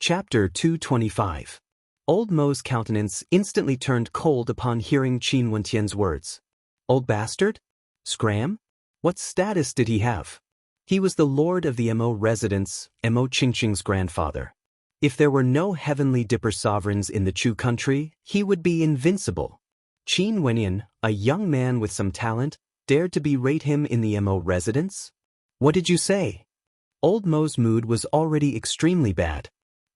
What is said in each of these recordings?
Chapter 225. Old Mo's countenance instantly turned cold upon hearing Qin Wentian's words. Old bastard? Scram? What status did he have? He was the lord of the Mo residence, Mo Qingqing's grandfather. If there were no heavenly dipper sovereigns in the Chu country, he would be invincible. Qin Wentian, a young man with some talent, dared to berate him in the Mo residence? What did you say? Old Mo's mood was already extremely bad.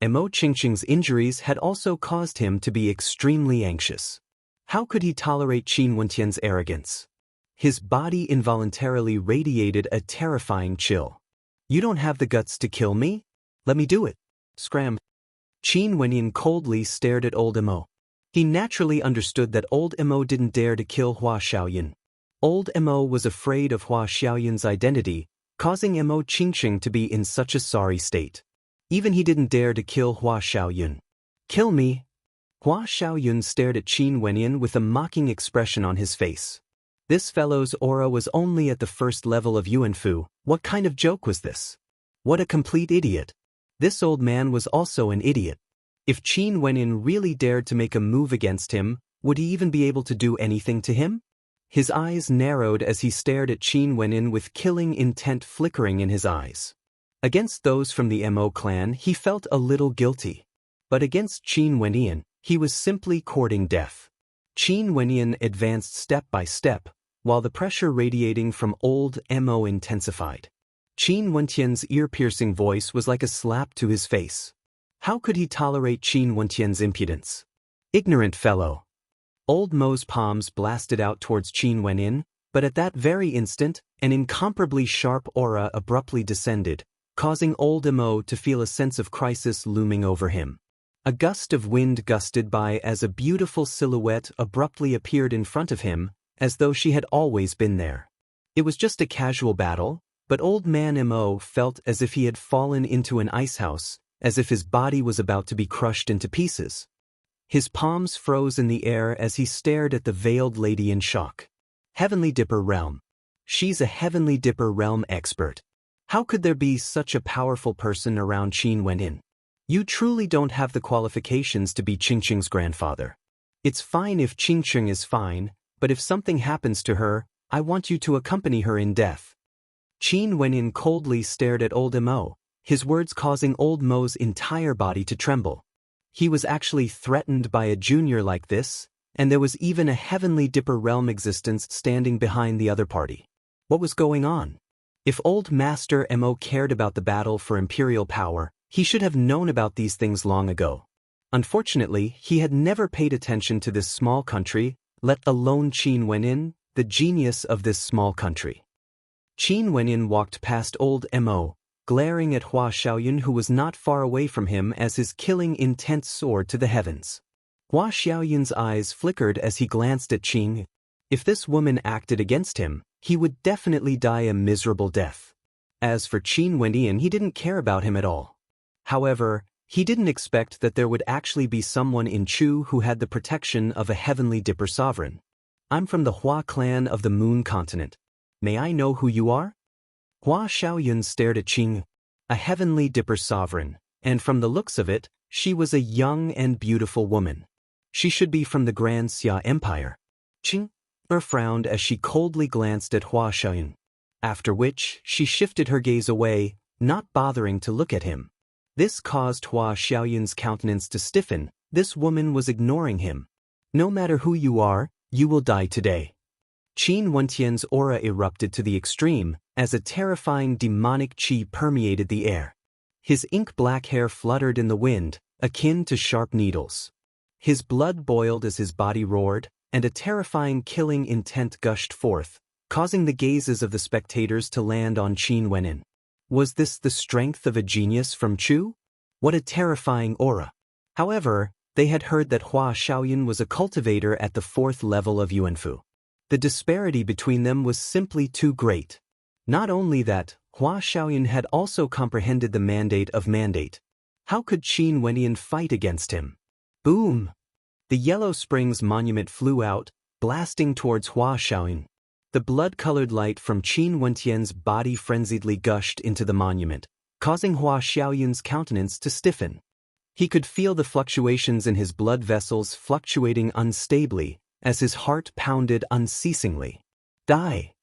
Mo Qingqing's injuries had also caused him to be extremely anxious. How could he tolerate Qin Wentian's arrogance? His body involuntarily radiated a terrifying chill. You don't have the guts to kill me? Let me do it. Scram. Qin Wentian coldly stared at old Mo. He naturally understood that old Mo didn't dare to kill Hua Xiaoyan. Old Mo was afraid of Hua Xiaoyan's identity, causing Mo Qingqing to be in such a sorry state. Even he didn't dare to kill Hua Xiaoyan. Kill me? Hua Xiaoyan stared at Qin Wentian with a mocking expression on his face. This fellow's aura was only at the first level of Yuanfu. What kind of joke was this? What a complete idiot. This old man was also an idiot. If Qin Wentian really dared to make a move against him, would he even be able to do anything to him? His eyes narrowed as he stared at Qin Wentian with killing intent flickering in his eyes. Against those from the Mo clan he felt a little guilty. But against Qin Wentian, he was simply courting death. Qin Wentian advanced step by step, while the pressure radiating from old Mo intensified. Qin Wentian's ear-piercing voice was like a slap to his face. How could he tolerate Qin Wentian's impudence? Ignorant fellow. Old Mo's palms blasted out towards Qin Wentian, but at that very instant, an incomparably sharp aura abruptly descended, causing old Mo to feel a sense of crisis looming over him. A gust of wind gusted by as a beautiful silhouette abruptly appeared in front of him, as though she had always been there. It was just a casual battle, but old man Mo felt as if he had fallen into an icehouse, as if his body was about to be crushed into pieces. His palms froze in the air as he stared at the veiled lady in shock. Heavenly Dipper Realm. She's a Heavenly Dipper Realm expert. How could there be such a powerful person around Qin Wentian? You truly don't have the qualifications to be Qingqing's grandfather. It's fine if Qingqing is fine, but if something happens to her, I want you to accompany her in death. Qin Wentian coldly stared at old Mo, his words causing old Mo's entire body to tremble. He was actually threatened by a junior like this, and there was even a Heavenly Dipper Realm existence standing behind the other party. What was going on? If old Master Mo cared about the battle for imperial power, he should have known about these things long ago. Unfortunately, he had never paid attention to this small country, let alone Qin Wentian, the genius of this small country. Qin Wentian walked past old Mo, glaring at Hua Xiaoyan who was not far away from him as his killing intent soared to the heavens. Hua Xiaoyan's eyes flickered as he glanced at Qin. If this woman acted against him, he would definitely die a miserable death. As for Qin Wentian, he didn't care about him at all. However, he didn't expect that there would actually be someone in Chu who had the protection of a Heavenly Dipper sovereign. I'm from the Hua clan of the Moon continent. May I know who you are? Hua Xiaoyan stared at Qin. A Heavenly Dipper sovereign, and from the looks of it, she was a young and beautiful woman. She should be from the Grand Xia Empire. Qin frowned as she coldly glanced at Hua Xiaoyan. After which, she shifted her gaze away, not bothering to look at him. This caused Hua Xiaoyan's countenance to stiffen. This woman was ignoring him. No matter who you are, you will die today. Qin Wentian's aura erupted to the extreme, as a terrifying demonic qi permeated the air. His ink-black hair fluttered in the wind, akin to sharp needles. His blood boiled as his body roared, and a terrifying killing intent gushed forth, causing the gazes of the spectators to land on Qin Wentian. Was this the strength of a genius from Chu? What a terrifying aura. However, they had heard that Hua Xiaoyan was a cultivator at the 4th level of Yuanfu. The disparity between them was simply too great. Not only that, Hua Xiaoyan had also comprehended the mandate of mandate. How could Qin Wentian fight against him? Boom! The Yellow Springs monument flew out, blasting towards Hua Xiaoyan. The blood-colored light from Qin Wentian's body frenziedly gushed into the monument, causing Hua Xiaoyan's countenance to stiffen. He could feel the fluctuations in his blood vessels fluctuating unstably as his heart pounded unceasingly. Die!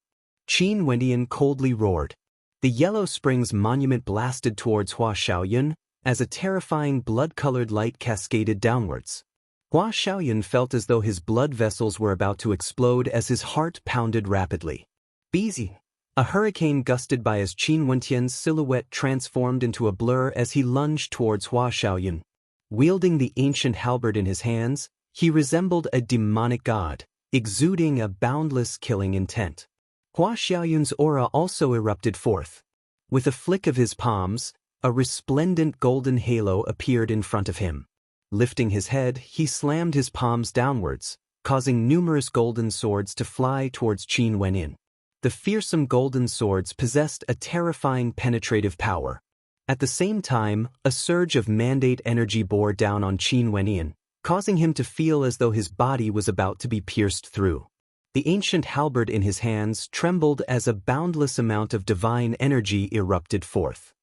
Qin Wendian coldly roared. The Yellow Springs monument blasted towards Hua Xiaoyun as a terrifying blood-colored light cascaded downwards. Hua Xiaoyun felt as though his blood vessels were about to explode as his heart pounded rapidly. Beezy! A hurricane gusted by as Qin Wentian's silhouette transformed into a blur as he lunged towards Hua Xiaoyun. Wielding the ancient halberd in his hands, he resembled a demonic god, exuding a boundless killing intent. Hua Xiaoyun's aura also erupted forth. With a flick of his palms, a resplendent golden halo appeared in front of him. Lifting his head, he slammed his palms downwards, causing numerous golden swords to fly towards Qin Wenyin. The fearsome golden swords possessed a terrifying penetrative power. At the same time, a surge of mandate energy bore down on Qin Wenyin, causing him to feel as though his body was about to be pierced through. The ancient halberd in his hands trembled as a boundless amount of divine energy erupted forth.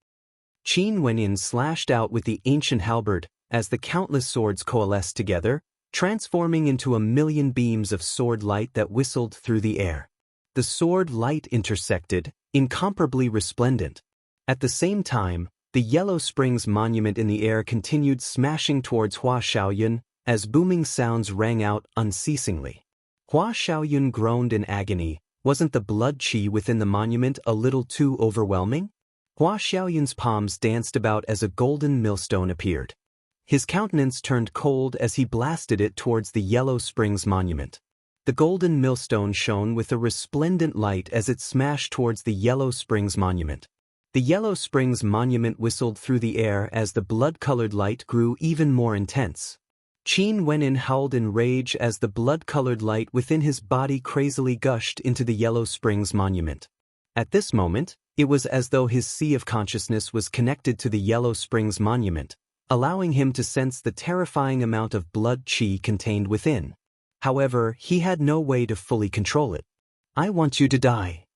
Qin Wenyin slashed out with the ancient halberd as the countless swords coalesced together, transforming into a million beams of sword light that whistled through the air. The sword light intersected, incomparably resplendent. At the same time, the Yellow Springs monument in the air continued smashing towards Hua Xiaoyun as booming sounds rang out unceasingly. Hua Xiaoyun groaned in agony. Wasn't the blood qi within the monument a little too overwhelming? Hua Xiaoyun's palms danced about as a golden millstone appeared. His countenance turned cold as he blasted it towards the Yellow Springs monument. The golden millstone shone with a resplendent light as it smashed towards the Yellow Springs monument. The Yellow Springs monument whistled through the air as the blood-colored light grew even more intense. Qin Wenyin howled in rage as the blood-colored light within his body crazily gushed into the Yellow Springs monument. At this moment, it was as though his sea of consciousness was connected to the Yellow Springs monument, allowing him to sense the terrifying amount of blood qi contained within. However, he had no way to fully control it. I want you to die.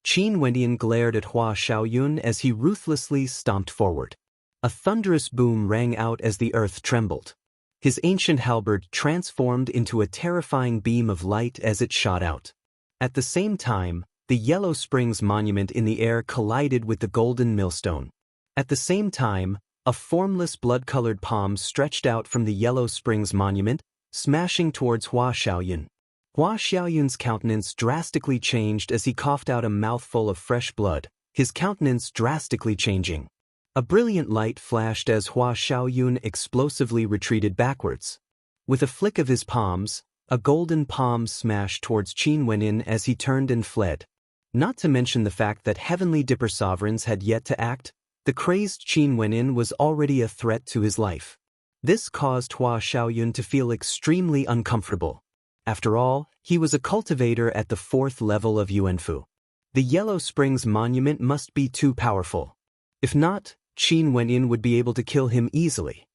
Qin Wendian glared at Hua Xiaoyun as he ruthlessly stomped forward. A thunderous boom rang out as the earth trembled. His ancient halberd transformed into a terrifying beam of light as it shot out. At the same time, the Yellow Springs monument in the air collided with the golden millstone. At the same time, a formless blood-colored palm stretched out from the Yellow Springs monument, smashing towards Hua Xiaoyun. Hua Xiaoyun's countenance drastically changed as he coughed out a mouthful of fresh blood, his countenance drastically changing. A brilliant light flashed as Hua Xiaoyun explosively retreated backwards. With a flick of his palms, a golden palm smashed towards Qin Wenyin as he turned and fled. Not to mention the fact that heavenly dipper sovereigns had yet to act, the crazed Qin Wenyin was already a threat to his life. This caused Hua Xiaoyun to feel extremely uncomfortable. After all, he was a cultivator at the 4th level of Yuanfu. The Yellow Springs monument must be too powerful. If not, Qin Wenyin would be able to kill him easily.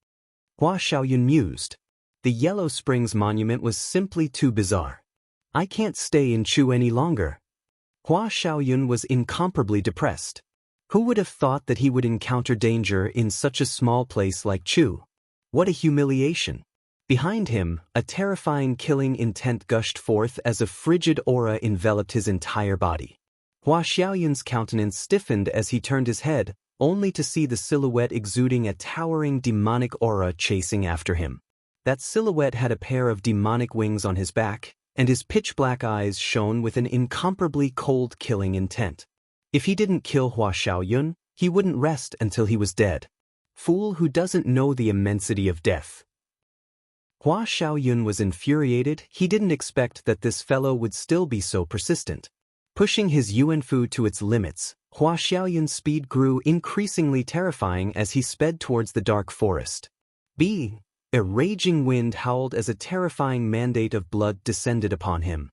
Hua Xiaoyun mused. The Yellow Springs monument was simply too bizarre. I can't stay in Chu any longer. Hua Xiaoyun was incomparably depressed. Who would have thought that he would encounter danger in such a small place like Chu? What a humiliation! Behind him, a terrifying killing intent gushed forth as a frigid aura enveloped his entire body. Hua Xiaoyun's countenance stiffened as he turned his head, only to see the silhouette exuding a towering demonic aura chasing after him. That silhouette had a pair of demonic wings on his back, and his pitch-black eyes shone with an incomparably cold killing intent. If he didn't kill Hua Xiaoyun, he wouldn't rest until he was dead. Fool who doesn't know the immensity of death. Hua Xiaoyun was infuriated. He didn't expect that this fellow would still be so persistent. Pushing his Yuanfu to its limits, Hua Xiaoyun's speed grew increasingly terrifying as he sped towards the dark forest. A raging wind howled as a terrifying mandate of blood descended upon him.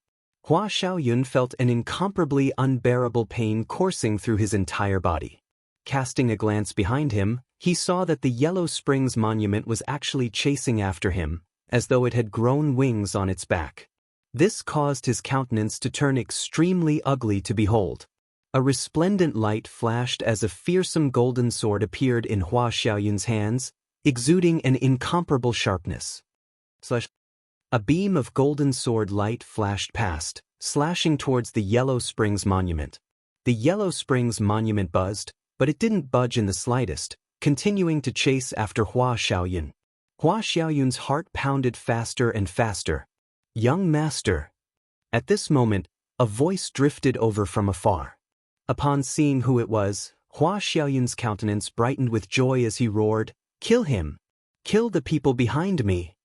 Hua Xiaoyun felt an incomparably unbearable pain coursing through his entire body. Casting a glance behind him, he saw that the Yellow Springs monument was actually chasing after him, as though it had grown wings on its back. This caused his countenance to turn extremely ugly to behold. A resplendent light flashed as a fearsome golden sword appeared in Hua Xiaoyun's hands, exuding an incomparable sharpness. A beam of golden sword light flashed past, slashing towards the Yellow Springs Monument. The Yellow Springs Monument buzzed, but it didn't budge in the slightest, continuing to chase after Hua Xiaoyun. Hua Xiaoyun's heart pounded faster and faster. "Young master." At this moment, a voice drifted over from afar. Upon seeing who it was, Hua Xiaoyun's countenance brightened with joy as he roared, "Kill him! Kill the people behind me!"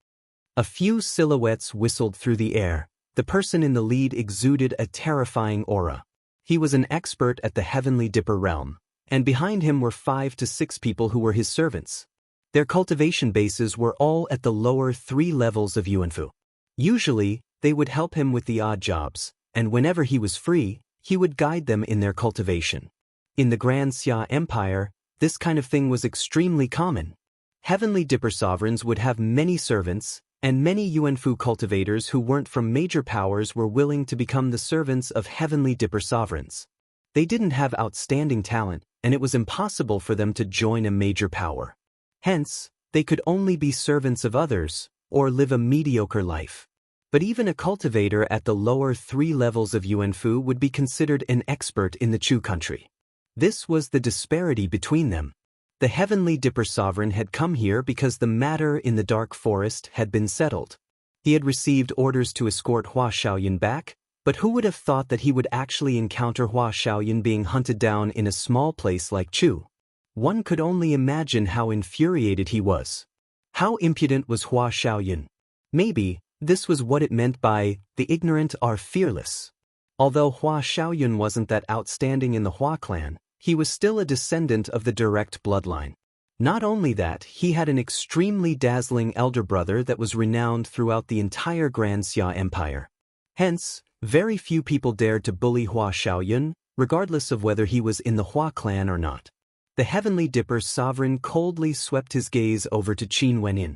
A few silhouettes whistled through the air. The person in the lead exuded a terrifying aura. He was an expert at the Heavenly Dipper realm, and behind him were 5 to 6 people who were his servants. Their cultivation bases were all at the lower 3 levels of Yuanfu. Usually, they would help him with the odd jobs, and whenever he was free, he would guide them in their cultivation. In the Grand Xia Empire, this kind of thing was extremely common. Heavenly Dipper sovereigns would have many servants, and many Yuanfu cultivators who weren't from major powers were willing to become the servants of Heavenly Dipper sovereigns. They didn't have outstanding talent, and it was impossible for them to join a major power. Hence, they could only be servants of others, or live a mediocre life. But even a cultivator at the lower 3 levels of Yuanfu would be considered an expert in the Chu country. This was the disparity between them. The Heavenly Dipper sovereign had come here because the matter in the dark forest had been settled. He had received orders to escort Hua Xiaoyun back, but who would have thought that he would actually encounter Hua Xiaoyun being hunted down in a small place like Chu? One could only imagine how infuriated he was. How impudent was Hua Xiaoyun? Maybe this was what it meant by, "the ignorant are fearless." Although Hua Xiaoyun wasn't that outstanding in the Hua clan, he was still a descendant of the direct bloodline. Not only that, he had an extremely dazzling elder brother that was renowned throughout the entire Grand Xia Empire. Hence, very few people dared to bully Hua Xiaoyun, regardless of whether he was in the Hua clan or not. The Heavenly Dipper sovereign coldly swept his gaze over to Qin Wenin.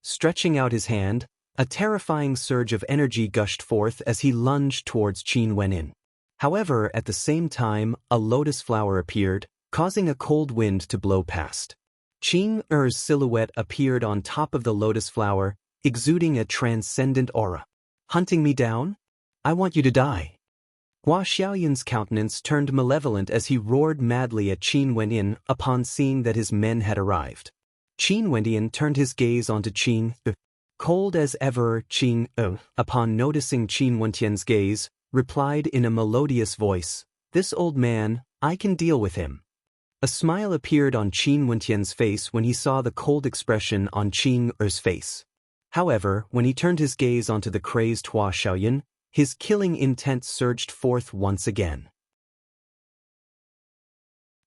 Stretching out his hand, a terrifying surge of energy gushed forth as he lunged towards Qin Wenin. However, at the same time, a lotus flower appeared, causing a cold wind to blow past. Qin Er's silhouette appeared on top of the lotus flower, exuding a transcendent aura. "Hunting me down? I want you to die." Hua Xiaoyun's countenance turned malevolent as he roared madly at Qin Wenin upon seeing that his men had arrived. Qin Wenin turned his gaze onto Qin. Cold as ever, Qin, upon noticing Qin Wentian's gaze, replied in a melodious voice, "This old man, I can deal with him." A smile appeared on Qin Wentian's face when he saw the cold expression on Qin Er's face. However, when he turned his gaze onto the crazed Hua Xiaoyun, his killing intent surged forth once again.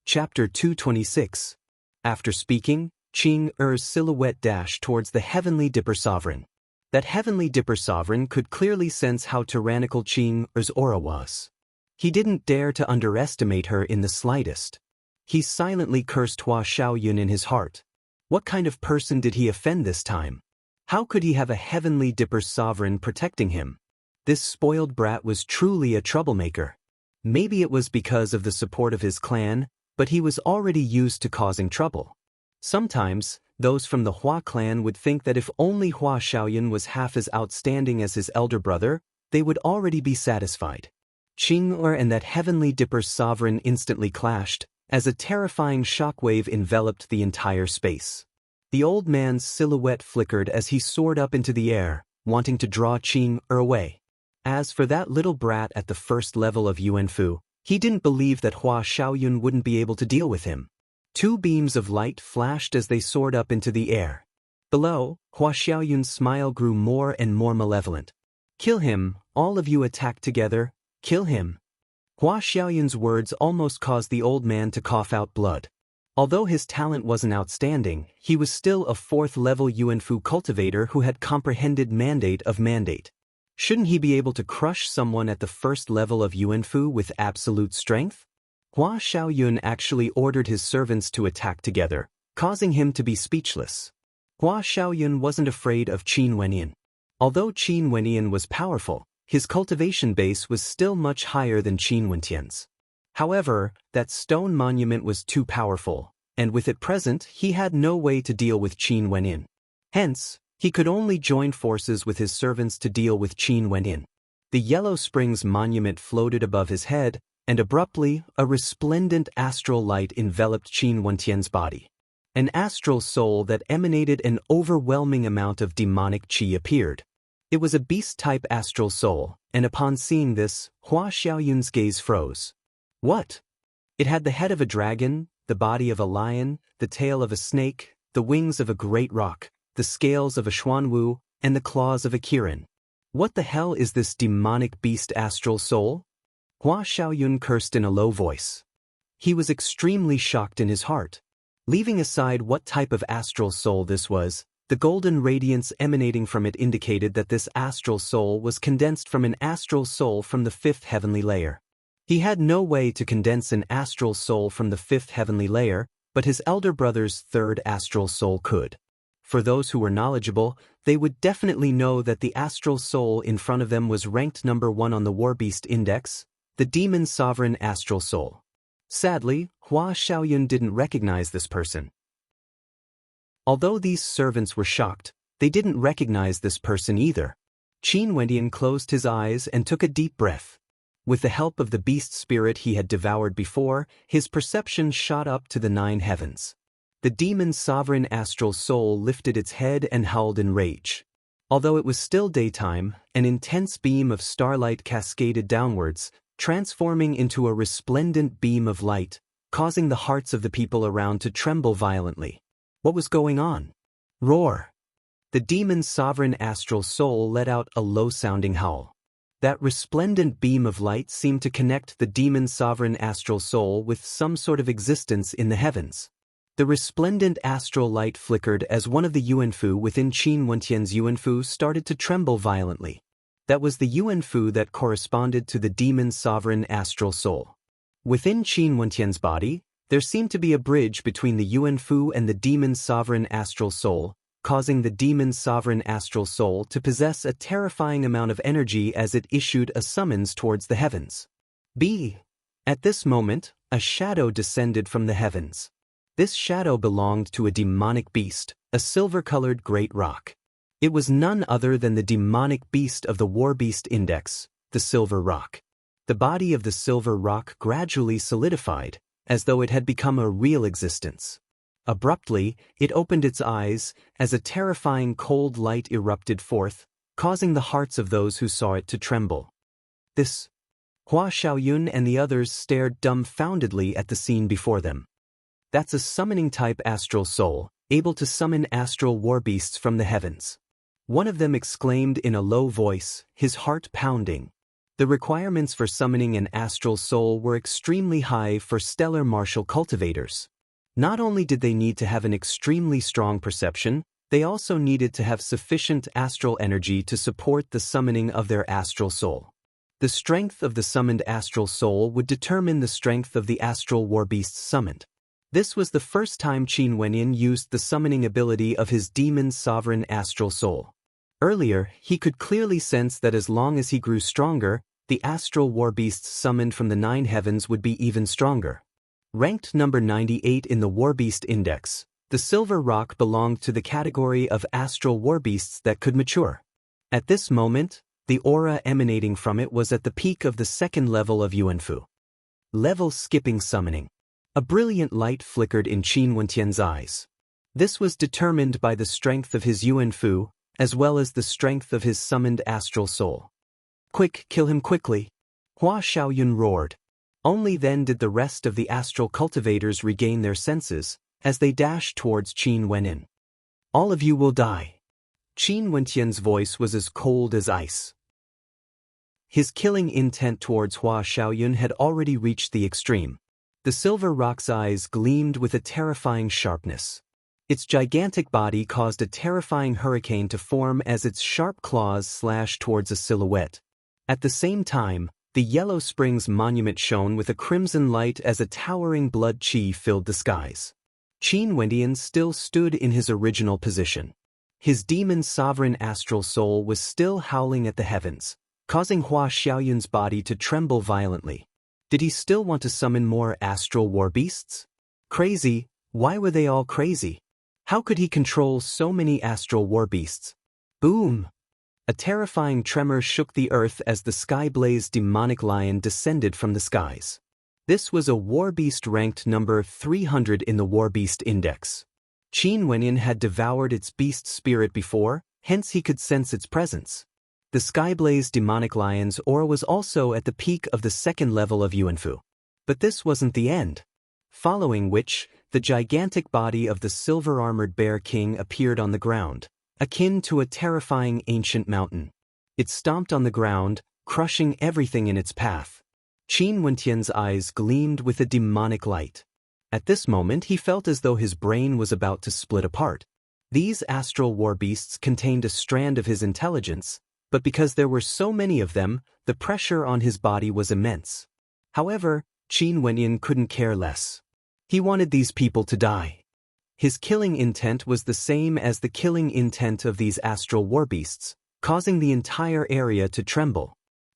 Chapter 226. After speaking, Qin Er's silhouette dashed towards the Heavenly Dipper sovereign. That Heavenly Dipper sovereign could clearly sense how tyrannical Qin Er's aura was. He didn't dare to underestimate her in the slightest. He silently cursed Hua Xiaoyun in his heart. What kind of person did he offend this time? How could he have a Heavenly Dipper sovereign protecting him? This spoiled brat was truly a troublemaker. Maybe it was because of the support of his clan, but he was already used to causing trouble. Sometimes, those from the Hua clan would think that if only Hua Xiaoyun was half as outstanding as his elder brother, they would already be satisfied. Qin Er and that Heavenly Dipper sovereign instantly clashed, as a terrifying shockwave enveloped the entire space. The old man's silhouette flickered as he soared up into the air, wanting to draw Qin Er away. As for that little brat at the first level of Yuanfu, he didn't believe that Hua Xiaoyun wouldn't be able to deal with him. 2 beams of light flashed as they soared up into the air. Below, Hua Xiaoyun's smile grew more and more malevolent. "Kill him, all of you attack together, kill him." Hua Xiaoyun's words almost caused the old man to cough out blood. Although his talent wasn't outstanding, he was still a 4th-level Yuanfu cultivator who had comprehended mandate of mandate. Shouldn't he be able to crush someone at the 1st level of Yuanfu with absolute strength? Hua Xiaoyun actually ordered his servants to attack together, causing him to be speechless. Hua Xiaoyun wasn't afraid of Qin Wenin. Although Qin Wenin was powerful, his cultivation base was still much higher than Qin Wentian's. However, that stone monument was too powerful, and with it present, he had no way to deal with Qin Wenyin. Hence, he could only join forces with his servants to deal with Qin Wenyin. The Yellow Springs monument floated above his head, and abruptly, a resplendent astral light enveloped Qin Wentian's body. An astral soul that emanated an overwhelming amount of demonic qi appeared. It was a beast-type astral soul, and upon seeing this, Hua Xiaoyun's gaze froze. What? It had the head of a dragon, the body of a lion, the tail of a snake, the wings of a great roc, the scales of a xuanwu, and the claws of a kirin. What the hell is this demonic beast astral soul? Hua Xiaoyun cursed in a low voice. He was extremely shocked in his heart. Leaving aside what type of astral soul this was, the golden radiance emanating from it indicated that this astral soul was condensed from an astral soul from the fifth heavenly layer. He had no way to condense an astral soul from the fifth heavenly layer, but his elder brother's third astral soul could. For those who were knowledgeable, they would definitely know that the astral soul in front of them was ranked number 1 on the War Beast Index, the demon sovereign astral soul. Sadly, Hua Xiaoyun didn't recognize this person. Although these servants were shocked, they didn't recognize this person either. Qin Wendian closed his eyes and took a deep breath. With the help of the beast spirit he had devoured before, his perception shot up to the 9 heavens. The demon's sovereign astral soul lifted its head and howled in rage. Although it was still daytime, an intense beam of starlight cascaded downwards, transforming into a resplendent beam of light, causing the hearts of the people around to tremble violently. What was going on? Roar! The demon's sovereign astral soul let out a low-sounding howl. That resplendent beam of light seemed to connect the demon's sovereign astral soul with some sort of existence in the heavens. The resplendent astral light flickered as one of the Yuanfu within Qin Wentian's Yuanfu started to tremble violently. That was the Yuanfu that corresponded to the demon's sovereign astral soul. Within Qin Wentian's body, there seemed to be a bridge between the Yuanfu and the demon's sovereign astral soul, causing the demon's sovereign astral soul to possess a terrifying amount of energy as it issued a summons towards the heavens. At this moment, a shadow descended from the heavens. This shadow belonged to a demonic beast, a silver-colored great roc. It was none other than the demonic beast of the War Beast Index, the Silver Roc. The body of the Silver Roc gradually solidified, as though it had become a real existence. Abruptly, it opened its eyes, as a terrifying cold light erupted forth, causing the hearts of those who saw it to tremble. This. Hua Xiaoyun and the others stared dumbfoundedly at the scene before them. That's a summoning-type astral soul, able to summon astral war beasts from the heavens. One of them exclaimed in a low voice, his heart pounding. The requirements for summoning an astral soul were extremely high for stellar martial cultivators. Not only did they need to have an extremely strong perception, they also needed to have sufficient astral energy to support the summoning of their astral soul. The strength of the summoned astral soul would determine the strength of the astral war beasts summoned. This was the first time Qin Wenyin used the summoning ability of his demon's sovereign astral soul. Earlier, he could clearly sense that as long as he grew stronger, the astral war beasts summoned from the 9 heavens would be even stronger. Ranked number 98 in the War Beast Index, the Silver Roc belonged to the category of astral war beasts that could mature. At this moment, the aura emanating from it was at the peak of the 2nd level of Yuanfu. Level skipping summoning. A brilliant light flickered in Qin Wentian's eyes. This was determined by the strength of his Yuanfu, as well as the strength of his summoned astral soul. Quick, kill him quickly! Hua Xiaoyun roared. Only then did the rest of the astral cultivators regain their senses, as they dashed towards Qin Wenyin. All of you will die. Qin Wentian's voice was as cold as ice. His killing intent towards Hua Xiaoyun had already reached the extreme. The Silver Roc's eyes gleamed with a terrifying sharpness. Its gigantic body caused a terrifying hurricane to form as its sharp claws slashed towards a silhouette. At the same time, the Yellow Springs monument shone with a crimson light as a towering blood qi filled the skies. Qin Wendian still stood in his original position. His demon's sovereign astral soul was still howling at the heavens, causing Hua Xiaoyun's body to tremble violently. Did he still want to summon more astral war beasts? Crazy, Why were they all crazy? How could he control so many astral war beasts? Boom! A terrifying tremor shook the earth as the sky-blazed demonic lion descended from the skies. This was a war beast ranked number 300 in the War Beast Index. Qin Wenyan had devoured its beast spirit before, hence he could sense its presence. The sky-blazed demonic lion's aura was also at the peak of the second level of Yuanfu. But this wasn't the end. Following which, the gigantic body of the silver-armored Bear King appeared on the ground, akin to a terrifying ancient mountain. It stomped on the ground, crushing everything in its path. Qin Wentian's eyes gleamed with a demonic light. At this moment he felt as though his brain was about to split apart. These astral war beasts contained a strand of his intelligence, but because there were so many of them, the pressure on his body was immense. However, Qin Wenyan couldn't care less. He wanted these people to die. His killing intent was the same as the killing intent of these astral war beasts, causing the entire area to tremble.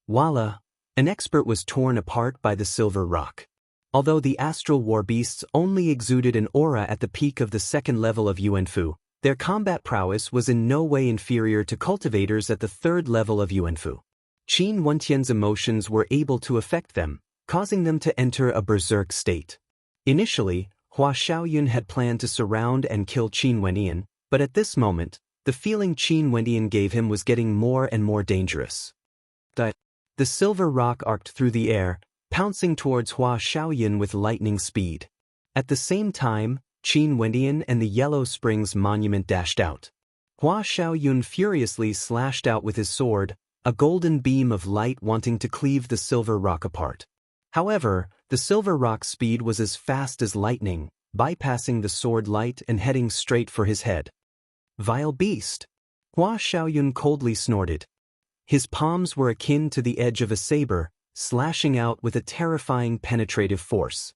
Voila! An expert was torn apart by the silver rock. Although the astral war beasts only exuded an aura at the peak of the second level of Yuanfu, their combat prowess was in no way inferior to cultivators at the third level of Yuanfu. Qin Wentian's emotions were able to affect them, causing them to enter a berserk state. Initially, Hua Xiaoyun had planned to surround and kill Qin Wenyan, but at this moment, the feeling Qin Wenyan gave him was getting more and more dangerous. The silver rock arced through the air, pouncing towards Hua Xiaoyun with lightning speed. At the same time, Qin Wenyan and the Yellow Springs Monument dashed out. Hua Xiaoyun furiously slashed out with his sword, a golden beam of light wanting to cleave the silver rock apart. However, the silver rock's speed was as fast as lightning, bypassing the sword light and heading straight for his head. Vile beast! Hua Xiaoyun coldly snorted. His palms were akin to the edge of a saber, slashing out with a terrifying penetrative force.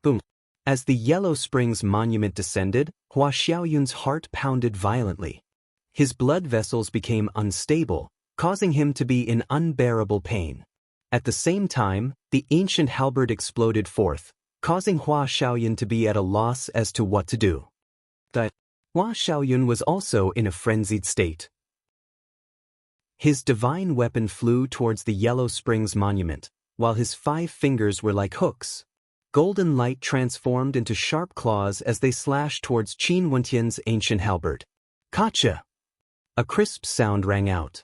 Boom! As the Yellow Springs Monument descended, Hua Xiaoyun's heart pounded violently. His blood vessels became unstable, causing him to be in unbearable pain. At the same time, the ancient halberd exploded forth, causing Hua Xiaoyun to be at a loss as to what to do. Hua Xiaoyun was also in a frenzied state. His divine weapon flew towards the Yellow Springs Monument, while his 5 fingers were like hooks. Golden light transformed into sharp claws as they slashed towards Qin Wentian's ancient halberd. Gotcha! A crisp sound rang out.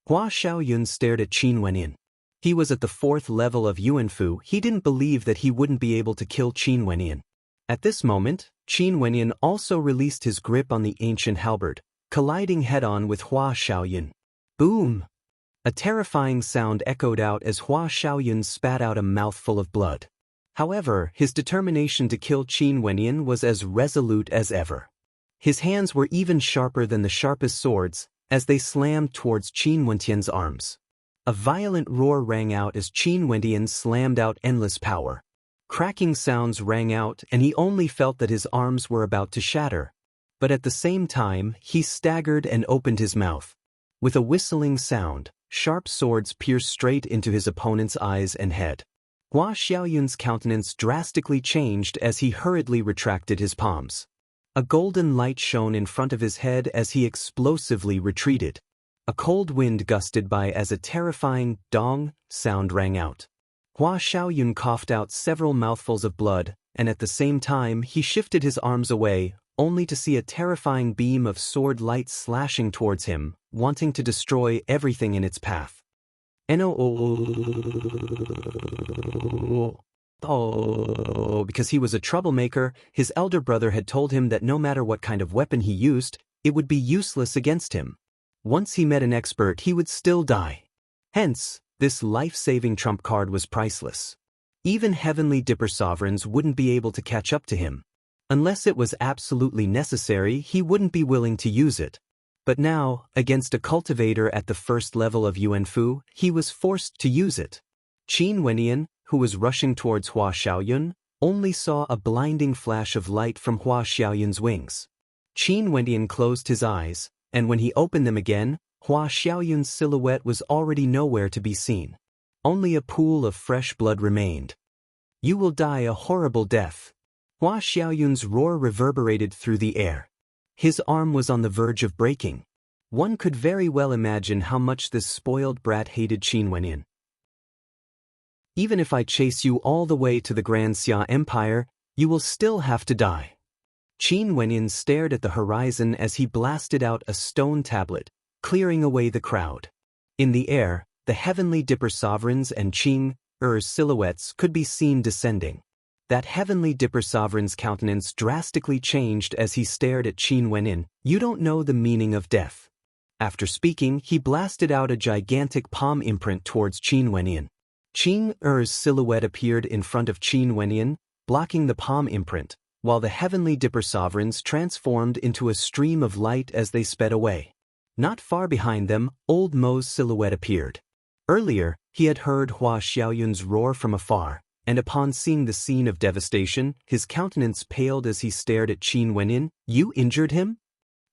Hua Xiaoyun stared at Qin Wenyan. He was at the 4th level of Yuanfu. He didn't believe that he wouldn't be able to kill Qin Wenyan. At this moment, Qin Wenyan also released his grip on the ancient halberd, colliding head-on with Hua Xiaoyun. Boom! A terrifying sound echoed out as Hua Xiaoyun spat out a mouthful of blood. However, his determination to kill Qin Wenyan was as resolute as ever. His hands were even sharper than the sharpest swords, as they slammed towards Qin Wentian's arms. A violent roar rang out as Qin Wentian slammed out endless power. Cracking sounds rang out and he only felt that his arms were about to shatter. But at the same time, he staggered and opened his mouth. With a whistling sound, sharp swords pierced straight into his opponent's eyes and head. Hua Xiaoyun's countenance drastically changed as he hurriedly retracted his palms. A golden light shone in front of his head as he explosively retreated. A cold wind gusted by as a terrifying dong sound rang out. Hua Xiaoyun coughed out several mouthfuls of blood, and at the same time he shifted his arms away, only to see a terrifying beam of sword light slashing towards him, wanting to destroy everything in its path. Because he was a troublemaker, his elder brother had told him that no matter what kind of weapon he used, it would be useless against him. Once he met an expert, he would still die. Hence, this life-saving trump card was priceless. Even heavenly dipper sovereigns wouldn't be able to catch up to him. Unless it was absolutely necessary, he wouldn't be willing to use it. But now, against a cultivator at the 1st level of Yuanfu, he was forced to use it. Qin Wenyan, who was rushing towards Hua Xiaoyun, only saw a blinding flash of light from Hua Xiaoyun's wings. Qin Wenyan closed his eyes, and when he opened them again, Hua Xiaoyun's silhouette was already nowhere to be seen. Only a pool of fresh blood remained. You will die a horrible death. Hua Xiaoyun's roar reverberated through the air. His arm was on the verge of breaking. One could very well imagine how much this spoiled brat hated Qin Wenyin. Even if I chase you all the way to the Grand Xia Empire, you will still have to die. Qin Wenyin stared at the horizon as he blasted out a stone tablet, clearing away the crowd. In the air, the heavenly Dipper sovereigns and Qing Er's silhouettes could be seen descending. That heavenly Dipper sovereign's countenance drastically changed as he stared at Qin Wenyin. You don't know the meaning of death. After speaking, he blasted out a gigantic palm imprint towards Qin Wenyin. Qing Er's silhouette appeared in front of Qin Wenyin, blocking the palm imprint, while the heavenly Dipper sovereigns transformed into a stream of light as they sped away. Not far behind them, Old Mo's silhouette appeared. Earlier, he had heard Hua Xiaoyun's roar from afar, and upon seeing the scene of devastation, his countenance paled as he stared at Qin Wenyin. You injured him?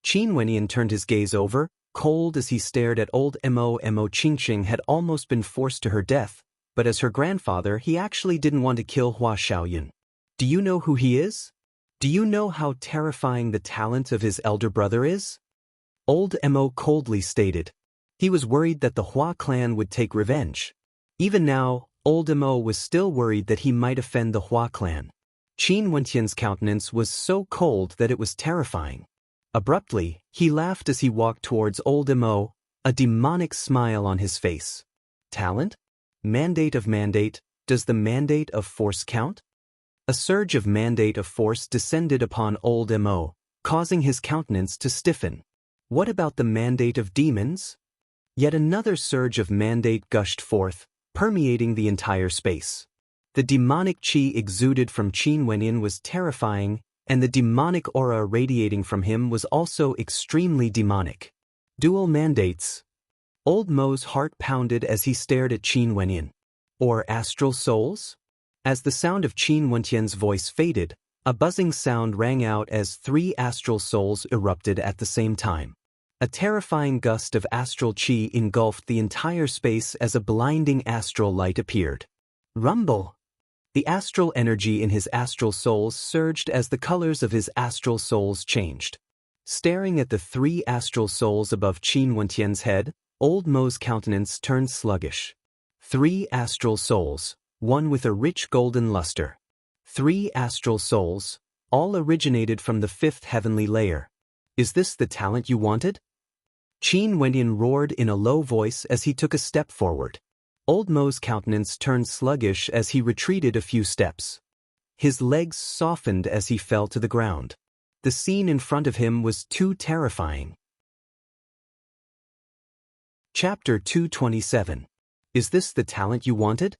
Qin Wenyin turned his gaze over, cold as he stared at old Mo. Qingqing had almost been forced to her death, but as her grandfather he actually didn't want to kill Hua Xiaoyun. Do you know who he is? Do you know how terrifying the talent of his elder brother is? Old Mo coldly stated. He was worried that the Hua clan would take revenge. Even now, Old Mo was still worried that he might offend the Hua clan. Qin Wentian's countenance was so cold that it was terrifying. Abruptly, he laughed as he walked towards Old Mo, a demonic smile on his face. Talent? Mandate of mandate, does the mandate of force count? A surge of mandate of force descended upon Old Mo, causing his countenance to stiffen. What about the mandate of demons? Yet another surge of mandate gushed forth, permeating the entire space. The demonic qi exuded from Qin Wenyin was terrifying, and the demonic aura radiating from him was also extremely demonic. Dual mandates. Old Mo's heart pounded as he stared at Qin Wenyin. Or astral souls? As the sound of Qin Wentian's voice faded, a buzzing sound rang out as 3 astral souls erupted at the same time. A terrifying gust of astral qi engulfed the entire space as a blinding astral light appeared. Rumble! The astral energy in his astral souls surged as the colors of his astral souls changed. Staring at the 3 astral souls above Qin Wentian's head, Old Mo's countenance turned sluggish. 3 astral souls, one with a rich golden luster. 3 astral souls, all originated from the 5th heavenly layer. Is this the talent you wanted? Qin Wenyin roared in a low voice as he took a step forward. Old Mo's countenance turned sluggish as he retreated a few steps. His legs softened as he fell to the ground. The scene in front of him was too terrifying. Chapter 227. Is this the talent you wanted?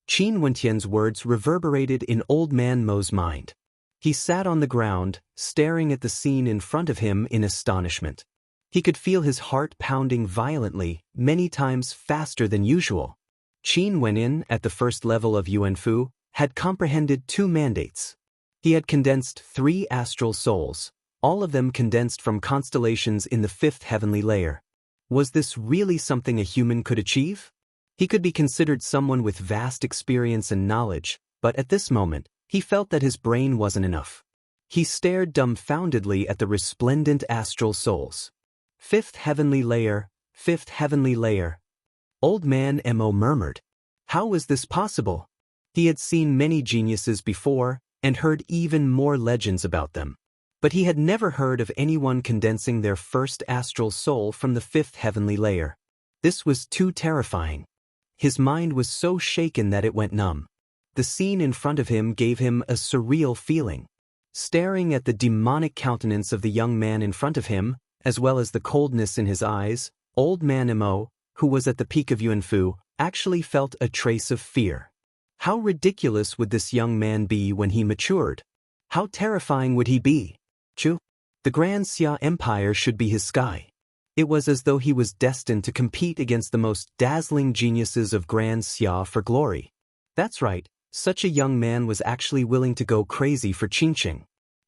Qin Wentian's words reverberated in Old Man Mo's mind. He sat on the ground, staring at the scene in front of him in astonishment. He could feel his heart pounding violently, many times faster than usual. Qin Wenyin, at the first level of Yuanfu, had comprehended 2 mandates. He had condensed 3 astral souls, all of them condensed from constellations in the 5th heavenly layer. Was this really something a human could achieve? He could be considered someone with vast experience and knowledge, but at this moment, he felt that his brain wasn't enough. He stared dumbfoundedly at the resplendent astral souls. 5th heavenly layer, 5th heavenly layer. Old Man Mo murmured. How was this possible? He had seen many geniuses before, and heard even more legends about them. But he had never heard of anyone condensing their first astral soul from the 5th heavenly layer. This was too terrifying. His mind was so shaken that it went numb. The scene in front of him gave him a surreal feeling. Staring at the demonic countenance of the young man in front of him, as well as the coldness in his eyes, Old Man Mo, who was at the peak of Yuanfu, actually felt a trace of fear. How ridiculous would this young man be when he matured? How terrifying would he be? The Grand Xia Empire should be his sky. It was as though he was destined to compete against the most dazzling geniuses of Grand Xia for glory. That's right, such a young man was actually willing to go crazy for Qingqing.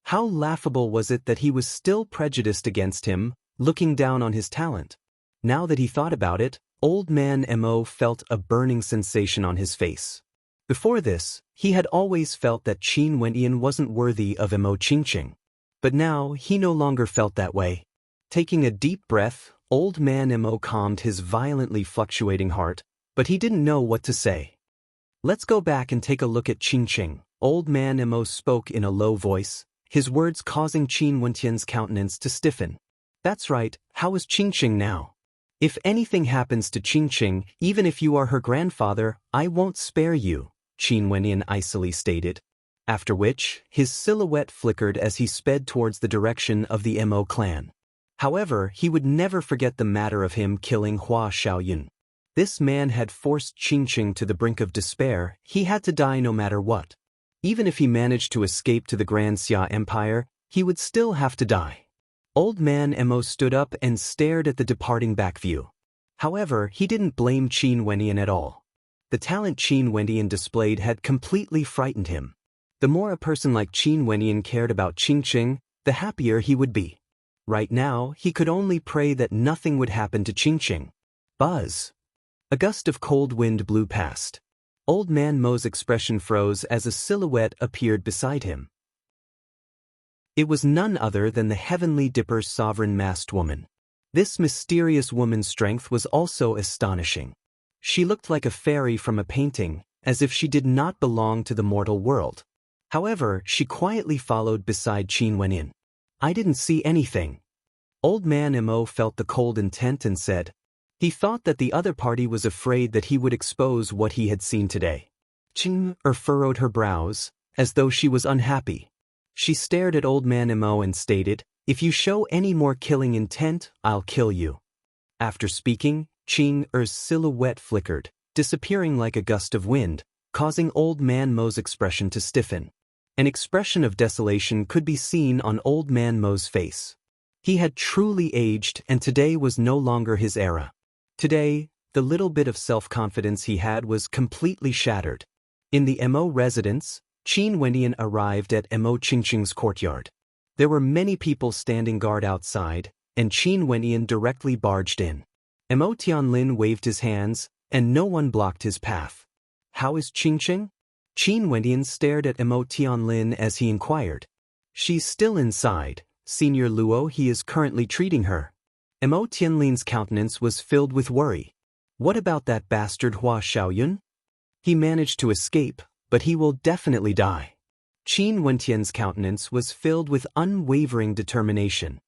How laughable was it that he was still prejudiced against him, looking down on his talent. Now that he thought about it, Old Man Mo felt a burning sensation on his face. Before this, he had always felt that Qin Wendian wasn't worthy of Mo Qingqing. But now, he no longer felt that way. Taking a deep breath, old man Mo calmed his violently fluctuating heart, but he didn't know what to say. Let's go back and take a look at Qingqing. Old man Mo spoke in a low voice, his words causing Qin Wendian's countenance to stiffen. That's right, how is Qingqing now? If anything happens to Qingqing, even if you are her grandfather, I won't spare you, Qin Wendian icily stated. After which, his silhouette flickered as he sped towards the direction of the Mo clan. However, he would never forget the matter of him killing Hua Xiaoyun. This man had forced Qingqing to the brink of despair. He had to die no matter what. Even if he managed to escape to the Grand Xia Empire, he would still have to die. Old man Mo stood up and stared at the departing back view. However, he didn't blame Qin Wendian at all. The talent Qin Wendian displayed had completely frightened him. The more a person like Qin Wendian cared about Qingqing, the happier he would be. Right now, he could only pray that nothing would happen to Qingqing. Buzz! A gust of cold wind blew past. Old man Mo's expression froze as a silhouette appeared beside him. It was none other than the Heavenly Dipper's sovereign masked woman. This mysterious woman's strength was also astonishing. She looked like a fairy from a painting, as if she did not belong to the mortal world. However, she quietly followed beside Qin Wendian. I didn't see anything. Old man Mo felt the cold intent and said. He thought that the other party was afraid that he would expose what he had seen today. Qin furrowed her brows, as though she was unhappy. She stared at old man Mo and stated, if you show any more killing intent, I'll kill you. After speaking, Qin's silhouette flickered, disappearing like a gust of wind, causing old man Mo's expression to stiffen. An expression of desolation could be seen on old man Mo's face. He had truly aged and today was no longer his era. Today, the little bit of self-confidence he had was completely shattered. In the Mo residence, Qin Wendian arrived at Mo Qingqing's courtyard. There were many people standing guard outside, and Qin Wendian directly barged in. Mo Tianlin waved his hands, and no one blocked his path. How is Qingqing? Qin Wendian stared at Mo Tianlin as he inquired. She's still inside, Senior Luo. He is currently treating her. Mo Tianlin's countenance was filled with worry. What about that bastard Hua Xiaoyun? He managed to escape, but he will definitely die. Qin Wendian's countenance was filled with unwavering determination.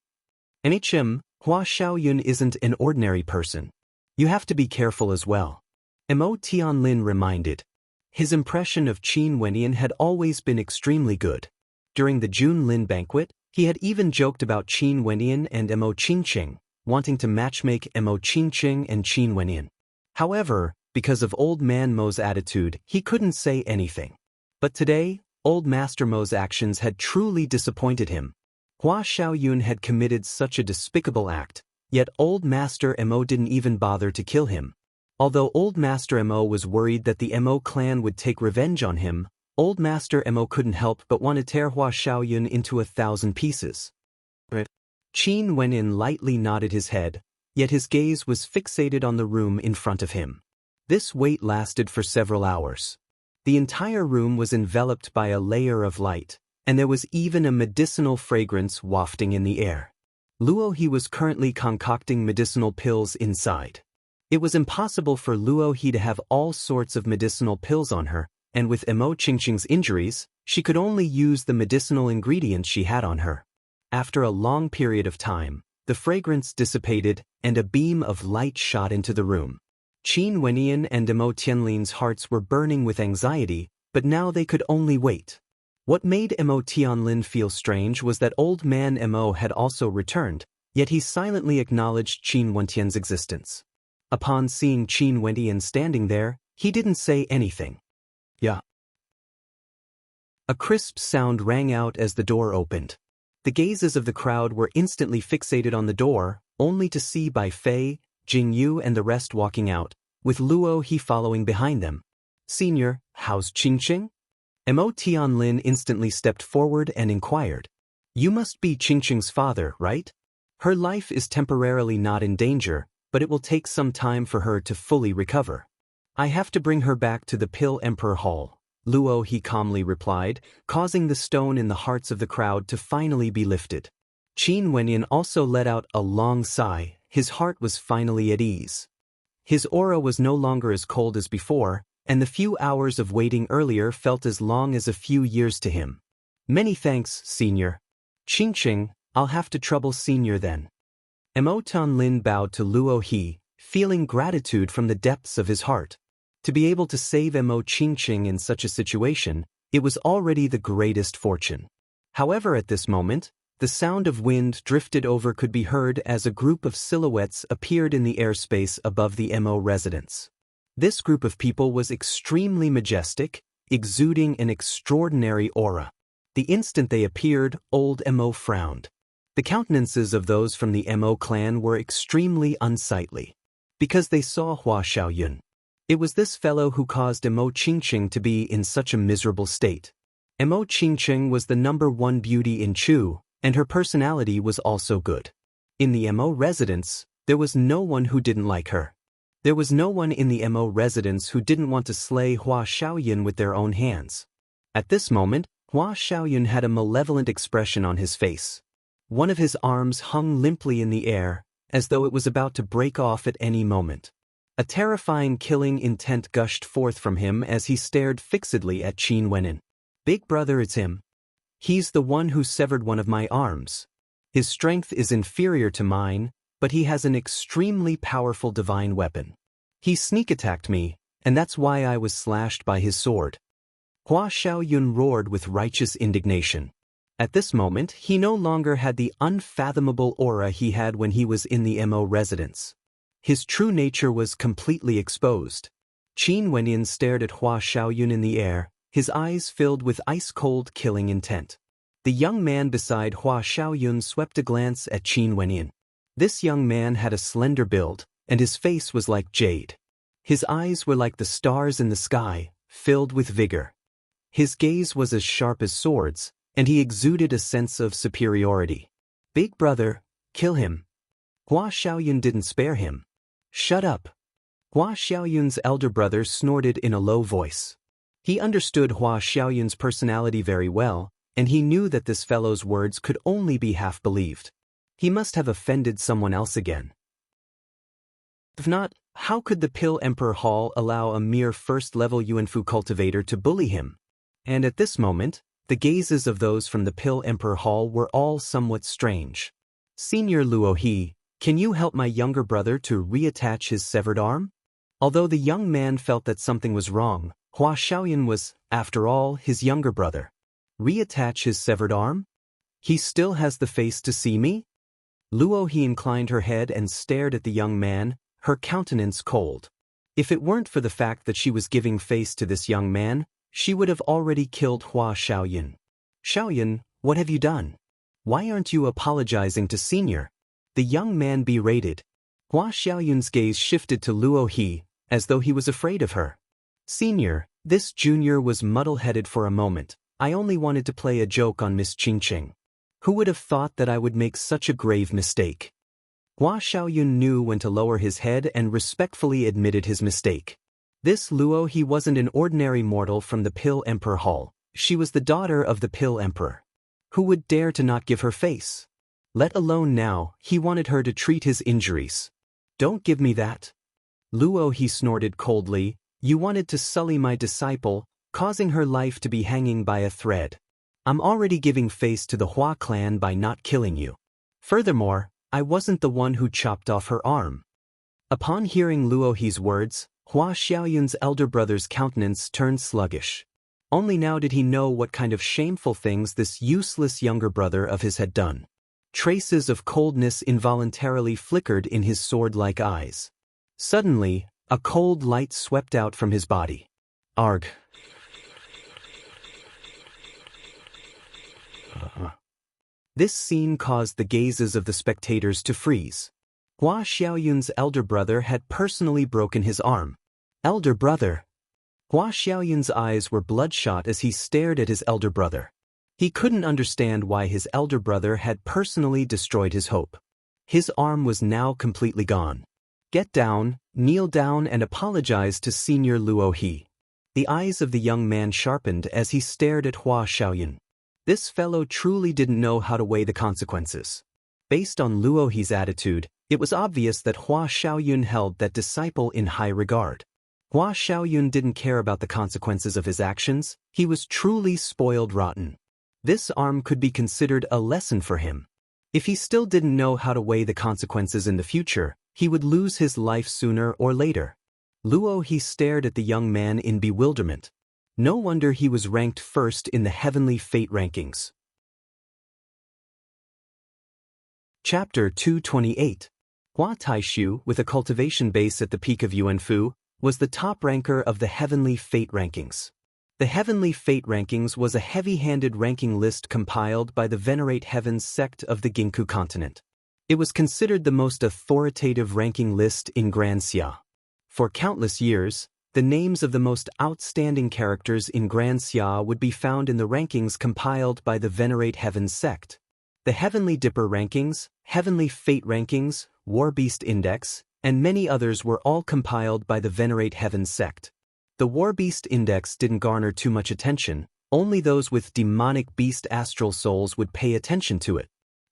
Hua Xiaoyun isn't an ordinary person. You have to be careful as well. Mo Tianlin reminded. His impression of Qin Wendian had always been extremely good. During the Jun Lin banquet, he had even joked about Qin Wendian and Mo Qingqing, wanting to matchmake Mo Qingqing and Qin Wendian. However, because of old man Mo's attitude, he couldn't say anything. But today, old Master Mo's actions had truly disappointed him. Hua Xiaoyun had committed such a despicable act, yet old Master Mo didn't even bother to kill him. Although old Master Mo was worried that the Mo clan would take revenge on him, old Master Mo couldn't help but want to tear Hua Xiaoyun into 1,000 pieces. Qin Wendian lightly nodded his head, yet his gaze was fixated on the room in front of him. This wait lasted for several hours. The entire room was enveloped by a layer of light, and there was even a medicinal fragrance wafting in the air. Luo he was currently concocting medicinal pills inside. It was impossible for Luo he to have all sorts of medicinal pills on her, and with Mo Qingqing's injuries, she could only use the medicinal ingredients she had on her. After a long period of time, the fragrance dissipated and a beam of light shot into the room. Qin Wendian and Mo Tianlin's hearts were burning with anxiety, but now they could only wait. What made Mo Tianlin feel strange was that old man Mo had also returned, yet he silently acknowledged Qin Wendian's existence. Upon seeing Qin Wendian standing there, he didn't say anything. Yeah. A crisp sound rang out as the door opened. The gazes of the crowd were instantly fixated on the door, only to see Bai Fei, Jingyu and the rest walking out, with Luo he following behind them. Senior, how's Qingqing? Mo Tianlin instantly stepped forward and inquired. You must be Qingqing's father, right? Her life is temporarily not in danger, but it will take some time for her to fully recover. I have to bring her back to the Pill Emperor Hall. Luo he calmly replied, causing the stone in the hearts of the crowd to finally be lifted. Qin Wenyan also let out a long sigh, his heart was finally at ease. His aura was no longer as cold as before, and the few hours of waiting earlier felt as long as a few years to him. Many thanks, Senior. Qingqing, I'll have to trouble Senior then. Mo Lin bowed to Luo He, feeling gratitude from the depths of his heart. To be able to save Mo Qingqing in such a situation, it was already the greatest fortune. However, at this moment, the sound of wind drifted over could be heard as a group of silhouettes appeared in the airspace above the Mo residence. This group of people was extremely majestic, exuding an extraordinary aura. The instant they appeared, old Mo frowned. The countenances of those from the Mo clan were extremely unsightly. Because they saw Hua Xiaoyun. It was this fellow who caused Mo Qingqing to be in such a miserable state. Mo Qingqing was the #1 beauty in Chu, and her personality was also good. In the Mo residence, there was no one who didn't like her. There was no one in the Mo residence who didn't want to slay Hua Xiaoyun with their own hands. At this moment, Hua Xiaoyun had a malevolent expression on his face. One of his arms hung limply in the air, as though it was about to break off at any moment. A terrifying killing intent gushed forth from him as he stared fixedly at Qin Wenyan. Big brother, it's him. He's the one who severed one of my arms. His strength is inferior to mine, but he has an extremely powerful divine weapon. He sneak attacked me, and that's why I was slashed by his sword. Hua Xiaoyun roared with righteous indignation. At this moment, he no longer had the unfathomable aura he had when he was in the Mo residence. His true nature was completely exposed. Qin Wenyan stared at Hua Xiaoyun in the air, his eyes filled with ice-cold killing intent. The young man beside Hua Xiaoyun swept a glance at Qin Wenyan. This young man had a slender build, and his face was like jade. His eyes were like the stars in the sky, filled with vigor. His gaze was as sharp as swords, and he exuded a sense of superiority. Big brother, kill him. Hua Xiaoyun didn't spare him. Shut up. Hua Xiaoyun's elder brother snorted in a low voice. He understood Hua Xiaoyun's personality very well, and he knew that this fellow's words could only be half believed. He must have offended someone else again. If not, how could the Pill Emperor Hall allow a mere first-level Yuanfu cultivator to bully him? And at this moment, the gazes of those from the Pill Emperor Hall were all somewhat strange. Senior Luo He, can you help my younger brother to reattach his severed arm? Although the young man felt that something was wrong, Hua Xiaoyun was, after all, his younger brother. Reattach his severed arm? He still has the face to see me? Luo He inclined her head and stared at the young man, her countenance cold. If it weren't for the fact that she was giving face to this young man, she would have already killed Hua Xiaoyun. Xiaoyun, what have you done? Why aren't you apologizing to Senior? The young man berated. Hua Xiaoyun's gaze shifted to Luo He, as though he was afraid of her. Senior, this junior was muddle-headed for a moment. I only wanted to play a joke on Miss Qingqing. Who would have thought that I would make such a grave mistake? Hua Xiaoyun knew when to lower his head and respectfully admitted his mistake. This Luo He wasn't an ordinary mortal from the Pill Emperor Hall. She was the daughter of the Pill Emperor. Who would dare to not give her face? Let alone now, he wanted her to treat his injuries. Don't give me that. Luo He snorted coldly. You wanted to sully my disciple, causing her life to be hanging by a thread. I'm already giving face to the Hua clan by not killing you. Furthermore, I wasn't the one who chopped off her arm. Upon hearing Luo He's words, Hua Xiaoyun's elder brother's countenance turned sluggish. Only now did he know what kind of shameful things this useless younger brother of his had done. Traces of coldness involuntarily flickered in his sword-like eyes. Suddenly, a cold light swept out from his body. Arg. This scene caused the gazes of the spectators to freeze. Hua Xiaoyun's elder brother had personally broken his arm. Elder brother. Hua Xiaoyun's eyes were bloodshot as he stared at his elder brother. He couldn't understand why his elder brother had personally destroyed his hope. His arm was now completely gone. Get down, kneel down and apologize to Senior Luo He. The eyes of the young man sharpened as he stared at Hua Xiaoyun. This fellow truly didn't know how to weigh the consequences. Based on Luo He's attitude, it was obvious that Hua Xiaoyun held that disciple in high regard. Hua Xiaoyun didn't care about the consequences of his actions, he was truly spoiled rotten. This arm could be considered a lesson for him. If he still didn't know how to weigh the consequences in the future, he would lose his life sooner or later. Luo He stared at the young man in bewilderment. No wonder he was ranked first in the heavenly fate rankings. Chapter 228. Hua Taishu, with a cultivation base at the peak of Yuanfu, was the top ranker of the heavenly fate rankings. The heavenly fate rankings was a heavy-handed ranking list compiled by the Venerate Heavens sect of the Ginku continent. It was considered the most authoritative ranking list in Grand Xia. For countless years, the names of the most outstanding characters in Grand Xia would be found in the rankings compiled by the Venerate Heavens sect. The Heavenly Dipper rankings, Heavenly Fate rankings, War Beast Index, and many others were all compiled by the Venerate Heavens sect. The War Beast Index didn't garner too much attention, only those with demonic beast astral souls would pay attention to it.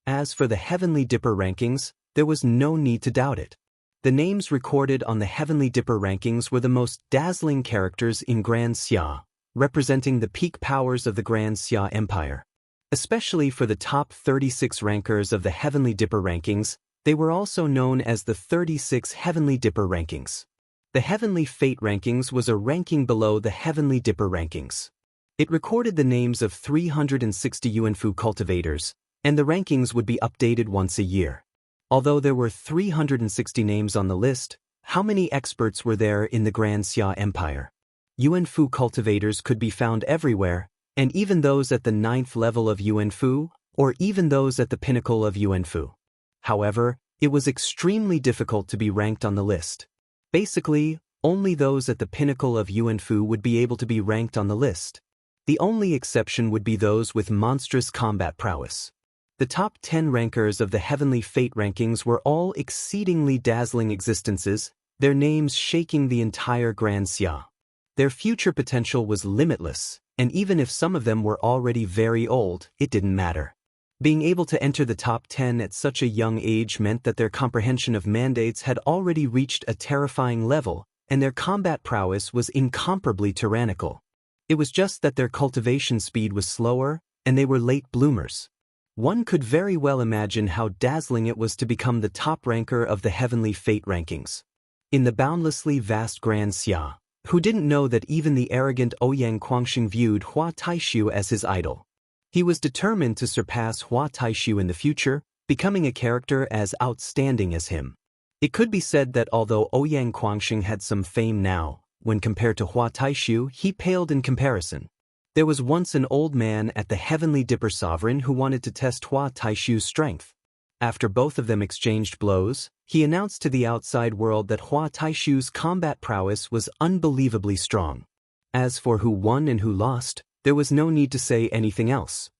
As for the Heavenly Dipper rankings, there was no need to doubt it. The names recorded on the Heavenly Dipper rankings were the most dazzling characters in Grand Xia, representing the peak powers of the Grand Xia Empire. Especially for the top 36 rankers of the Heavenly Dipper rankings, they were also known as the 36 Heavenly Dipper rankings. The Heavenly Fate rankings was a ranking below the Heavenly Dipper rankings. It recorded the names of 360 Yuanfu cultivators, and the rankings would be updated once a year. Although there were 360 names on the list, how many experts were there in the Grand Xia Empire? Yuanfu cultivators could be found everywhere, and even those at the 9th level of Yuanfu, or even those at the pinnacle of Yuanfu. However, it was extremely difficult to be ranked on the list. Basically, only those at the pinnacle of Yuanfu would be able to be ranked on the list. The only exception would be those with monstrous combat prowess. The top 10 rankers of the Heavenly Fate rankings were all exceedingly dazzling existences, their names shaking the entire Grand Xia. Their future potential was limitless, and even if some of them were already very old, it didn't matter. Being able to enter the top 10 at such a young age meant that their comprehension of mandates had already reached a terrifying level, and their combat prowess was incomparably tyrannical. It was just that their cultivation speed was slower, and they were late bloomers. One could very well imagine how dazzling it was to become the top ranker of the Heavenly Fate rankings. In the boundlessly vast Grand Xia, who didn't know that even the arrogant Ouyang Guangxing viewed Hua Taishu as his idol? He was determined to surpass Hua Taishu in the future, becoming a character as outstanding as him. It could be said that although Ouyang Guangxing had some fame now, when compared to Hua Taishu, he paled in comparison. There was once an old man at the Heavenly Dipper Sovereign who wanted to test Hua Taishu's strength. After both of them exchanged blows, he announced to the outside world that Hua Taishu's combat prowess was unbelievably strong. As for who won and who lost, there was no need to say anything else.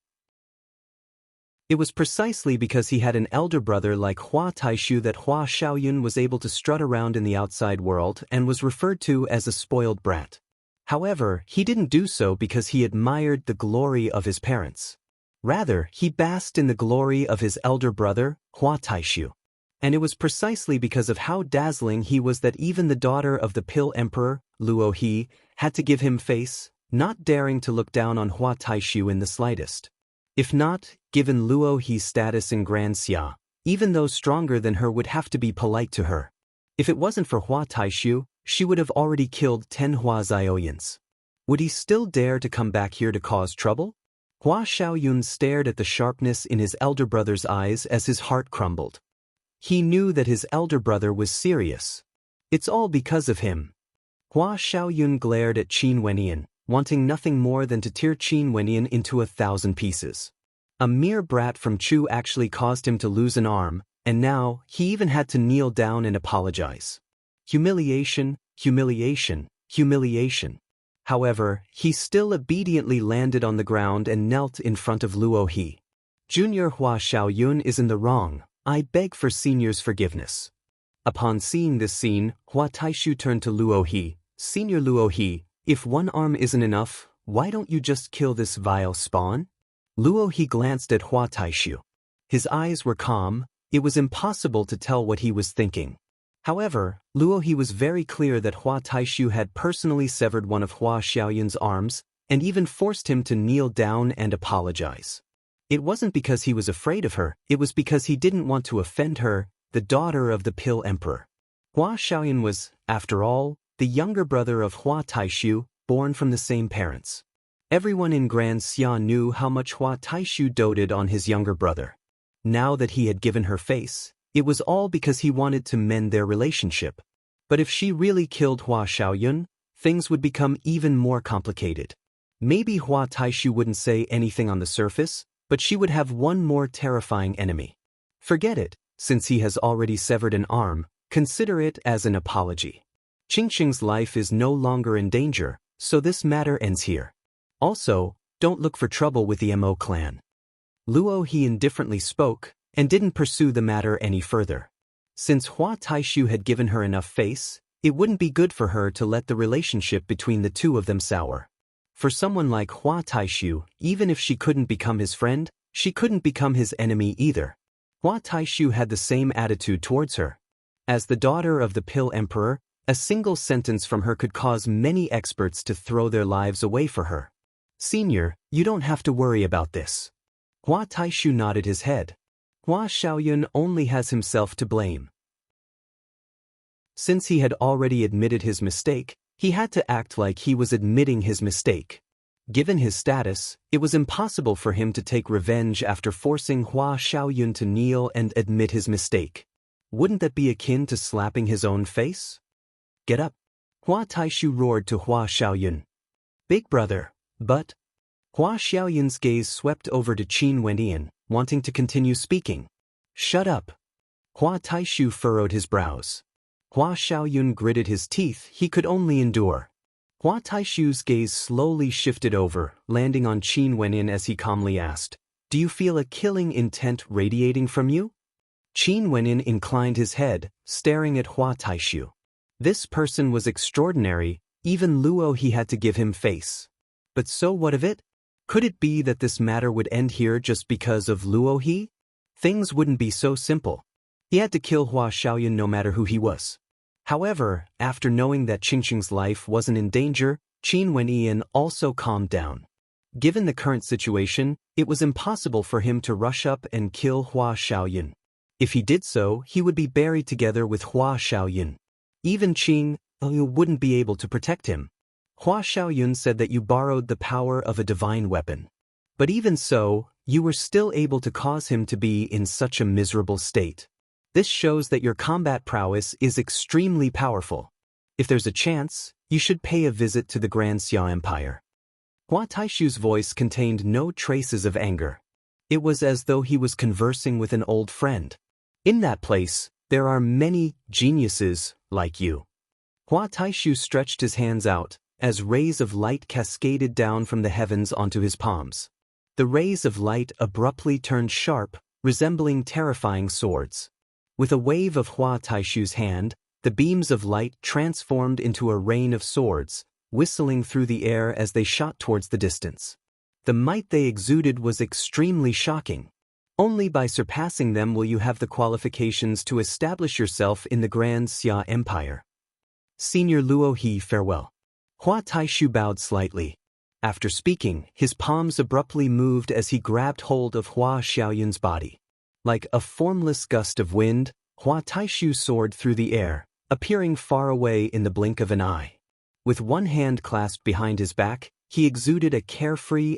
It was precisely because he had an elder brother like Hua Taishu that Hua Xiaoyun was able to strut around in the outside world and was referred to as a spoiled brat. However, he didn't do so because he admired the glory of his parents. Rather, he basked in the glory of his elder brother, Hua Taishu. And it was precisely because of how dazzling he was that even the daughter of the Pill Emperor, Luo He, had to give him face, not daring to look down on Hua Taishu in the slightest. If not, given Luo He's status in Grand Xia, even those stronger than her would have to be polite to her. If it wasn't for Hua Taishu, she would have already killed 10 Hua Zioyans. Would he still dare to come back here to cause trouble? Hua Xiaoyun stared at the sharpness in his elder brother's eyes as his heart crumbled. He knew that his elder brother was serious. It's all because of him. Hua Xiaoyun glared at Qin Wenyan, wanting nothing more than to tear Qin Wenyan into 1,000 pieces. A mere brat from Chu actually caused him to lose an arm, and now he even had to kneel down and apologize. Humiliation, humiliation, humiliation. However, he still obediently landed on the ground and knelt in front of Luo He. Junior Hua Xiaoyun is in the wrong. I beg for Senior's forgiveness. Upon seeing this scene, Hua Taishu turned to Luo He. Senior Luo He, If one arm isn't enough, why don't you just kill this vile spawn? Luo He glanced at Hua Taishu. His eyes were calm. It was impossible to tell what he was thinking. However, Luo He was very clear that Hua Taishu had personally severed one of Hua Xiaoyun's arms, and even forced him to kneel down and apologize. It wasn't because he was afraid of her, it was because he didn't want to offend her, the daughter of the Pill Emperor. Hua Xiaoyun was, after all, the younger brother of Hua Taishu, born from the same parents. Everyone in Grand Xia knew how much Hua Taishu doted on his younger brother. Now that he had given her face, it was all because he wanted to mend their relationship. But if she really killed Hua Xiaoyun, things would become even more complicated. Maybe Hua Taishu wouldn't say anything on the surface, but she would have one more terrifying enemy. Forget it, since he has already severed an arm, consider it as an apology. Qingqing's life is no longer in danger, so this matter ends here. Also, don't look for trouble with the Mo clan. Luo He indifferently spoke, and didn't pursue the matter any further. Since Hua Taishu had given her enough face, it wouldn't be good for her to let the relationship between the two of them sour. For someone like Hua Taishu, even if she couldn't become his friend, she couldn't become his enemy either. Hua Taishu had the same attitude towards her. As the daughter of the Pill Emperor, a single sentence from her could cause many experts to throw their lives away for her. Senior, you don't have to worry about this. Hua Taishu nodded his head. Hua Xiaoyun only has himself to blame. Since he had already admitted his mistake, he had to act like he was admitting his mistake. Given his status, it was impossible for him to take revenge after forcing Hua Xiaoyun to kneel and admit his mistake. Wouldn't that be akin to slapping his own face? Get up. Hua Taishu roared to Hua Xiaoyun. Big brother, but... Hua Xiaoyun's gaze swept over to Qin Wenyan, wanting to continue speaking. Shut up. Hua Taishu furrowed his brows. Hua Xiaoyun gritted his teeth. He could only endure. Hua Taishu's gaze slowly shifted over, landing on Qin Wenyan as he calmly asked, Do you feel a killing intent radiating from you? Qin Wenyan inclined his head, staring at Hua Taishu. This person was extraordinary, even Luo He had to give him face. But so what of it? Could it be that this matter would end here just because of Luo He? Things wouldn't be so simple. He had to kill Hua Xiaoyun no matter who he was. However, after knowing that Qingqing's life wasn't in danger, Qin Wenyan also calmed down. Given the current situation, it was impossible for him to rush up and kill Hua Xiaoyun. If he did so, he would be buried together with Hua Xiaoyun. Even Qing wouldn't be able to protect him. Hua Xiaoyun said that you borrowed the power of a divine weapon. But even so, you were still able to cause him to be in such a miserable state. This shows that your combat prowess is extremely powerful. If there's a chance, you should pay a visit to the Grand Xia Empire. Hua Taishu's voice contained no traces of anger. It was as though he was conversing with an old friend. In that place, there are many geniuses like you. Hua Taishu stretched his hands out, as rays of light cascaded down from the heavens onto his palms. The rays of light abruptly turned sharp, resembling terrifying swords. With a wave of Hua Taishu's hand, the beams of light transformed into a rain of swords, whistling through the air as they shot towards the distance. The might they exuded was extremely shocking. Only by surpassing them will you have the qualifications to establish yourself in the Grand Xia Empire. Senior Luo He, farewell. Hua Taishu bowed slightly. After speaking, his palms abruptly moved as he grabbed hold of Hua Xiaoyun's body. Like a formless gust of wind, Hua Taishu soared through the air, appearing far away in the blink of an eye. With one hand clasped behind his back, he exuded a carefree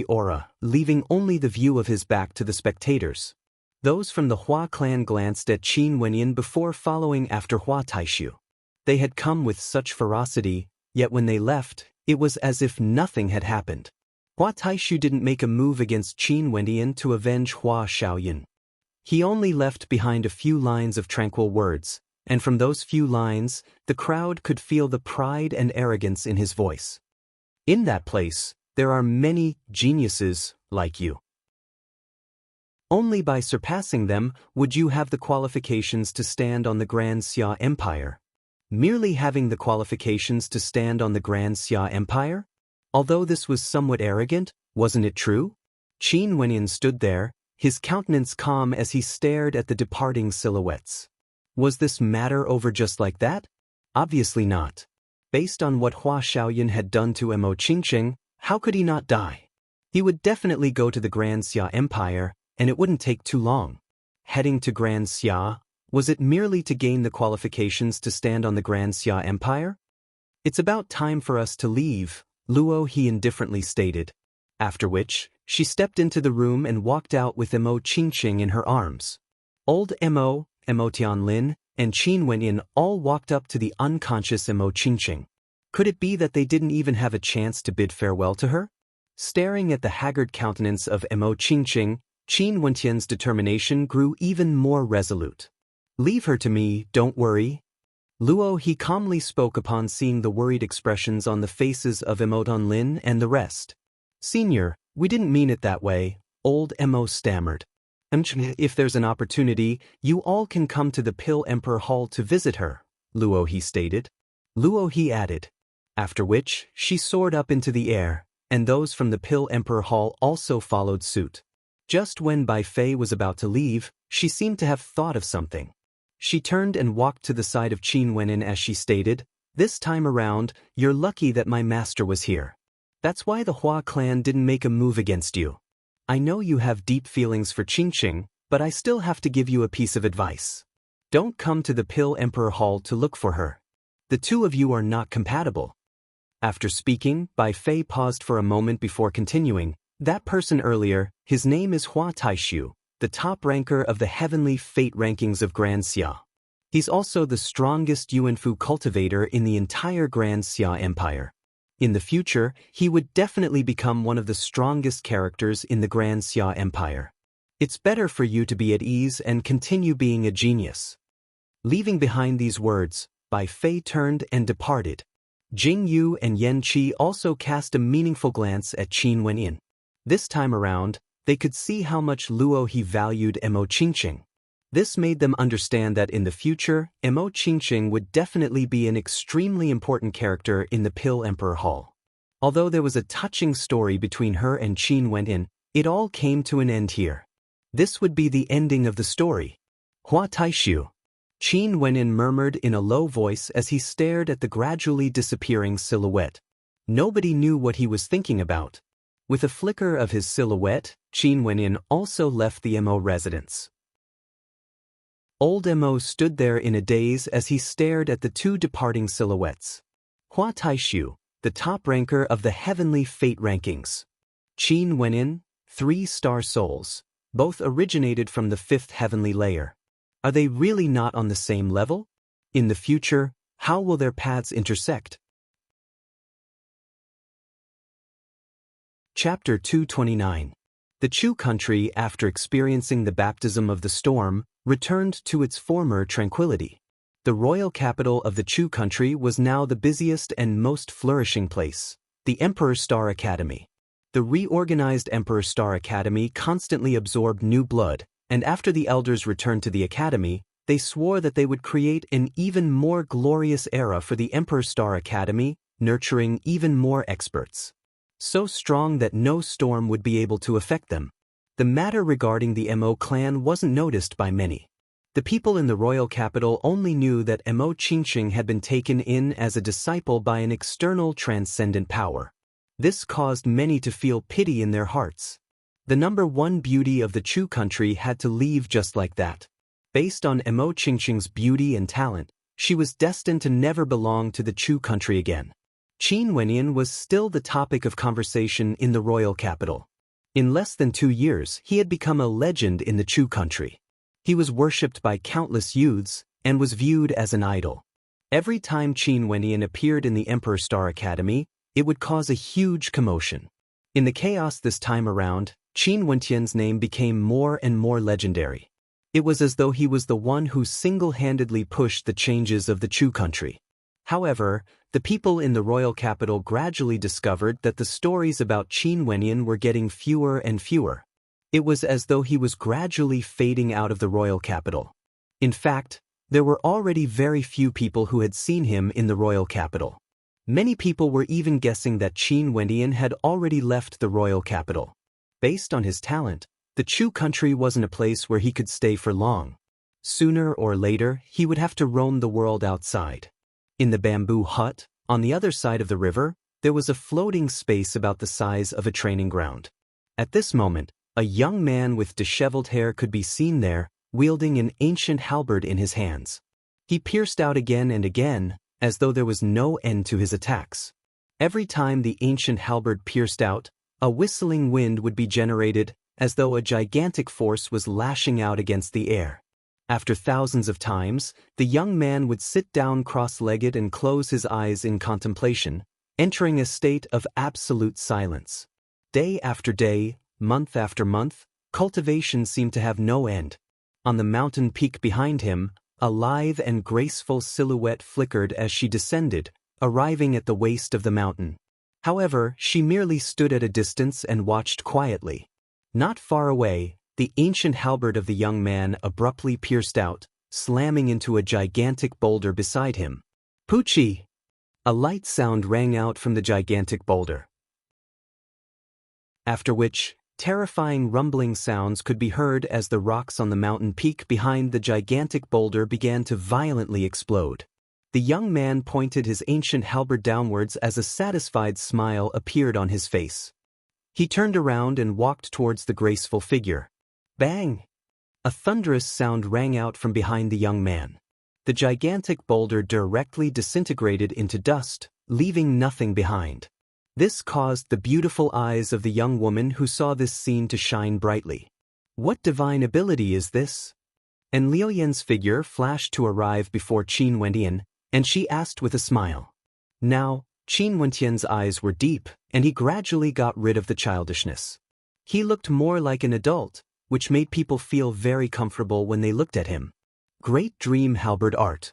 aura, leaving only the view of his back to the spectators. Those from the Hua clan glanced at Qin Wenyan before following after Hua Taishu. They had come with such ferocity, yet when they left, it was as if nothing had happened. Hua Taishu didn't make a move against Qin Wenyan to avenge Hua Xiaoyun. He only left behind a few lines of tranquil words, and from those few lines, the crowd could feel the pride and arrogance in his voice. In that place, there are many geniuses like you. Only by surpassing them would you have the qualifications to stand on the Grand Xia Empire. Merely having the qualifications to stand on the Grand Xia Empire? Although this was somewhat arrogant, wasn't it true? Qin Wenyin stood there, his countenance calm as he stared at the departing silhouettes. Was this matter over just like that? Obviously not. Based on what Hua Xiaoyan had done to Mo Qingqing, how could he not die? He would definitely go to the Grand Xia Empire, and it wouldn't take too long. Heading to Grand Xia, was it merely to gain the qualifications to stand on the Grand Xia Empire? It's about time for us to leave, Luo He indifferently stated. After which, she stepped into the room and walked out with Mo Qingqing in her arms. Old Mo Tianlin, and Qin Wenyin all walked up to the unconscious Mo Qingqing. Could it be that they didn't even have a chance to bid farewell to her? Staring at the haggard countenance of Mo Qingqing, Qin Wentian's determination grew even more resolute. Leave her to me, don't worry. Luo He calmly spoke upon seeing the worried expressions on the faces of Mo Tianlin and the rest. Senior, we didn't mean it that way, old Mo stammered. If there's an opportunity, you all can come to the Pill Emperor Hall to visit her, Luo He stated. Luo He added. After which, she soared up into the air, and those from the Pill Emperor Hall also followed suit. Just when Bai Fei was about to leave, she seemed to have thought of something. She turned and walked to the side of Qin Wenyin as she stated, "This time around, you're lucky that my master was here. That's why the Hua clan didn't make a move against you. I know you have deep feelings for Qingqing, but I still have to give you a piece of advice. Don't come to the Pill Emperor Hall to look for her. The two of you are not compatible." After speaking, Bai Fei paused for a moment before continuing. That person earlier, his name is Hua Taishu, the top ranker of the heavenly fate rankings of Grand Xia. He's also the strongest Yuanfu cultivator in the entire Grand Xia Empire. In the future, he would definitely become one of the strongest characters in the Grand Xia Empire. It's better for you to be at ease and continue being a genius. Leaving behind these words, Bai Fei turned and departed. Jing Yu and Yan Qi also cast a meaningful glance at Qin Wenyin. This time around, they could see how much Luo He valued Mo Qingqing. This made them understand that in the future, Mo Qingqing would definitely be an extremely important character in the Pill Emperor Hall. Although there was a touching story between her and Qin Wenyin, it all came to an end here. This would be the ending of the story. Hua Taishu. Qin Wenyin murmured in a low voice as he stared at the gradually disappearing silhouette. Nobody knew what he was thinking about. With a flicker of his silhouette, Qin Wenyin also left the Mo residence. Old Mo stood there in a daze as he stared at the two departing silhouettes. Hua Taishu, the top ranker of the heavenly fate rankings. Qin Wenyin, 3-star souls, both originated from the 5th heavenly layer. Are they really not on the same level? In the future, how will their paths intersect? Chapter 229. The Chu country, after experiencing the baptism of the storm, returned to its former tranquility. The royal capital of the Chu country was now the busiest and most flourishing place, the Emperor Star Academy. The reorganized Emperor Star Academy constantly absorbed new blood, and after the elders returned to the academy, they swore that they would create an even more glorious era for the Emperor Star Academy, nurturing even more experts. So strong that no storm would be able to affect them. The matter regarding the Mo clan wasn't noticed by many. The people in the royal capital only knew that Mo Qingqing had been taken in as a disciple by an external transcendent power. This caused many to feel pity in their hearts. The number one beauty of the Chu country had to leave just like that. Based on Mo Qingqing's beauty and talent, she was destined to never belong to the Chu country again. Qin Wenyin was still the topic of conversation in the royal capital. In less than 2 years, he had become a legend in the Chu country. He was worshipped by countless youths and was viewed as an idol. Every time Qin Wenyin appeared in the Emperor Star Academy, it would cause a huge commotion. In the chaos this time around, Qin Wentian's name became more and more legendary. It was as though he was the one who single-handedly pushed the changes of the Chu country. However, the people in the royal capital gradually discovered that the stories about Qin Wenyin were getting fewer and fewer. It was as though he was gradually fading out of the royal capital. In fact, There were already very few people who had seen him in the royal capital. Many people were even guessing that Qin Wendian had already left the royal capital. Based on his talent, the Chu country wasn't a place where he could stay for long. Sooner or later, he would have to roam the world outside. In the bamboo hut, on the other side of the river, there was a floating space about the size of a training ground. At this moment, a young man with disheveled hair could be seen there, wielding an ancient halberd in his hands. He pierced out again and again, as though there was no end to his attacks. Every time the ancient halberd pierced out, a whistling wind would be generated, as though a gigantic force was lashing out against the air. After thousands of times, the young man would sit down cross-legged and close his eyes in contemplation, entering a state of absolute silence. Day after day, month after month, cultivation seemed to have no end. On the mountain peak behind him, a lithe and graceful silhouette flickered as she descended, arriving at the waist of the mountain. However, she merely stood at a distance and watched quietly. Not far away, the ancient halberd of the young man abruptly pierced out, slamming into a gigantic boulder beside him. Poochie! A light sound rang out from the gigantic boulder. After which, terrifying rumbling sounds could be heard as the rocks on the mountain peak behind the gigantic boulder began to violently explode. The young man pointed his ancient halberd downwards as a satisfied smile appeared on his face. He turned around and walked towards the graceful figure. Bang! A thunderous sound rang out from behind the young man. The gigantic boulder directly disintegrated into dust, leaving nothing behind. This caused the beautiful eyes of the young woman who saw this scene to shine brightly. What divine ability is this? And Liu Yan's figure flashed to arrive before Qin Wendian, and she asked with a smile. Now, Qin Wendian's eyes were deep, and he gradually got rid of the childishness. He looked more like an adult, which made people feel very comfortable when they looked at him. Great Dream Halberd Art.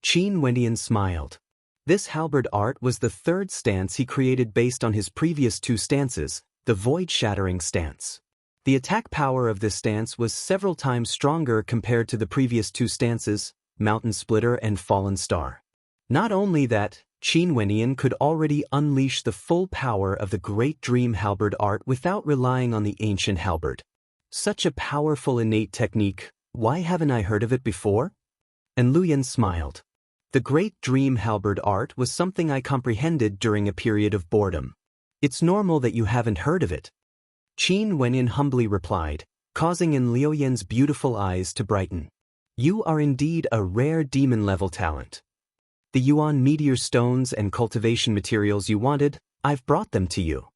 Qin Wendian smiled. This halberd art was the third stance he created based on his previous two stances, the void-shattering stance. The attack power of this stance was several times stronger compared to the previous two stances, Mountain Splitter and Fallen Star. Not only that, Qin Wendian could already unleash the full power of the Great Dream Halberd art without relying on the ancient halberd. Such a powerful innate technique, why haven't I heard of it before? And Liu Yan smiled. The Great Dream Halberd art was something I comprehended during a period of boredom. It's normal that you haven't heard of it. Qin Wendian humbly replied, causing in Liu Yan's beautiful eyes to brighten. You are indeed a rare demon-level talent. The Yuan meteor stones and cultivation materials you wanted, I've brought them to you.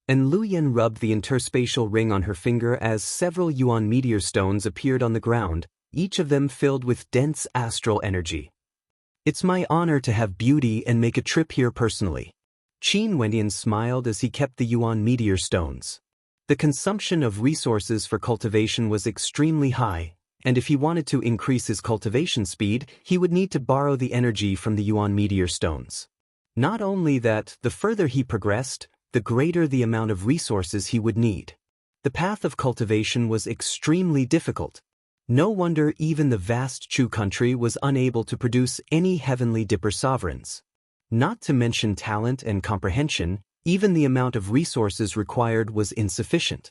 And Liu Yan rubbed the interspatial ring on her finger as several Yuan meteor stones appeared on the ground, each of them filled with dense astral energy. It's my honor to have beauty and make a trip here personally. Qin Wendian smiled as he kept the Yuan meteor stones. The consumption of resources for cultivation was extremely high, and if he wanted to increase his cultivation speed, he would need to borrow the energy from the Yuan meteor stones. Not only that, the further he progressed, the greater the amount of resources he would need. The path of cultivation was extremely difficult. No wonder even the vast Chu country was unable to produce any heavenly dipper sovereigns. Not to mention talent and comprehension, even the amount of resources required was insufficient.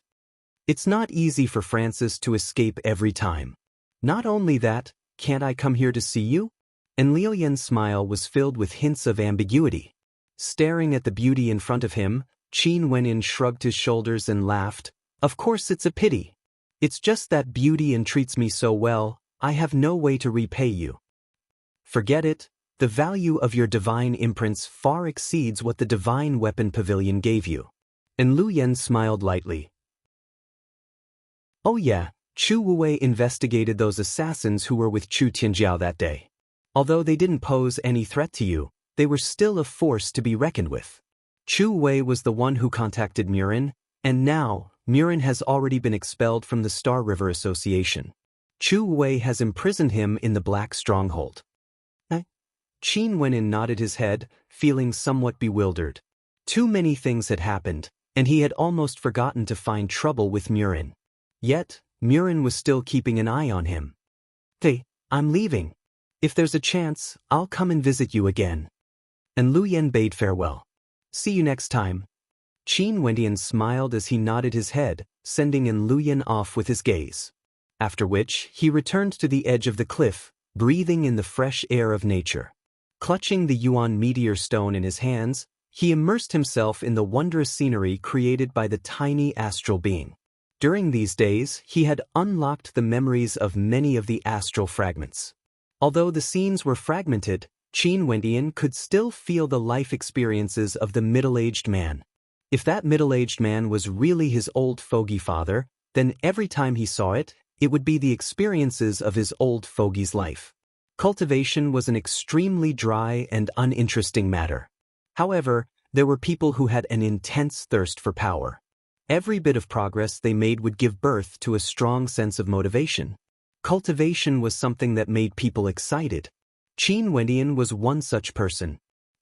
It's not easy for Francis to escape every time. Not only that, can't I come here to see you? And Liu Yan's smile was filled with hints of ambiguity. Staring at the beauty in front of him, Qin Wendian shrugged his shoulders and laughed. Of course it's a pity. It's just that beauty entreats me so well, I have no way to repay you. Forget it, the value of your divine imprints far exceeds what the divine weapon pavilion gave you. And Liu Yan smiled lightly. Oh yeah, Chu Wuwei investigated those assassins who were with Chu Tianjiao that day. Although they didn't pose any threat to you, they were still a force to be reckoned with. Chu Wei was the one who contacted Murin, and now, Murin has already been expelled from the Star River Association. Chu Wei has imprisoned him in the Black Stronghold. Qin Wendian nodded his head, feeling somewhat bewildered. Too many things had happened, and he had almost forgotten to find trouble with Murin. Yet, Murin was still keeping an eye on him. Hey, I'm leaving. If there's a chance, I'll come and visit you again. And Lu Yen bade farewell. See you next time. Qin Wendian smiled as he nodded his head, sending in Lu Yen off with his gaze. After which, he returned to the edge of the cliff, breathing in the fresh air of nature. Clutching the Yuan meteor stone in his hands, he immersed himself in the wondrous scenery created by the tiny astral being. During these days, he had unlocked the memories of many of the astral fragments. Although the scenes were fragmented, Qin Wendian could still feel the life experiences of the middle-aged man. If that middle-aged man was really his old fogey father, then every time he saw it, it would be the experiences of his old fogey's life. Cultivation was an extremely dry and uninteresting matter. However, there were people who had an intense thirst for power. Every bit of progress they made would give birth to a strong sense of motivation. Cultivation was something that made people excited. Qin Wendian was one such person.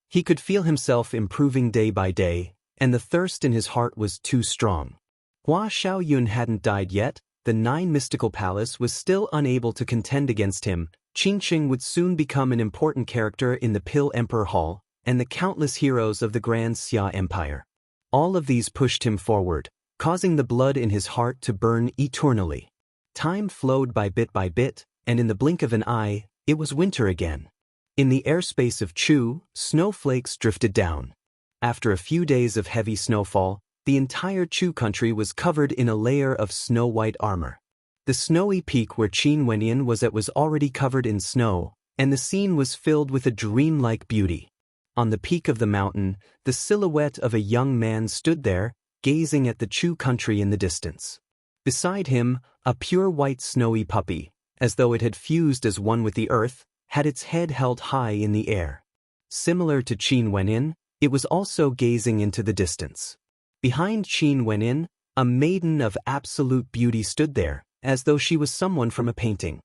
He could feel himself improving day by day, and the thirst in his heart was too strong. Hua Xiaoyun hadn't died yet, the Nine Mystical Palace was still unable to contend against him. Qingqing would soon become an important character in the Pill Emperor Hall, and the countless heroes of the Grand Xia Empire. All of these pushed him forward, causing the blood in his heart to burn eternally. Time flowed by bit, and in the blink of an eye, it was winter again. In the airspace of Chu, snowflakes drifted down. After a few days of heavy snowfall, the entire Chu country was covered in a layer of snow-white armor. The snowy peak where Qin Wendian was at was already covered in snow, and the scene was filled with a dreamlike beauty. On the peak of the mountain, the silhouette of a young man stood there, gazing at the Chu country in the distance. Beside him, a pure white snowy puppy, as though it had fused as one with the earth, had its head held high in the air. Similar to Qin Wendian, it was also gazing into the distance. Behind Qin Wendian, a maiden of absolute beauty stood there, as though she was someone from a painting.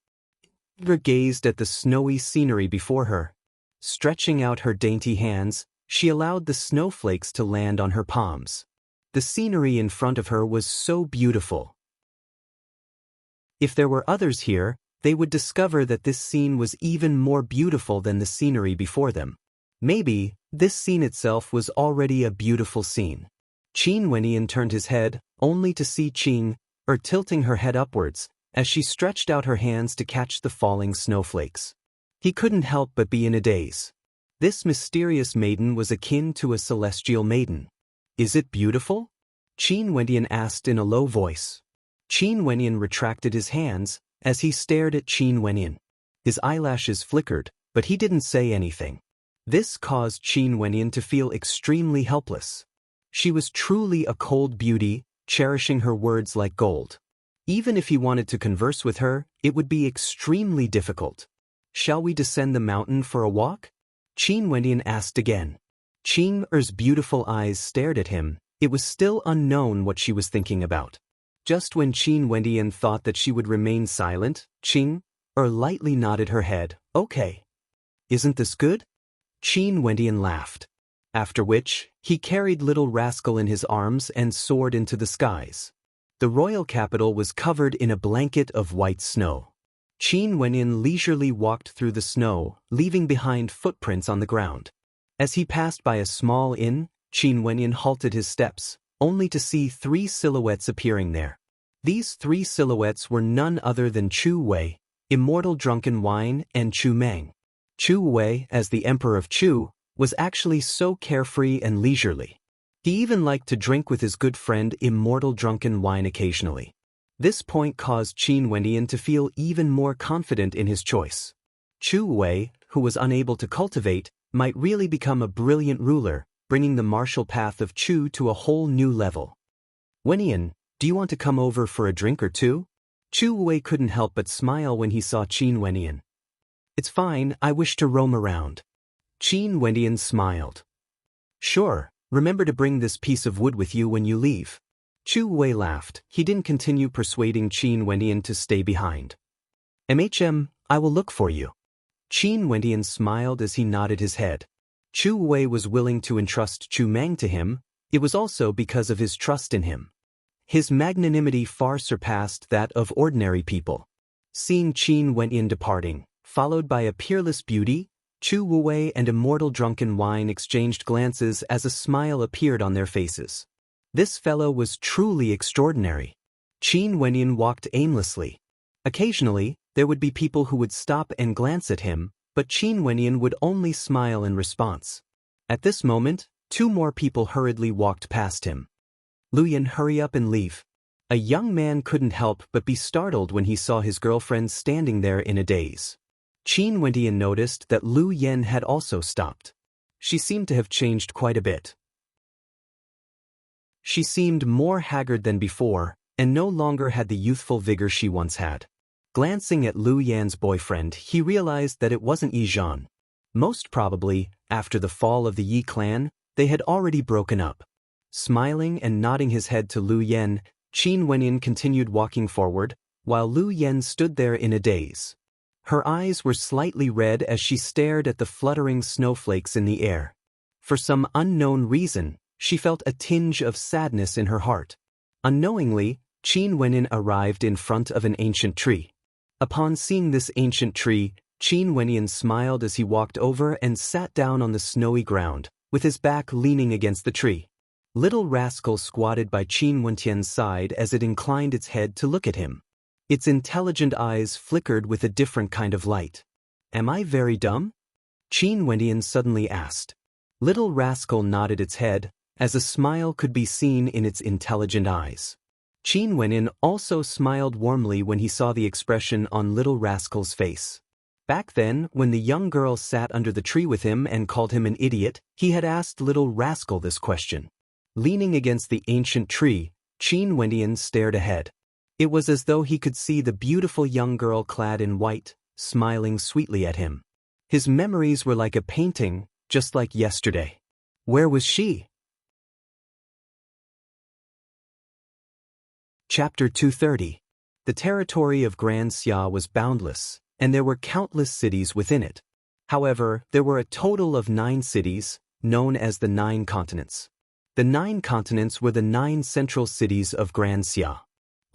She gazed at the snowy scenery before her. Stretching out her dainty hands, she allowed the snowflakes to land on her palms. The scenery in front of her was so beautiful. If there were others here, they would discover that this scene was even more beautiful than the scenery before them. Maybe, this scene itself was already a beautiful scene. Qin Wendian turned his head, only to see Qing, tilting her head upwards, as she stretched out her hands to catch the falling snowflakes. He couldn't help but be in a daze. This mysterious maiden was akin to a celestial maiden. Is it beautiful? Qin Wendian asked in a low voice. Qin Wendian retracted his hands, as he stared at Qin Wendian. His eyelashes flickered, but he didn't say anything. This caused Qin Wendian to feel extremely helpless. She was truly a cold beauty, cherishing her words like gold. Even if he wanted to converse with her, it would be extremely difficult. Shall we descend the mountain for a walk? Qin Wendian asked again. Qing Er's beautiful eyes stared at him. It was still unknown what she was thinking about. Just when Qin Wendian thought that she would remain silent, Qing Er lightly nodded her head. Okay. Isn't this good? Qin Wendian laughed. After which, he carried little rascal in his arms and soared into the skies. The royal capital was covered in a blanket of white snow. Qin Wendian leisurely walked through the snow, leaving behind footprints on the ground. As he passed by a small inn, Qin Wendian halted his steps, only to see three silhouettes appearing there. These three silhouettes were none other than Chu Wei, Immortal Drunken Wine, and Chu Meng. Chu Wei, as the Emperor of Chu, was actually so carefree and leisurely. He even liked to drink with his good friend Immortal Drunken Wine occasionally. This point caused Qin Wendian to feel even more confident in his choice. Chu Wei, who was unable to cultivate, might really become a brilliant ruler, bringing the martial path of Chu to a whole new level. Wendian, do you want to come over for a drink or two? Chu Wei couldn't help but smile when he saw Qin Wendian. It's fine, I wish to roam around. Qin Wendian smiled. Sure, remember to bring this piece of wood with you when you leave. Chu Wei laughed. He didn't continue persuading Qin Wendian to stay behind. I will look for you. Qin Wendian smiled as he nodded his head. Chu Wei was willing to entrust Chu Meng to him. It was also because of his trust in him. His magnanimity far surpassed that of ordinary people. Seeing Qin Wendian departing, Followed by a peerless beauty, Chu Wuwei and immortal drunken wine exchanged glances as a smile appeared on their faces. This fellow was truly extraordinary. Qin Wenyan walked aimlessly. Occasionally, there would be people who would stop and glance at him, but Qin Wenyan would only smile in response. At this moment, 2 more people hurriedly walked past him. Luyan, hurry up and leave. A young man couldn't help but be startled when he saw his girlfriend standing there in a daze. Qin Wenyan noticed that Lu Yen had also stopped. She seemed to have changed quite a bit. She seemed more haggard than before, and no longer had the youthful vigor she once had. Glancing at Lu Yan's boyfriend, he realized that it wasn't Yi Zhan. Most probably, after the fall of the Yi clan, they had already broken up. Smiling and nodding his head to Lu Yen, Qin Wenyan continued walking forward, while Lu Yen stood there in a daze. Her eyes were slightly red as she stared at the fluttering snowflakes in the air. For some unknown reason, she felt a tinge of sadness in her heart. Unknowingly, Qin Wenyan arrived in front of an ancient tree. Upon seeing this ancient tree, Qin Wenyan smiled as he walked over and sat down on the snowy ground, with his back leaning against the tree. Little Rascal squatted by Qin Wentian's side as it inclined its head to look at him. Its intelligent eyes flickered with a different kind of light. "Am I very dumb?" Qin Wentian suddenly asked. Little Rascal nodded its head, as a smile could be seen in its intelligent eyes. Qin Wentian also smiled warmly when he saw the expression on Little Rascal's face. Back then, when the young girl sat under the tree with him and called him an idiot, he had asked Little Rascal this question. Leaning against the ancient tree, Qin Wentian stared ahead. It was as though he could see the beautiful young girl clad in white, smiling sweetly at him. His memories were like a painting, just like yesterday. Where was she? Chapter 230. The territory of Grand Xia was boundless, and there were countless cities within it. However, there were a total of 9 cities, known as the 9 continents. The 9 continents were the 9 central cities of Grand Xia.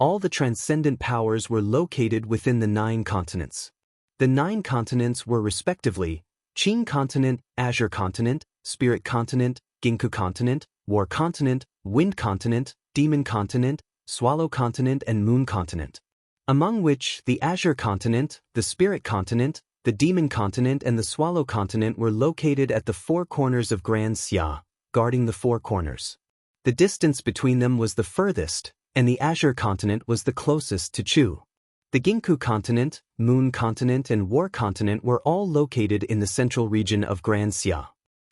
All the transcendent powers were located within the 9 continents. The 9 continents were respectively Qing Continent, Azure Continent, Spirit Continent, Ginku Continent, War Continent, Wind Continent, Demon Continent, Swallow Continent and Moon Continent. Among which the Azure Continent, the Spirit Continent, the Demon Continent and the Swallow Continent were located at the 4 corners of Grand Xia, guarding the 4 corners. The distance between them was the furthest, and the Azure Continent was the closest to Chu. The Ginku Continent, Moon Continent and War Continent were all located in the central region of Grand Xia.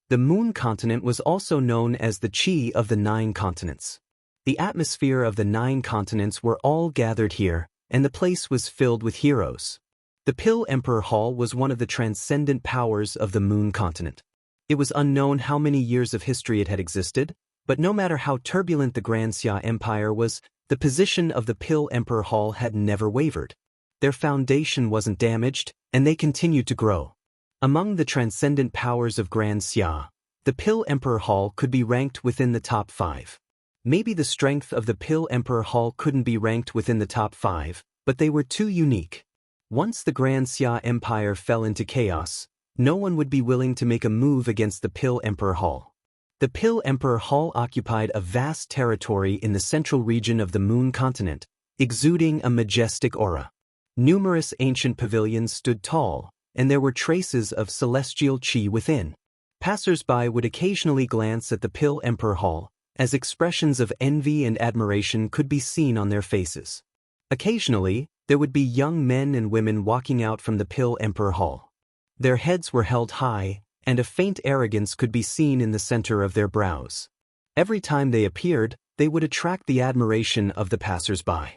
The Moon Continent was also known as the Qi of the 9 continents. The atmosphere of the 9 continents were all gathered here, and the place was filled with heroes. The Pill Emperor Hall was one of the transcendent powers of the Moon Continent. It was unknown how many years of history it had existed, but no matter how turbulent the Grand Xia Empire was, the position of the Pill Emperor Hall had never wavered. Their foundation wasn't damaged, and they continued to grow. Among the transcendent powers of Grand Xia, the Pill Emperor Hall could be ranked within the top 5. Maybe the strength of the Pill Emperor Hall couldn't be ranked within the top 5, but they were too unique. Once the Grand Xia Empire fell into chaos, no one would be willing to make a move against the Pill Emperor Hall. The Pill Emperor Hall occupied a vast territory in the central region of the Moon Continent, exuding a majestic aura. Numerous ancient pavilions stood tall, and there were traces of celestial qi within. Passers-by would occasionally glance at the Pill Emperor Hall, as expressions of envy and admiration could be seen on their faces. Occasionally, there would be young men and women walking out from the Pill Emperor Hall. Their heads were held high, and a faint arrogance could be seen in the center of their brows. Every time they appeared, they would attract the admiration of the passers-by.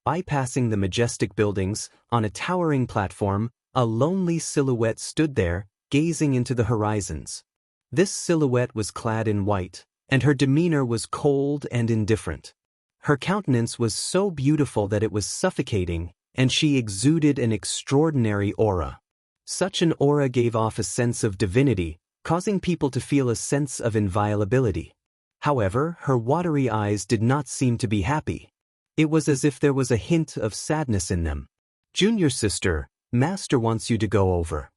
Bypassing the majestic buildings, on a towering platform, a lonely silhouette stood there, gazing into the horizons. This silhouette was clad in white, and her demeanor was cold and indifferent. Her countenance was so beautiful that it was suffocating, and she exuded an extraordinary aura. Such an aura gave off a sense of divinity, causing people to feel a sense of inviolability. However, her watery eyes did not seem to be happy. It was as if there was a hint of sadness in them. "Junior sister, Master wants you to go over.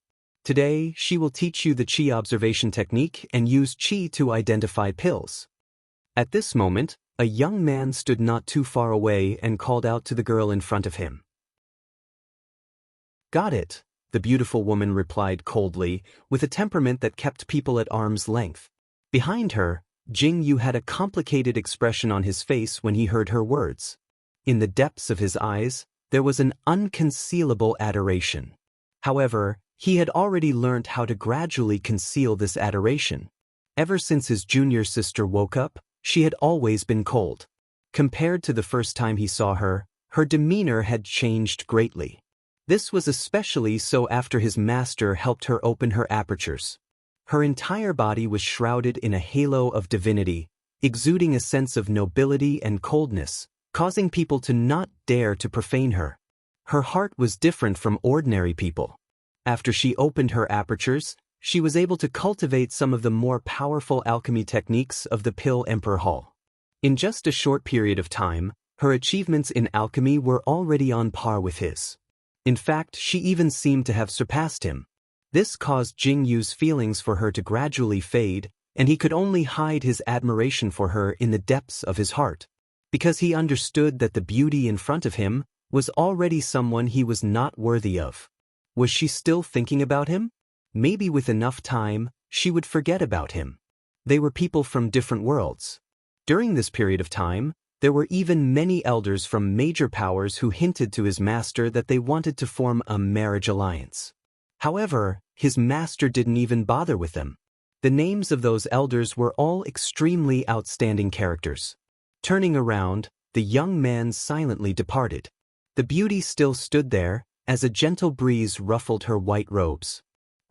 Today, she will teach you the qi observation technique and use qi to identify pills. At this moment, a young man stood not too far away and called out to the girl in front of him. Got it, the beautiful woman replied coldly, with a temperament that kept people at arm's length. Behind her, Jing Yu had a complicated expression on his face when he heard her words. In the depths of his eyes, there was an unconcealable adoration. However, he had already learnt how to gradually conceal this adoration. Ever since his junior sister woke up, she had always been cold. Compared to the first time he saw her, her demeanor had changed greatly. This was especially so after his master helped her open her apertures. Her entire body was shrouded in a halo of divinity, exuding a sense of nobility and coldness, causing people to not dare to profane her. Her heart was different from ordinary people. After she opened her apertures, she was able to cultivate some of the more powerful alchemy techniques of the Pill Emperor Hall. In just a short period of time, her achievements in alchemy were already on par with his. In fact, she even seemed to have surpassed him. This caused Jing Yu's feelings for her to gradually fade, and he could only hide his admiration for her in the depths of his heart, because he understood that the beauty in front of him was already someone he was not worthy of. Was she still thinking about him? Maybe with enough time, she would forget about him. They were people from different worlds. During this period of time, there were even many elders from major powers who hinted to his master that they wanted to form a marriage alliance. However, his master didn't even bother with them. The names of those elders were all extremely outstanding characters. Turning around, the young man silently departed. The beauty still stood there, as a gentle breeze ruffled her white robes.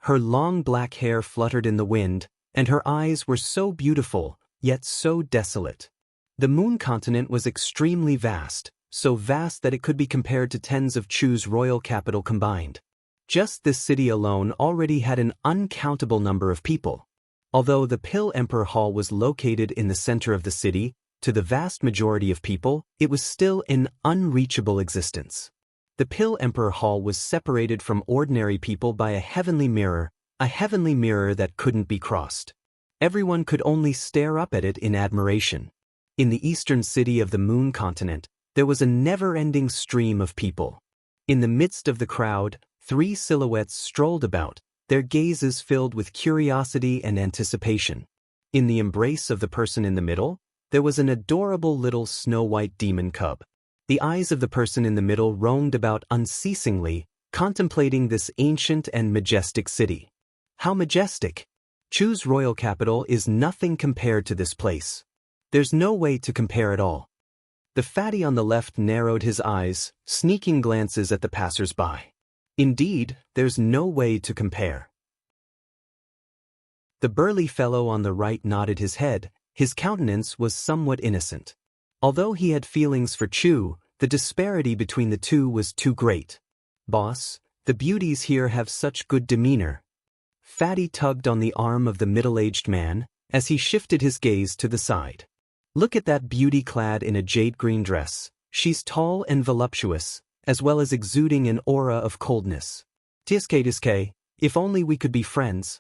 Her long black hair fluttered in the wind, and her eyes were so beautiful, yet so desolate. The moon continent was extremely vast, so vast that it could be compared to tens of Chu's royal capital combined. Just this city alone already had an uncountable number of people. Although the Pill Emperor Hall was located in the center of the city, to the vast majority of people, it was still an unreachable existence. The Pill Emperor Hall was separated from ordinary people by a heavenly mirror that couldn't be crossed. Everyone could only stare up at it in admiration. In the eastern city of the moon continent, there was a never-ending stream of people. In the midst of the crowd, 3 silhouettes strolled about, their gazes filled with curiosity and anticipation. In the embrace of the person in the middle, there was an adorable little snow-white demon cub. The eyes of the person in the middle roamed about unceasingly, contemplating this ancient and majestic city. How majestic! Chu's royal capital is nothing compared to this place. There's no way to compare at all. The fatty on the left narrowed his eyes, sneaking glances at the passers-by. Indeed, there's no way to compare. The burly fellow on the right nodded his head. His countenance was somewhat innocent. Although he had feelings for Chu, the disparity between the two was too great. Boss, the beauties here have such good demeanor. Fatty tugged on the arm of the middle-aged man, as he shifted his gaze to the side. Look at that beauty clad in a jade-green dress. She's tall and voluptuous, as well as exuding an aura of coldness. Tiske, if only we could be friends.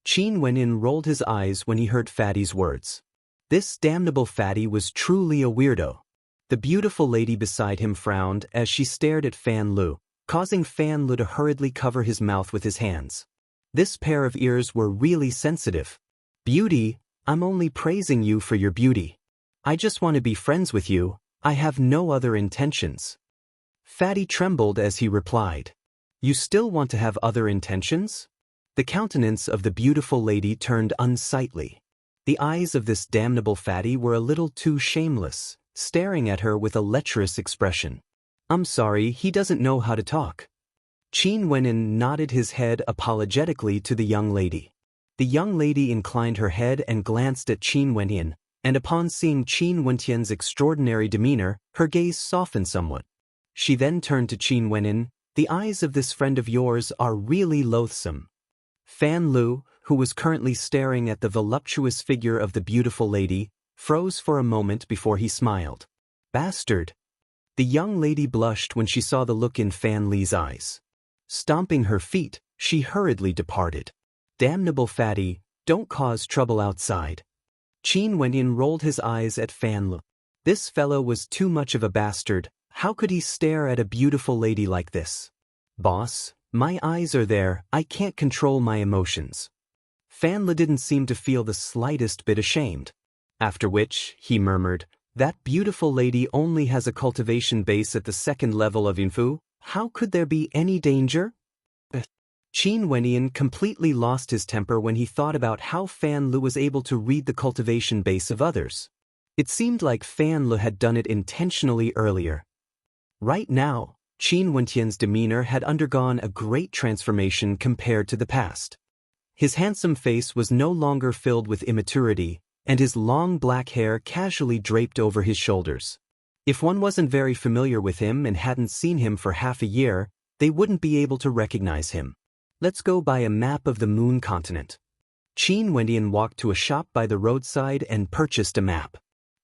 Qin Wenin rolled his eyes when he heard Fatty's words. This damnable Fatty was truly a weirdo. The beautiful lady beside him frowned as she stared at Fan Lu, causing Fan Lu to hurriedly cover his mouth with his hands. This pair of ears were really sensitive. Beauty, I'm only praising you for your beauty. I just want to be friends with you, I have no other intentions. Fatty trembled as he replied. You still want to have other intentions? The countenance of the beautiful lady turned unsightly. The eyes of this damnable Fatty were a little too shameless, staring at her with a lecherous expression. I'm sorry, he doesn't know how to talk. Qin Wenin nodded his head apologetically to the young lady. The young lady inclined her head and glanced at Qin Wenin, and upon seeing Qin Wentian's extraordinary demeanor, her gaze softened somewhat. She then turned to Qin Wenin. The eyes of this friend of yours are really loathsome. Fan Lu, who was currently staring at the voluptuous figure of the beautiful lady, froze for a moment before he smiled. Bastard! The young lady blushed when she saw the look in Fan Li's eyes. Stomping her feet, she hurriedly departed. Damnable fatty, don't cause trouble outside. Qin Wenyan rolled his eyes at Fan Lu. This fellow was too much of a bastard. How could he stare at a beautiful lady like this? Boss, my eyes are there, I can't control my emotions. Fan Lu didn't seem to feel the slightest bit ashamed. After which, he murmured, that beautiful lady only has a cultivation base at the second level of Yunfu. How could there be any danger? Qin Wenyan completely lost his temper when he thought about how Fan Lu was able to read the cultivation base of others. It seemed like Fan Lu had done it intentionally earlier. Right now, Qin Wenyan's demeanor had undergone a great transformation compared to the past. His handsome face was no longer filled with immaturity, and his long black hair casually draped over his shoulders. If one wasn't very familiar with him and hadn't seen him for half a year, they wouldn't be able to recognize him. Let's go buy a map of the moon continent. Qin Wenyan walked to a shop by the roadside and purchased a map.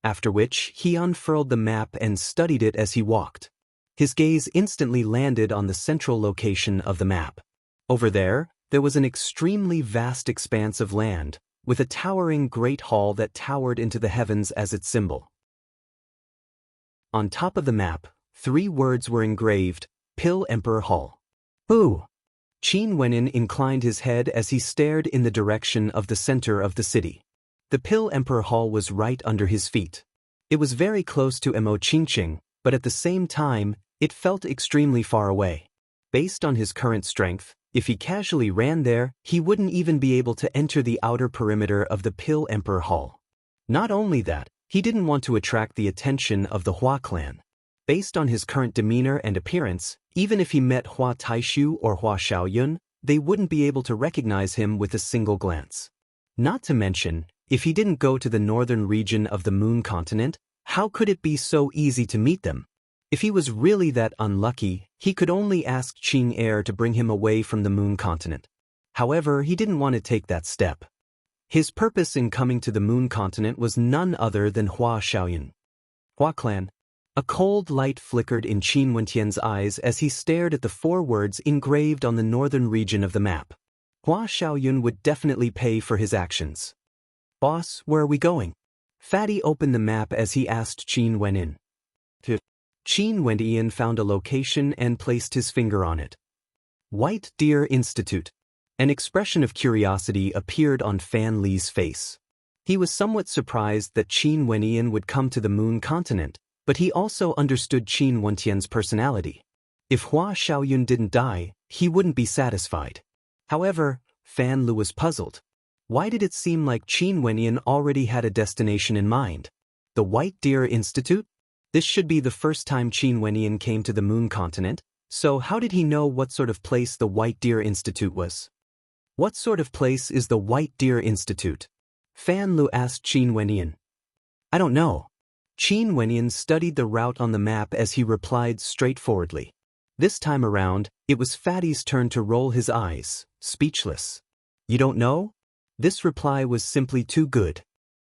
After which, he unfurled the map and studied it as he walked. His gaze instantly landed on the central location of the map. Over there was an extremely vast expanse of land, with a towering great hall that towered into the heavens as its symbol. On top of the map, 3 words were engraved, Pill Emperor Hall. Ooh! Qin Wenyan inclined his head as he stared in the direction of the center of the city. The Pill Emperor Hall was right under his feet. It was very close to Mo Qingqing, but at the same time, it felt extremely far away. Based on his current strength, if he casually ran there, he wouldn't even be able to enter the outer perimeter of the Pill Emperor Hall. Not only that, he didn't want to attract the attention of the Hua clan. Based on his current demeanor and appearance, even if he met Hua Taishu or Hua Xiaoyun, they wouldn't be able to recognize him with a single glance. Not to mention, if he didn't go to the northern region of the moon continent, how could it be so easy to meet them? If he was really that unlucky, he could only ask Qing Air to bring him away from the moon continent. However, he didn't want to take that step. His purpose in coming to the moon continent was none other than Hua Xiaoyun. Hua clan. A cold light flickered in Qin Wenyan's eyes as he stared at the 4 words engraved on the northern region of the map. Hua Xiaoyun would definitely pay for his actions. Boss, where are we going? Fatty opened the map as he asked Qin Wenyan. Qin Wenyan found a location and placed his finger on it. White Deer Institute. An expression of curiosity appeared on Fan Li's face. He was somewhat surprised that Qin Wenyan would come to the moon continent, but he also understood Qin Wenyan's personality. If Hua Xiaoyun didn't die, he wouldn't be satisfied. However, Fan Li was puzzled. Why did it seem like Qin Wenyan already had a destination in mind? The White Deer Institute? This should be the first time Qin Wenyan came to the moon continent, so how did he know what sort of place the White Deer Institute was? What sort of place is the White Deer Institute? Fan Lu asked Qin Wenyan. I don't know. Qin Wenyan studied the route on the map as he replied straightforwardly. This time around, it was Fatty's turn to roll his eyes, speechless. You don't know? This reply was simply too good.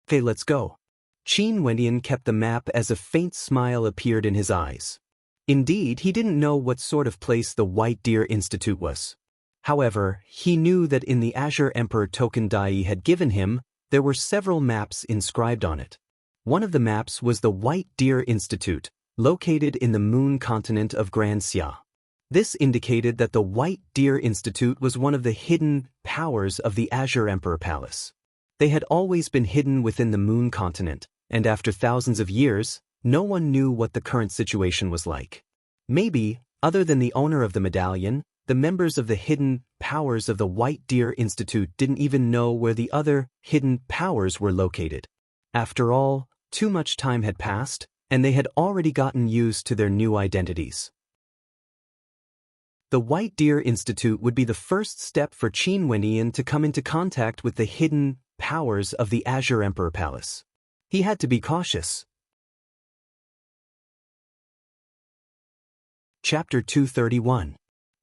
Okay, let's go. Qin Wenyan kept the map as a faint smile appeared in his eyes. Indeed, he didn't know what sort of place the White Deer Institute was. However, he knew that in the Azure Emperor token Dai had given him, there were several maps inscribed on it. One of the maps was the White Deer Institute, located in the moon continent of Grand Xia. This indicated that the White Deer Institute was one of the hidden powers of the Azure Emperor Palace. They had always been hidden within the moon continent, and after thousands of years, no one knew what the current situation was like. Maybe, other than the owner of the medallion, the members of the hidden powers of the White Deer Institute didn't even know where the other hidden powers were located. After all, too much time had passed, and they had already gotten used to their new identities. The White Deer Institute would be the first step for Qin Wenyan to come into contact with the hidden powers of the Azure Emperor Palace. He had to be cautious. Chapter 231.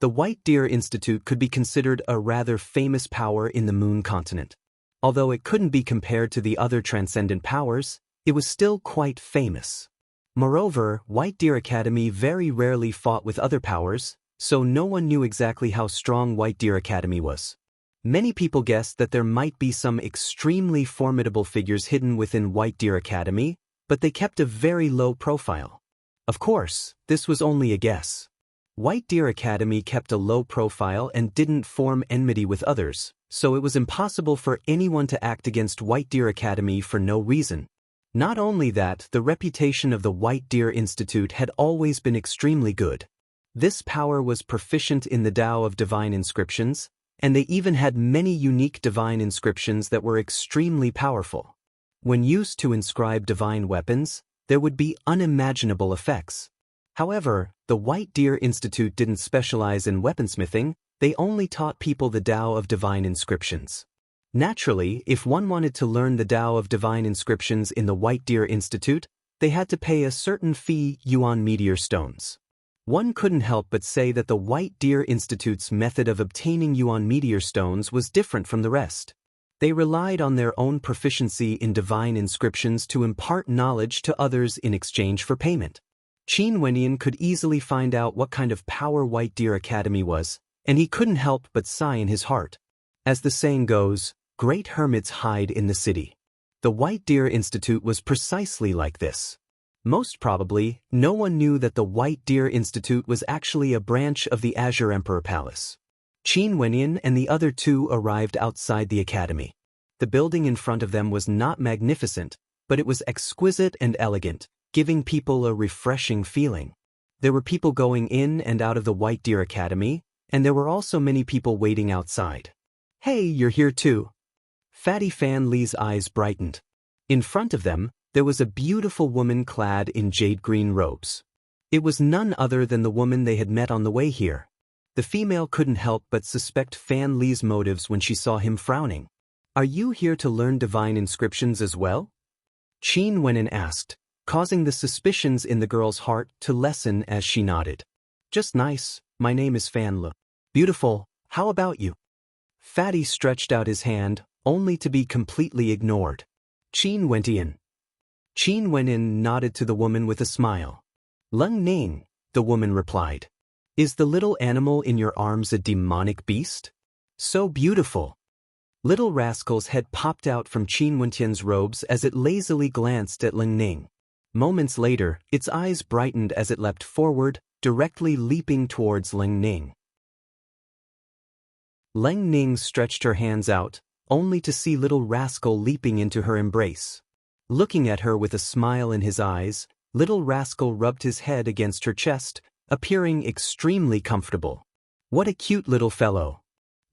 The White Deer Institute could be considered a rather famous power in the moon continent. Although it couldn't be compared to the other transcendent powers, it was still quite famous. Moreover, White Deer Academy very rarely fought with other powers, so no one knew exactly how strong White Deer Academy was. Many people guessed that there might be some extremely formidable figures hidden within White Deer Academy, but they kept a very low profile. Of course, this was only a guess. White Deer Academy kept a low profile and didn't form enmity with others, so it was impossible for anyone to act against White Deer Academy for no reason. Not only that, the reputation of the White Deer Institute had always been extremely good. This power was proficient in the Tao of Divine Inscriptions, and they even had many unique divine inscriptions that were extremely powerful. When used to inscribe divine weapons, there would be unimaginable effects. However, the White Deer Institute didn't specialize in weaponsmithing, they only taught people the Tao of Divine Inscriptions. Naturally, if one wanted to learn the Tao of Divine Inscriptions in the White Deer Institute, they had to pay a certain fee, yuan meteor stones. One couldn't help but say that the White Deer Institute's method of obtaining yuan meteor stones was different from the rest. They relied on their own proficiency in divine inscriptions to impart knowledge to others in exchange for payment. Qin Wenyan could easily find out what kind of power White Deer Academy was, and he couldn't help but sigh in his heart. As the saying goes, great hermits hide in the city. The White Deer Institute was precisely like this. Most probably, no one knew that the White Deer Institute was actually a branch of the Azure Emperor Palace. Qin Wenyan and the other two arrived outside the academy. The building in front of them was not magnificent, but it was exquisite and elegant, giving people a refreshing feeling. There were people going in and out of the White Deer Academy, and there were also many people waiting outside. "Hey, you're here too." Fatty Fan Li's eyes brightened. In front of them, there was a beautiful woman clad in jade green robes. It was none other than the woman they had met on the way here. The female couldn't help but suspect Fan Li's motives when she saw him frowning. "Are you here to learn divine inscriptions as well?" Qin Wenyan asked, causing the suspicions in the girl's heart to lessen as she nodded. "Just nice, my name is Fan Li." "Beautiful, how about you?" Fatty stretched out his hand, only to be completely ignored. "Qin Wenyan." Qin Wenyan nodded to the woman with a smile. "Leng Ning," the woman replied. "Is the little animal in your arms a demonic beast? So beautiful." Little Rascal's head popped out from Qin Wenyan's robes as it lazily glanced at Leng Ning. Moments later, its eyes brightened as it leapt forward, directly leaping towards Leng Ning. Leng Ning stretched her hands out, only to see Little Rascal leaping into her embrace. Looking at her with a smile in his eyes, Little Rascal rubbed his head against her chest, appearing extremely comfortable. "What a cute little fellow."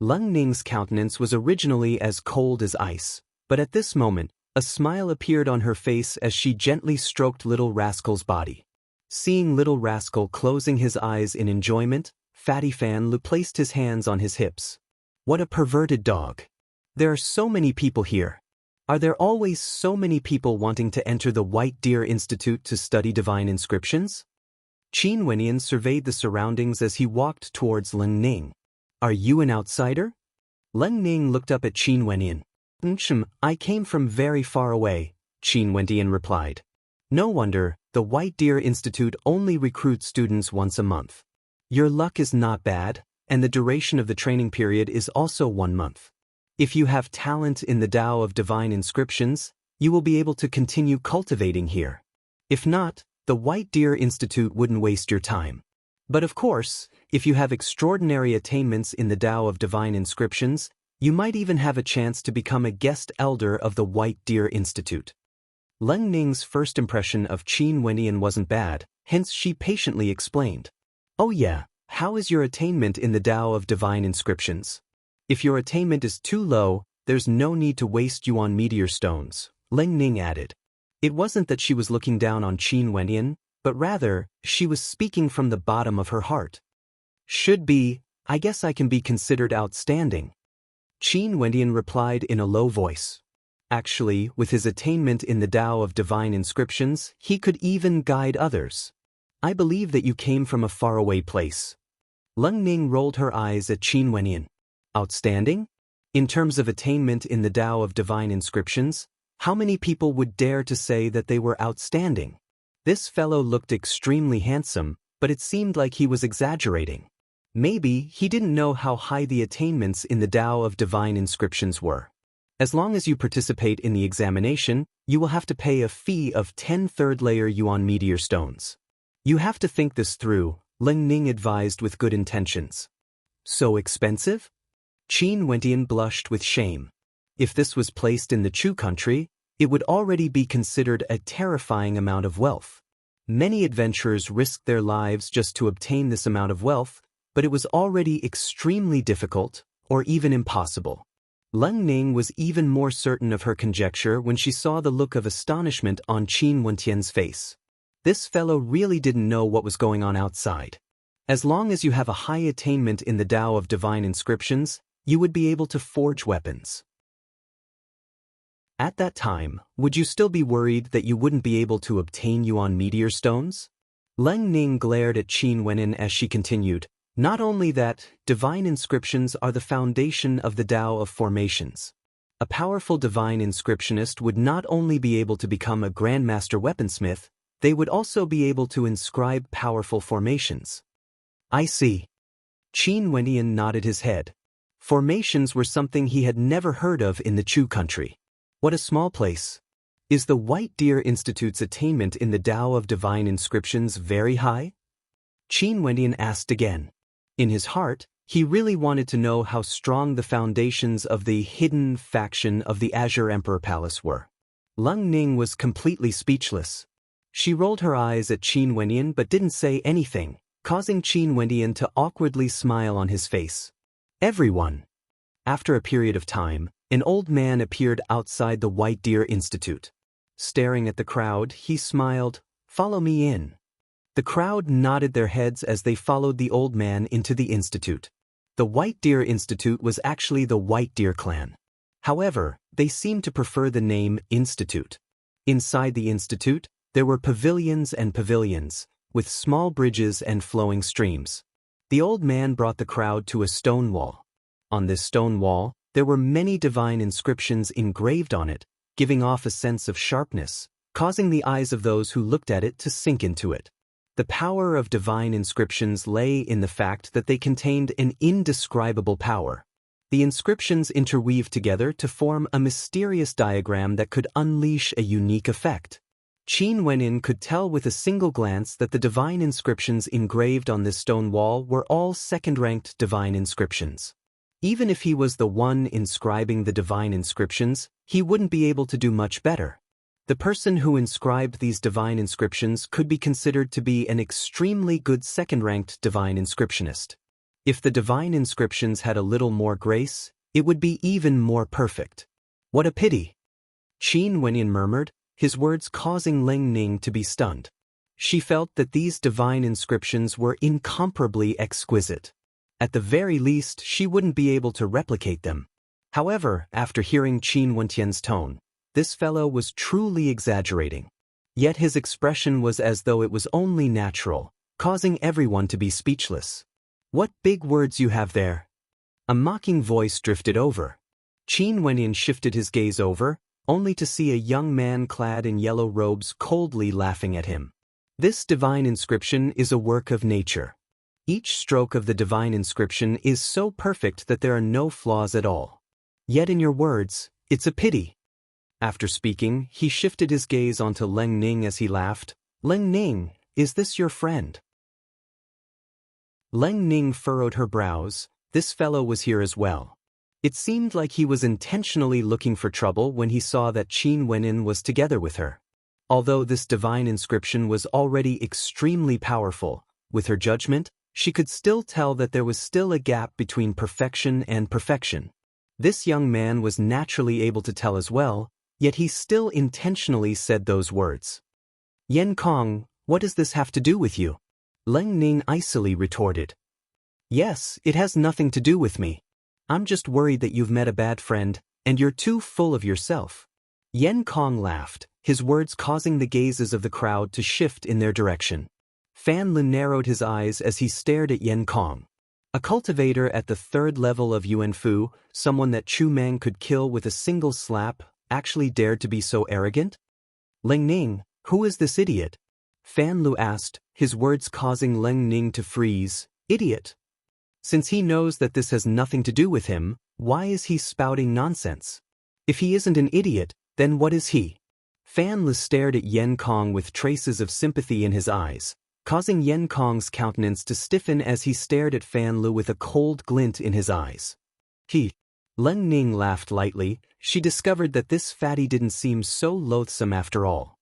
Leng Ning's countenance was originally as cold as ice, but at this moment, a smile appeared on her face as she gently stroked Little Rascal's body. Seeing Little Rascal closing his eyes in enjoyment, Fatty Fan Li placed his hands on his hips. "What a perverted dog. There are so many people here. Are there always so many people wanting to enter the White Deer Institute to study divine inscriptions?" Qin Wenyan surveyed the surroundings as he walked towards Leng Ning. "Are you an outsider?" Leng Ning looked up at Qin Wenyan. I came from very far away," Qin Wenyan replied. "No wonder, the White Deer Institute only recruits students once a month. Your luck is not bad, and the duration of the training period is also 1 month. If you have talent in the Tao of Divine Inscriptions, you will be able to continue cultivating here. If not, the White Deer Institute wouldn't waste your time. But of course, if you have extraordinary attainments in the Tao of Divine Inscriptions, you might even have a chance to become a guest elder of the White Deer Institute." Leng Ning's first impression of Qin Wenyan wasn't bad, hence she patiently explained. "Oh yeah, how is your attainment in the Tao of Divine Inscriptions? If your attainment is too low, there's no need to waste yuan meteor stones," Leng Ning added. It wasn't that she was looking down on Qin Wenyan, but rather, she was speaking from the bottom of her heart. "Should be, I guess I can be considered outstanding," Qin Wenyan replied in a low voice. Actually, with his attainment in the Tao of Divine Inscriptions, he could even guide others. "I believe that you came from a faraway place." Leng Ning rolled her eyes at Qin Wenyan. "Outstanding? In terms of attainment in the Tao of Divine Inscriptions, how many people would dare to say that they were outstanding?" This fellow looked extremely handsome, but it seemed like he was exaggerating. Maybe he didn't know how high the attainments in the Tao of Divine Inscriptions were. As long as you participate in the examination, you will have to pay a fee of 10 third-layer yuan meteor stones. You have to think this through, Leng Ning advised with good intentions. So expensive? Qin Wentian blushed with shame. If this was placed in the Chu country, it would already be considered a terrifying amount of wealth. Many adventurers risked their lives just to obtain this amount of wealth, but it was already extremely difficult, or even impossible. Leng Ning was even more certain of her conjecture when she saw the look of astonishment on Qin Wentian's face. This fellow really didn't know what was going on outside. As long as you have a high attainment in the Tao of Divine Inscriptions, you would be able to forge weapons. At that time, would you still be worried that you wouldn't be able to obtain yuan meteor stones? Leng Ning glared at Qin Wenin as she continued, not only that, divine inscriptions are the foundation of the Tao of formations. A powerful divine inscriptionist would not only be able to become a grandmaster weaponsmith, they would also be able to inscribe powerful formations. I see. Qin Wentian nodded his head. Formations were something he had never heard of in the Chu country. What a small place. Is the White Deer Institute's attainment in the Tao of Divine Inscriptions very high? Qin Wentian asked again. In his heart, he really wanted to know how strong the foundations of the hidden faction of the Azure Emperor Palace were. Leng Ning was completely speechless. She rolled her eyes at Qin Wentian but didn't say anything, causing Qin Wentian to awkwardly smile on his face. Everyone. After a period of time, an old man appeared outside the White Deer Institute. Staring at the crowd, he smiled, "Follow me in." The crowd nodded their heads as they followed the old man into the institute. The White Deer Institute was actually the White Deer clan. However, they seemed to prefer the name Institute. Inside the institute, there were pavilions and pavilions, with small bridges and flowing streams. The old man brought the crowd to a stone wall. On this stone wall, there were many divine inscriptions engraved on it, giving off a sense of sharpness, causing the eyes of those who looked at it to sink into it. The power of divine inscriptions lay in the fact that they contained an indescribable power. The inscriptions interweaved together to form a mysterious diagram that could unleash a unique effect. Qin Wenin could tell with a single glance that the divine inscriptions engraved on this stone wall were all second-ranked divine inscriptions. Even if he was the one inscribing the divine inscriptions, he wouldn't be able to do much better. The person who inscribed these divine inscriptions could be considered to be an extremely good second-ranked divine inscriptionist. If the divine inscriptions had a little more grace, it would be even more perfect. What a pity! Qin Wenin murmured, his words causing Leng Ning to be stunned. She felt that these divine inscriptions were incomparably exquisite. At the very least, she wouldn't be able to replicate them. However, after hearing Qin Wentian's tone, this fellow was truly exaggerating. Yet his expression was as though it was only natural, causing everyone to be speechless. What big words you have there! A mocking voice drifted over. Qin Wentian shifted his gaze over, only to see a young man clad in yellow robes coldly laughing at him. This divine inscription is a work of nature. Each stroke of the divine inscription is so perfect that there are no flaws at all. Yet in your words, it's a pity. After speaking, he shifted his gaze onto Leng Ning as he laughed. Leng Ning, is this your friend? Leng Ning furrowed her brows. This fellow was here as well. It seemed like he was intentionally looking for trouble when he saw that Qin Wenin was together with her. Although this divine inscription was already extremely powerful, with her judgment, she could still tell that there was still a gap between perfection and perfection. This young man was naturally able to tell as well, yet he still intentionally said those words. Yen Kong, what does this have to do with you? Leng Ning icily retorted. Yes, it has nothing to do with me. I'm just worried that you've met a bad friend, and you're too full of yourself. Yen Kong laughed, his words causing the gazes of the crowd to shift in their direction. Fan Lin narrowed his eyes as he stared at Yen Kong. A cultivator at the third level of Yuan Fu, someone that Chu Meng could kill with a single slap, actually dared to be so arrogant? Leng Ning, who is this idiot? Fan Lu asked, his words causing Leng Ning to freeze. Idiot. Since he knows that this has nothing to do with him, why is he spouting nonsense? If he isn't an idiot, then what is he? Fan Lu stared at Yen Kong with traces of sympathy in his eyes, causing Yen Kong's countenance to stiffen as he stared at Fan Lu with a cold glint in his eyes. Leng Ning laughed lightly. She discovered that this fatty didn't seem so loathsome after all.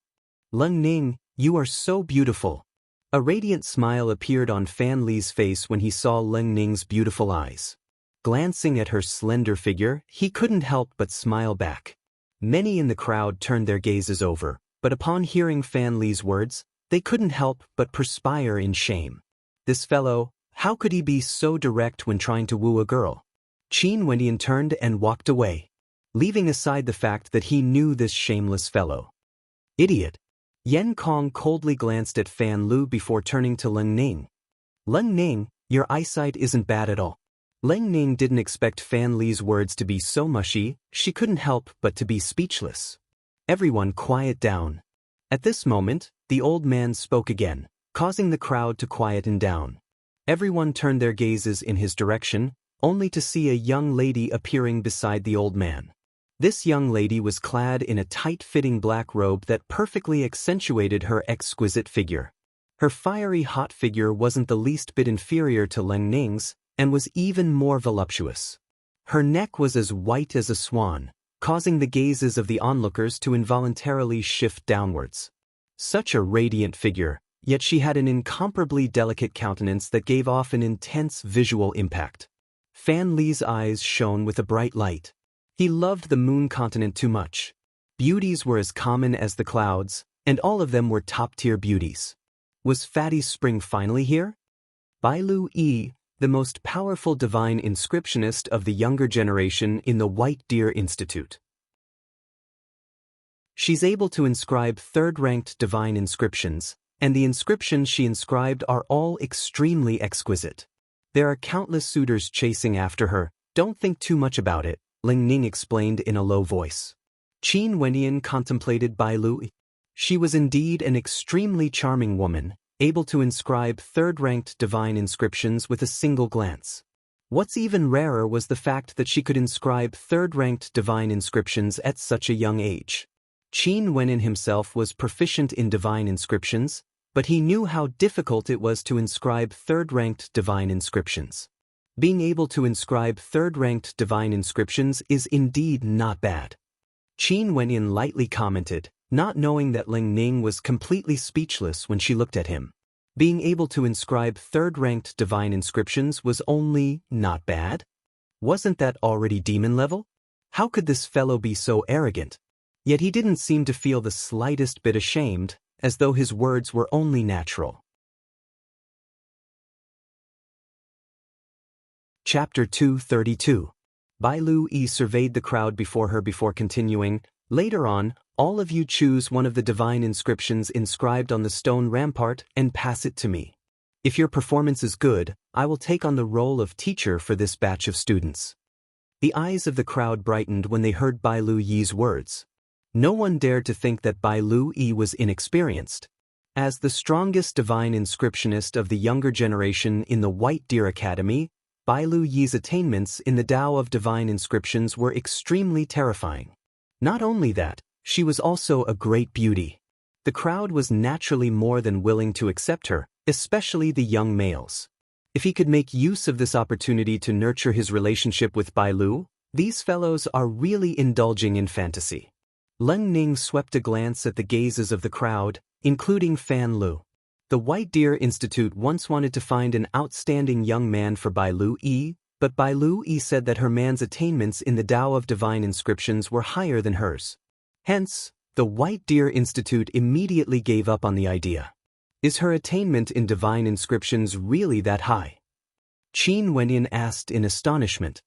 Leng Ning, you are so beautiful. A radiant smile appeared on Fan Li's face when he saw Leng Ning's beautiful eyes. Glancing at her slender figure, he couldn't help but smile back. Many in the crowd turned their gazes over, but upon hearing Fan Li's words, they couldn't help but perspire in shame. This fellow, how could he be so direct when trying to woo a girl? Qin Wendian turned and walked away, leaving aside the fact that he knew this shameless fellow. Idiot. Yen Kong coldly glanced at Fan Lu before turning to Leng Ning. Leng Ning, your eyesight isn't bad at all. Leng Ning didn't expect Fan Li's words to be so mushy. She couldn't help but to be speechless. Everyone quiet down. At this moment, the old man spoke again, causing the crowd to quieten down. Everyone turned their gazes in his direction, only to see a young lady appearing beside the old man. This young lady was clad in a tight-fitting black robe that perfectly accentuated her exquisite figure. Her fiery hot figure wasn't the least bit inferior to Leng Ning's, and was even more voluptuous. Her neck was as white as a swan, causing the gazes of the onlookers to involuntarily shift downwards. Such a radiant figure, yet she had an incomparably delicate countenance that gave off an intense visual impact. Fan Li's eyes shone with a bright light. He loved the moon continent too much. Beauties were as common as the clouds, and all of them were top-tier beauties. Was Fatty's spring finally here? Bai Lu Yi, the most powerful divine inscriptionist of the younger generation in the White Deer Institute. She's able to inscribe third-ranked divine inscriptions, and the inscriptions she inscribed are all extremely exquisite. There are countless suitors chasing after her. Don't think too much about it, Leng Ning explained in a low voice. Qin Wendian contemplated Bai Lu. She was indeed an extremely charming woman, able to inscribe third-ranked divine inscriptions with a single glance. What's even rarer was the fact that she could inscribe third-ranked divine inscriptions at such a young age. Qin Wendian himself was proficient in divine inscriptions, but he knew how difficult it was to inscribe third-ranked divine inscriptions. Being able to inscribe third-ranked divine inscriptions is indeed not bad. Qin Wendian lightly commented, not knowing that Leng Ning was completely speechless when she looked at him. Being able to inscribe third-ranked divine inscriptions was only not bad? Wasn't that already demon level? How could this fellow be so arrogant? Yet he didn't seem to feel the slightest bit ashamed, as though his words were only natural. Chapter 232. Bai Lu Yi surveyed the crowd before her before continuing, later on, all of you choose one of the divine inscriptions inscribed on the stone rampart and pass it to me. If your performance is good, I will take on the role of teacher for this batch of students. The eyes of the crowd brightened when they heard Bai Lu Yi's words. No one dared to think that Bai Lu Yi was inexperienced. As the strongest divine inscriptionist of the younger generation in the White Deer Academy, Bai Lu Yi's attainments in the Tao of divine inscriptions were extremely terrifying. Not only that, she was also a great beauty. The crowd was naturally more than willing to accept her, especially the young males. If he could make use of this opportunity to nurture his relationship with Bai Lu, these fellows are really indulging in fantasy. Leng Ning swept a glance at the gazes of the crowd, including Fan Lu. The White Deer Institute once wanted to find an outstanding young man for Bai Lu Yi, but Bai Lu Yi said that her man's attainments in the Tao of divine inscriptions were higher than hers. Hence, the White Deer Institute immediately gave up on the idea. Is her attainment in divine inscriptions really that high? Qin Wendian asked in astonishment.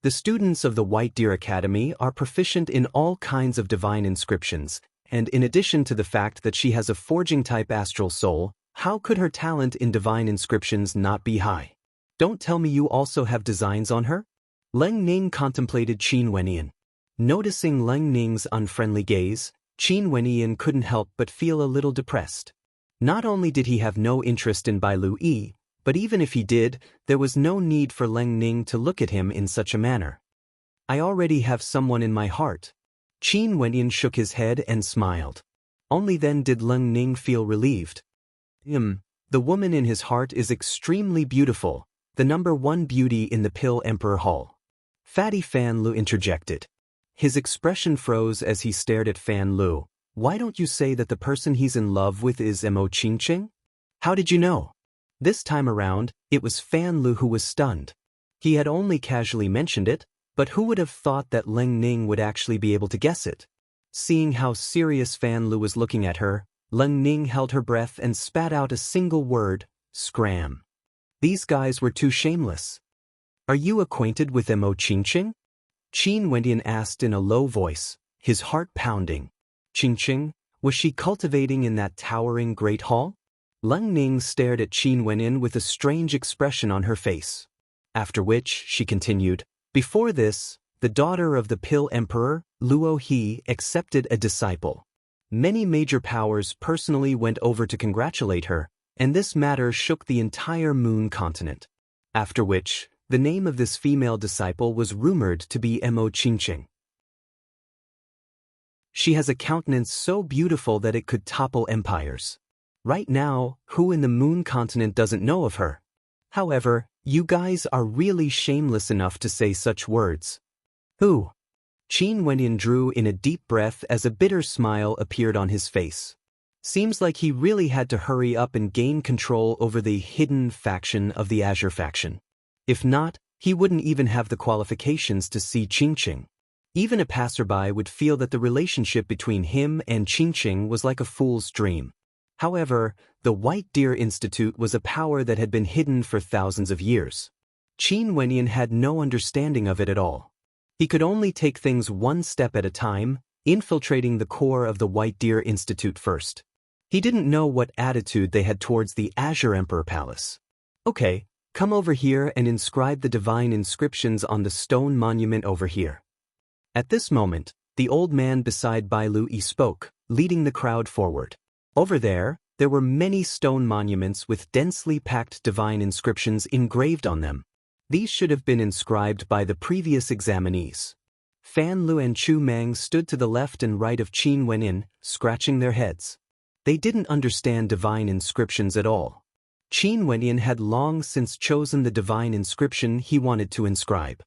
The students of the White Deer Academy are proficient in all kinds of divine inscriptions, and in addition to the fact that she has a forging-type astral soul, how could her talent in divine inscriptions not be high? Don't tell me you also have designs on her? Leng Ning contemplated Qin Wendian. Noticing Leng Ning's unfriendly gaze, Qin Wendian couldn't help but feel a little depressed. Not only did he have no interest in Bai Lu Yi, But even if he did, there was no need for Leng Ning to look at him in such a manner. I already have someone in my heart. Qin Wenyan shook his head and smiled. Only then did Leng Ning feel relieved. The woman in his heart is extremely beautiful, the #1 beauty in the Pill Emperor Hall. Fatty Fan Lu interjected. His expression froze as he stared at Fan Lu. Why don't you say that the person he's in love with is Mo Qingqing? How did you know? This time around, it was Fan Lu who was stunned. He had only casually mentioned it, but who would have thought that Leng Ning would actually be able to guess it? Seeing how serious Fan Lu was looking at her, Leng Ning held her breath and spat out a single word, scram. These guys were too shameless. Are you acquainted with Mo Qingqing? Qin Wendian asked in a low voice, his heart pounding. Qingqing, was she cultivating in that towering great hall? Leng Ning stared at Qin Wendian with a strange expression on her face. After which, she continued, before this, the daughter of the Pill Emperor, Luo He, accepted a disciple. Many major powers personally went over to congratulate her, and this matter shook the entire Moon continent. After which, the name of this female disciple was rumored to be Mo Qingqing. She has a countenance so beautiful that it could topple empires. Right now, who in the Moon continent doesn't know of her? However, you guys are really shameless enough to say such words. Who? Qin Wendian drew in a deep breath as a bitter smile appeared on his face. Seems like he really had to hurry up and gain control over the hidden faction of the Azure faction. If not, he wouldn't even have the qualifications to see Qingqing. Even a passerby would feel that the relationship between him and Qingqing was like a fool's dream. However, the White Deer Institute was a power that had been hidden for thousands of years. Qin Wendian had no understanding of it at all. He could only take things one step at a time, infiltrating the core of the White Deer Institute first. He didn't know what attitude they had towards the Azure Emperor Palace. Okay, come over here and inscribe the divine inscriptions on the stone monument over here. At this moment, the old man beside Bai Lu spoke, leading the crowd forward. Over there were many stone monuments with densely packed divine inscriptions engraved on them. These should have been inscribed by the previous examinees. Fan Lu and Chu Mang stood to the left and right of Qin Wenyin, scratching their heads. They didn't understand divine inscriptions at all. Qin Wenyin had long since chosen the divine inscription he wanted to inscribe.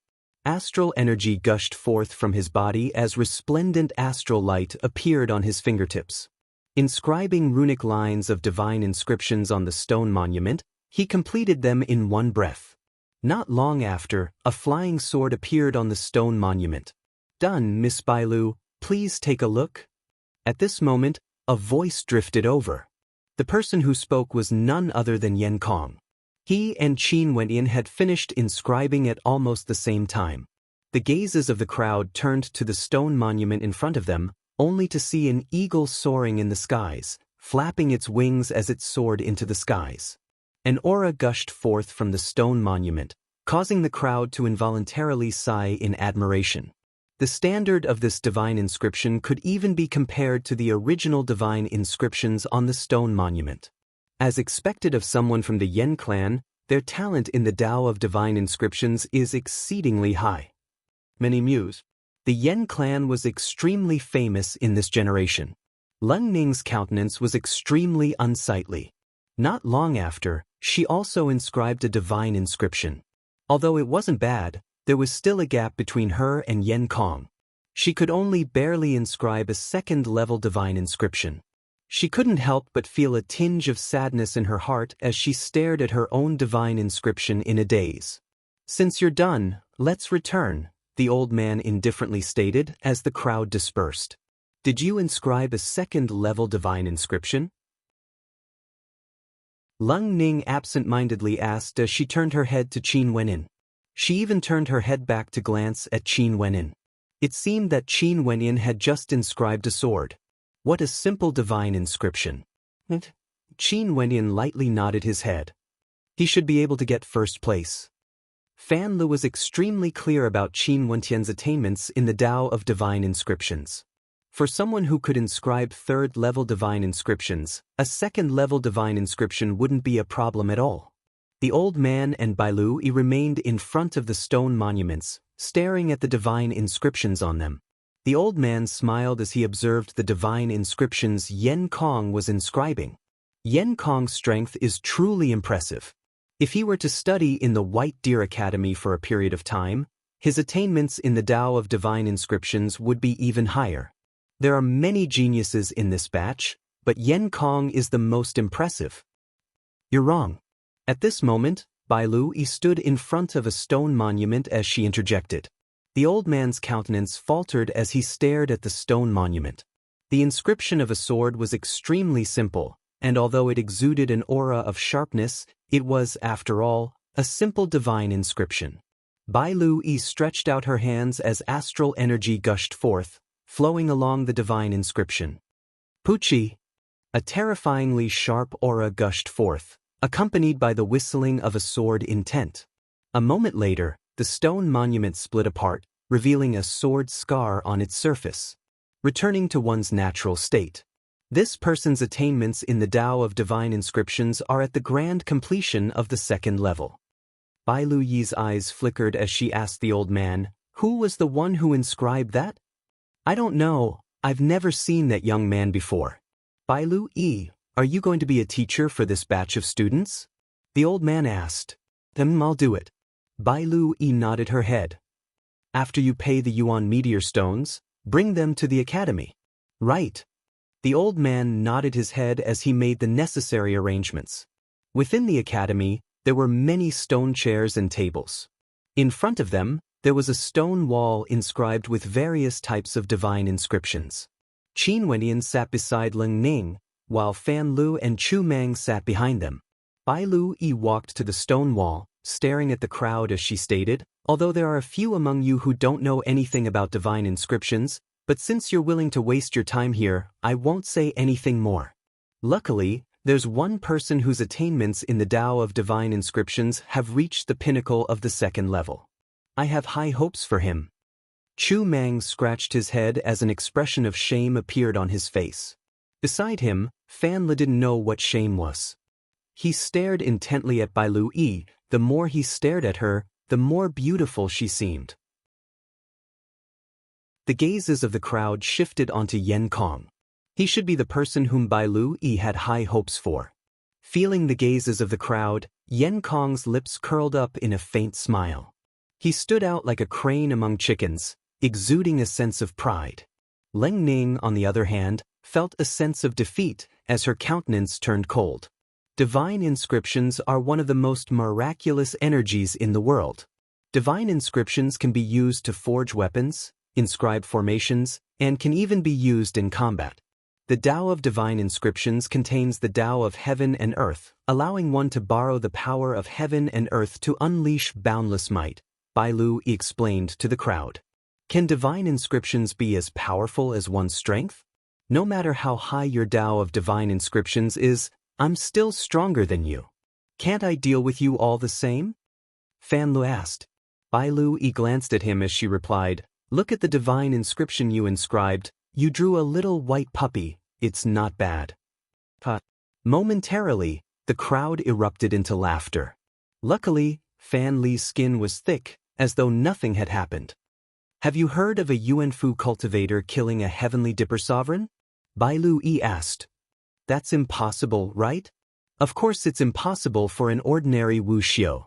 Astral energy gushed forth from his body as resplendent astral light appeared on his fingertips. Inscribing runic lines of divine inscriptions on the stone monument, he completed them in one breath. Not long after, a flying sword appeared on the stone monument. Done, Miss Bailu, please take a look. At this moment, a voice drifted over. The person who spoke was none other than Yen Kong. He and Qin Wendian had finished inscribing at almost the same time. The gazes of the crowd turned to the stone monument in front of them, only to see an eagle soaring in the skies, flapping its wings as it soared into the skies. An aura gushed forth from the stone monument, causing the crowd to involuntarily sigh in admiration. The standard of this divine inscription could even be compared to the original divine inscriptions on the stone monument. As expected of someone from the Yen clan, their talent in the Tao of divine inscriptions is exceedingly high. Many mused. The Yen clan was extremely famous in this generation. Leng Ning's countenance was extremely unsightly. Not long after, she also inscribed a divine inscription. Although it wasn't bad, there was still a gap between her and Yen Kong. She could only barely inscribe a second-level divine inscription. She couldn't help but feel a tinge of sadness in her heart as she stared at her own divine inscription in a daze. Since you're done, let's return, the old man indifferently stated as the crowd dispersed. Did you inscribe a second-level divine inscription? Leng Ning absent-mindedly asked as she turned her head to Qin Wenyin. She even turned her head back to glance at Qin Wenyin. It seemed that Qin Wenyin had just inscribed a sword. What a simple divine inscription. Qin Wenyin lightly nodded his head. He should be able to get first place. Fan Lu was extremely clear about Qin Wentian's attainments in the Tao of divine inscriptions. For someone who could inscribe third-level divine inscriptions, a second-level divine inscription wouldn't be a problem at all. The old man and Bai Lu remained in front of the stone monuments, staring at the divine inscriptions on them. The old man smiled as he observed the divine inscriptions Yen Kong was inscribing. Yen Kong's strength is truly impressive. If he were to study in the White Deer Academy for a period of time, his attainments in the Tao of divine inscriptions would be even higher. There are many geniuses in this batch, but Yen Kong is the most impressive. You're wrong. At this moment, Bai Lu stood in front of a stone monument as she interjected. The old man's countenance faltered as he stared at the stone monument. The inscription of a sword was extremely simple, and although it exuded an aura of sharpness, it was, after all, a simple divine inscription. Bai Lu stretched out her hands as astral energy gushed forth, flowing along the divine inscription. Puchi! A terrifyingly sharp aura gushed forth, accompanied by the whistling of a sword intent. A moment later, the stone monument split apart, revealing a sword scar on its surface. Returning to one's natural state. This person's attainments in the Tao of divine inscriptions are at the grand completion of the second level. Bai Lu Yi's eyes flickered as she asked the old man, "Who was the one who inscribed that?" "I don't know. I've never seen that young man before." "Bai Lu Yi, are you going to be a teacher for this batch of students?" the old man asked. I'll do it." Bai Lu Yi nodded her head. "After you pay the Yuan meteor stones, bring them to the academy." "Right." The old man nodded his head as he made the necessary arrangements. Within the academy, there were many stone chairs and tables. In front of them, there was a stone wall inscribed with various types of divine inscriptions. Qin Wenyan sat beside Leng Ning, while Fan Lu and Chu Mang sat behind them. Bai Lu Yi walked to the stone wall, staring at the crowd as she stated, "Although there are a few among you who don't know anything about divine inscriptions, but since you're willing to waste your time here, I won't say anything more. Luckily, there's one person whose attainments in the Tao of divine inscriptions have reached the pinnacle of the second level. I have high hopes for him." Chu Mang scratched his head as an expression of shame appeared on his face. Beside him, Fan Le didn't know what shame was. He stared intently at Bai Lu Yi. The more he stared at her, the more beautiful she seemed. The gazes of the crowd shifted onto Yen Kong. He should be the person whom Bai Lu Yi had high hopes for. Feeling the gazes of the crowd, Yen Kong's lips curled up in a faint smile. He stood out like a crane among chickens, exuding a sense of pride. Leng Ning, on the other hand, felt a sense of defeat as her countenance turned cold. Divine inscriptions are one of the most miraculous energies in the world. Divine inscriptions can be used to forge weapons, inscribe formations, and can even be used in combat. The Tao of divine inscriptions contains the Tao of heaven and earth, allowing one to borrow the power of heaven and earth to unleash boundless might, Bai Lu explained to the crowd. Can divine inscriptions be as powerful as one's strength? No matter how high your Tao of divine inscriptions is, I'm still stronger than you. Can't I deal with you all the same? Fan Lu asked. Bai Lu glanced at him as she replied, "Look at the divine inscription you inscribed. You drew a little white puppy. It's not bad." Momentarily, the crowd erupted into laughter. Luckily, Fan Li's skin was thick, as though nothing had happened. "Have you heard of a Yuanfu cultivator killing a heavenly dipper sovereign?" Bai Lu asked. "That's impossible, right?" "Of course it's impossible for an ordinary Wu Xiu.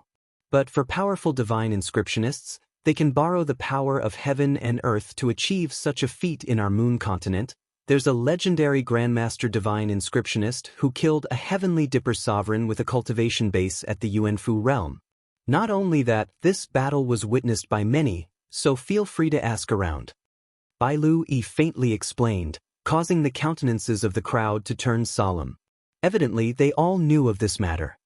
But for powerful divine inscriptionists, they can borrow the power of heaven and earth to achieve such a feat in our moon continent. There's a legendary Grandmaster Divine Inscriptionist who killed a heavenly dipper sovereign with a cultivation base at the Yuanfu realm. Not only that, this battle was witnessed by many, so feel free to ask around." Bai Lu faintly explained, causing the countenances of the crowd to turn solemn. Evidently, they all knew of this matter.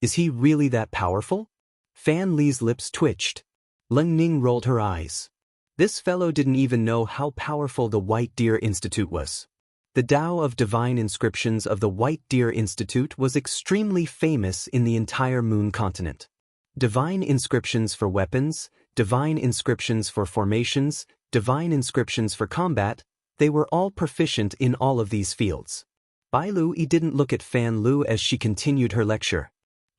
Is he really that powerful? Fan Li's lips twitched. Leng Ning rolled her eyes. This fellow didn't even know how powerful the White Deer Institute was. The Tao of divine inscriptions of the White Deer Institute was extremely famous in the entire moon continent. Divine inscriptions for weapons, divine inscriptions for formations, divine inscriptions for combat, they were all proficient in all of these fields. Bai Lu didn't look at Fan Lu as she continued her lecture.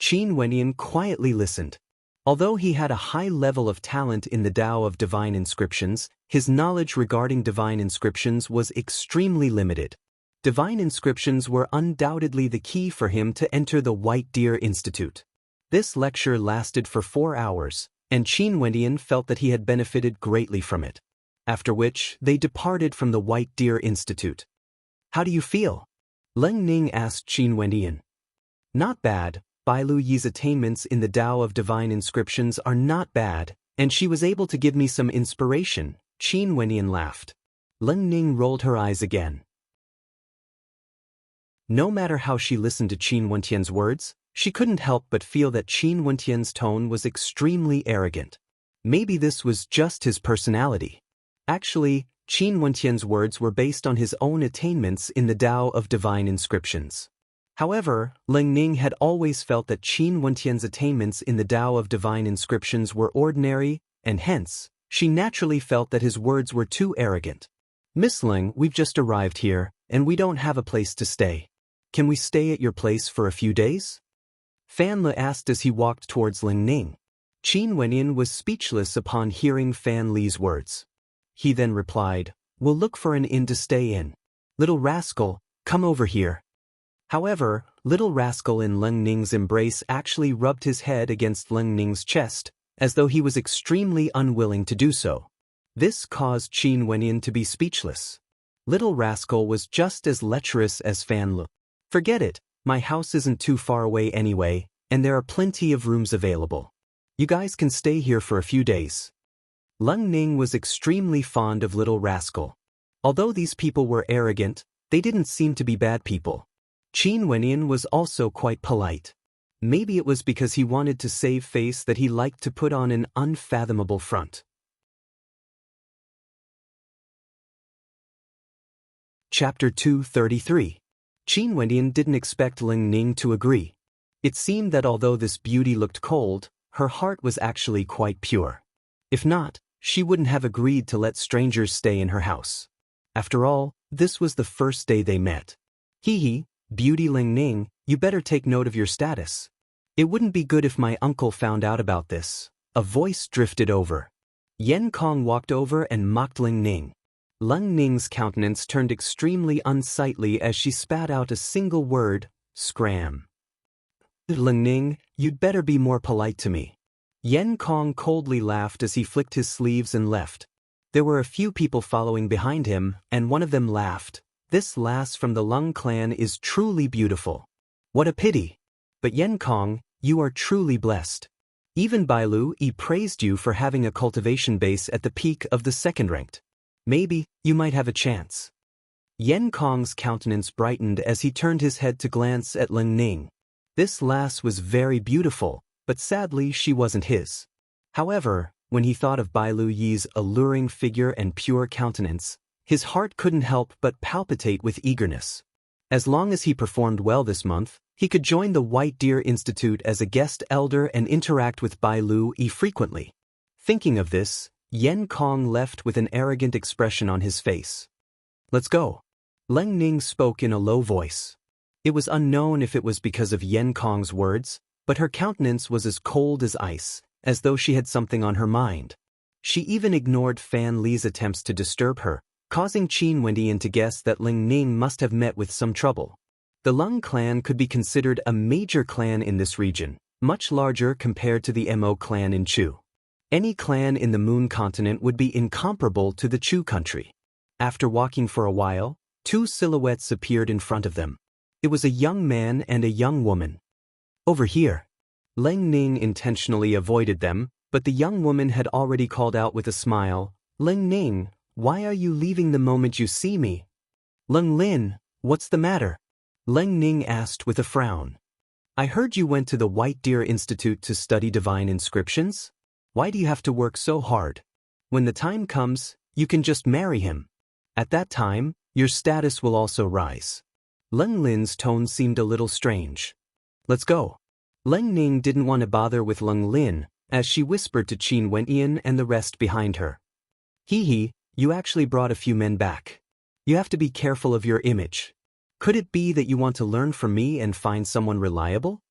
Qin Wenyan quietly listened. Although he had a high level of talent in the Tao of divine inscriptions, his knowledge regarding divine inscriptions was extremely limited. Divine inscriptions were undoubtedly the key for him to enter the White Deer Institute. This lecture lasted for 4 hours, and Qin Wenyan felt that he had benefited greatly from it. After which, they departed from the White Deer Institute. "How do you feel?" Leng Ning asked Qin Wenyan. "Not bad. Bai Lu Yi's attainments in the Tao of divine inscriptions are not bad, and she was able to give me some inspiration," Qin Wenyan laughed. Leng Ning rolled her eyes again. No matter how she listened to Qin Wentian's words, she couldn't help but feel that Qin Wentian's tone was extremely arrogant. Maybe this was just his personality. Actually, Qin Wentian's words were based on his own attainments in the Tao of divine inscriptions. However, Leng Ning had always felt that Qin Wentian's attainments in the Tao of divine inscriptions were ordinary, and hence, she naturally felt that his words were too arrogant. "Miss Leng, we've just arrived here, and we don't have a place to stay. Can we stay at your place for a few days?" Fan Le asked as he walked towards Leng Ning. Qin Wenyan was speechless upon hearing Fan Le's words. He then replied, "We'll look for an inn to stay in. Little rascal, come over here." However, little rascal in Leng Ning's embrace actually rubbed his head against Leng Ning's chest, as though he was extremely unwilling to do so. This caused Qin Wenyan to be speechless. Little rascal was just as lecherous as Fan Le. "Forget it, my house isn't too far away anyway, and there are plenty of rooms available. You guys can stay here for a few days." Leng Ning was extremely fond of little rascal. Although these people were arrogant, they didn't seem to be bad people. Qin Wenyan was also quite polite. Maybe it was because he wanted to save face that he liked to put on an unfathomable front. Chapter 233. Qin Wenyan didn't expect Leng Ning to agree. It seemed that although this beauty looked cold, her heart was actually quite pure. If not, she wouldn't have agreed to let strangers stay in her house. After all, this was the first day they met. "Hee, Beauty Leng Ning, you better take note of your status. It wouldn't be good if my uncle found out about this." A voice drifted over. Yen Kong walked over and mocked Leng Ning. Leng Ning's countenance turned extremely unsightly as she spat out a single word, "Scram." "Leng Ning, you'd better be more polite to me." Yen Kong coldly laughed as he flicked his sleeves and left. There were a few people following behind him, and one of them laughed. "This lass from the Lung clan is truly beautiful. What a pity. But Yen Kong, you are truly blessed. Even Bai Lu Yi praised you for having a cultivation base at the peak of the second ranked. Maybe, you might have a chance." Yen Kong's countenance brightened as he turned his head to glance at Leng Ning. This lass was very beautiful, but sadly she wasn't his. However, when he thought of Bai Lu Yi's alluring figure and pure countenance, his heart couldn't help but palpitate with eagerness. As long as he performed well this month, he could join the White Deer Institute as a guest elder and interact with Bai Lu Yi frequently. Thinking of this, Yen Kong left with an arrogant expression on his face. "Let's go." Leng Ning spoke in a low voice. It was unknown if it was because of Yen Kong's words, but her countenance was as cold as ice, as though she had something on her mind. She even ignored Fan Le's attempts to disturb her, causing Qin Wenyan to guess that Leng Ning must have met with some trouble. The Lung clan could be considered a major clan in this region, much larger compared to the Mo clan in Chu. Any clan in the Moon continent would be incomparable to the Chu country. After walking for a while, two silhouettes appeared in front of them. It was a young man and a young woman. "Over here." Leng Ning intentionally avoided them, but the young woman had already called out with a smile, "Leng Ning, why are you leaving the moment you see me?" "Leng Lin, what's the matter?" Leng Ning asked with a frown. "I heard you went to the White Deer Institute to study divine inscriptions. Why do you have to work so hard? When the time comes, you can just marry him. At that time, your status will also rise." Leng Lin's tone seemed a little strange. "Let's go." Leng Ning didn't want to bother with Leng Lin, as she whispered to Qin Wenyan and the rest behind her. "Hee, you actually brought a few men back. You have to be careful of your image. Could it be that you want to learn from me and find someone reliable?"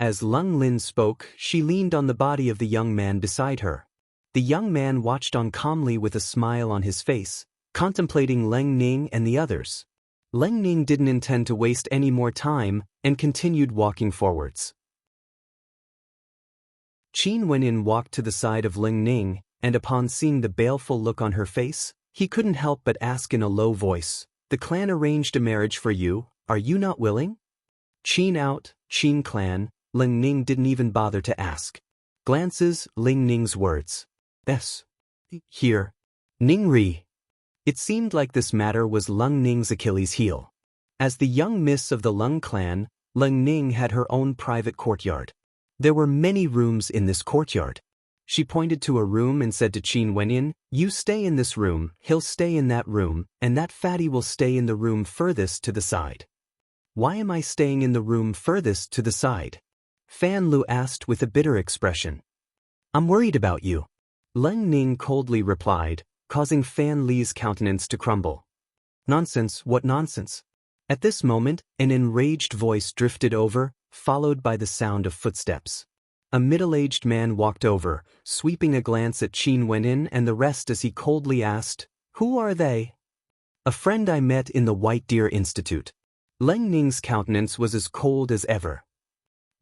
As Lung Lin spoke, she leaned on the body of the young man beside her. The young man watched on calmly with a smile on his face, contemplating Leng Ning and the others. Leng Ning didn't intend to waste any more time and continued walking forwards. Qin Wenin walked to the side of Leng Ning, and upon seeing the baleful look on her face, he couldn't help but ask in a low voice, "The clan arranged a marriage for you, are you not willing?" Qin out, Qin clan, Leng Ning didn't even bother to ask. Glances, Leng Ning's words. Yes. Here. Ningri. It seemed like this matter was Leng Ning's Achilles heel. As the young miss of the Leng clan, Leng Ning had her own private courtyard. There were many rooms in this courtyard. She pointed to a room and said to Qin Wenyan, "You stay in this room, he'll stay in that room, and that fatty will stay in the room furthest to the side." "Why am I staying in the room furthest to the side?" Fan Lu asked with a bitter expression. "I'm worried about you," Leng Ning coldly replied, causing Fan Li's countenance to crumble. "Nonsense, what nonsense?" At this moment, an enraged voice drifted over, followed by the sound of footsteps. A middle-aged man walked over, sweeping a glance at Qin Wenin and the rest as he coldly asked, "Who are they?" "A friend I met in the White Deer Institute." Leng Ning's countenance was as cold as ever.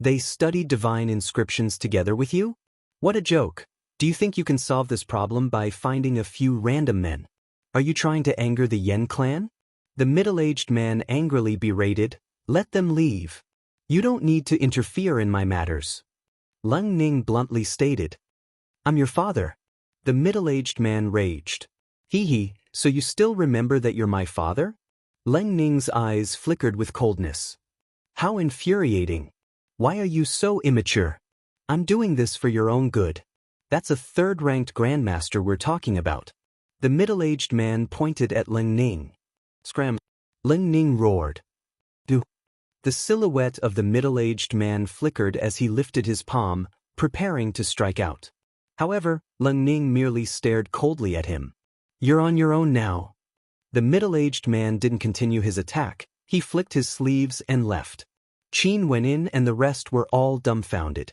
"They studied divine inscriptions together with you? What a joke. Do you think you can solve this problem by finding a few random men? Are you trying to anger the Yen clan?" The middle-aged man angrily berated, "Let them leave. You don't need to interfere in my matters." Leng Ning bluntly stated, "I'm your father." The middle-aged man raged. Hee, so you still remember that you're my father?" Leng Ning's eyes flickered with coldness. "How infuriating. Why are you so immature? I'm doing this for your own good. That's a third-ranked grandmaster we're talking about." The middle-aged man pointed at Leng Ning. "Scram!" Leng Ning roared. "Do." The silhouette of the middle-aged man flickered as he lifted his palm, preparing to strike out. However, Leng Ning merely stared coldly at him. "You're on your own now." The middle-aged man didn't continue his attack. He flicked his sleeves and left. Qin Wenin and the rest were all dumbfounded.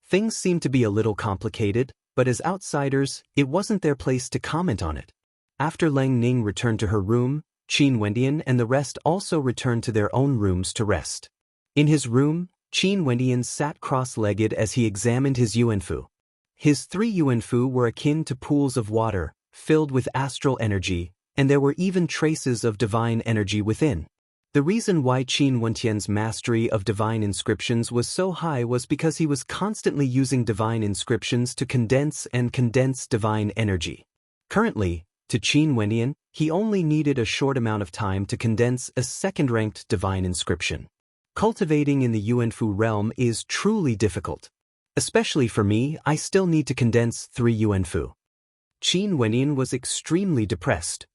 Things seemed to be a little complicated, but as outsiders, it wasn't their place to comment on it. After Leng Ning returned to her room, Qin Wendian and the rest also returned to their own rooms to rest. In his room, Qin Wendian sat cross-legged as he examined his yuanfu. His 3 yuanfu were akin to pools of water, filled with astral energy, and there were even traces of divine energy within. The reason why Qin Wentian's mastery of divine inscriptions was so high was because he was constantly using divine inscriptions to condense divine energy. Currently, to Qin Wentian, he only needed a short amount of time to condense a second-ranked divine inscription. Cultivating in the yuanfu realm is truly difficult. Especially for me, I still need to condense 3 yuanfu. Qin Wentian was extremely depressed.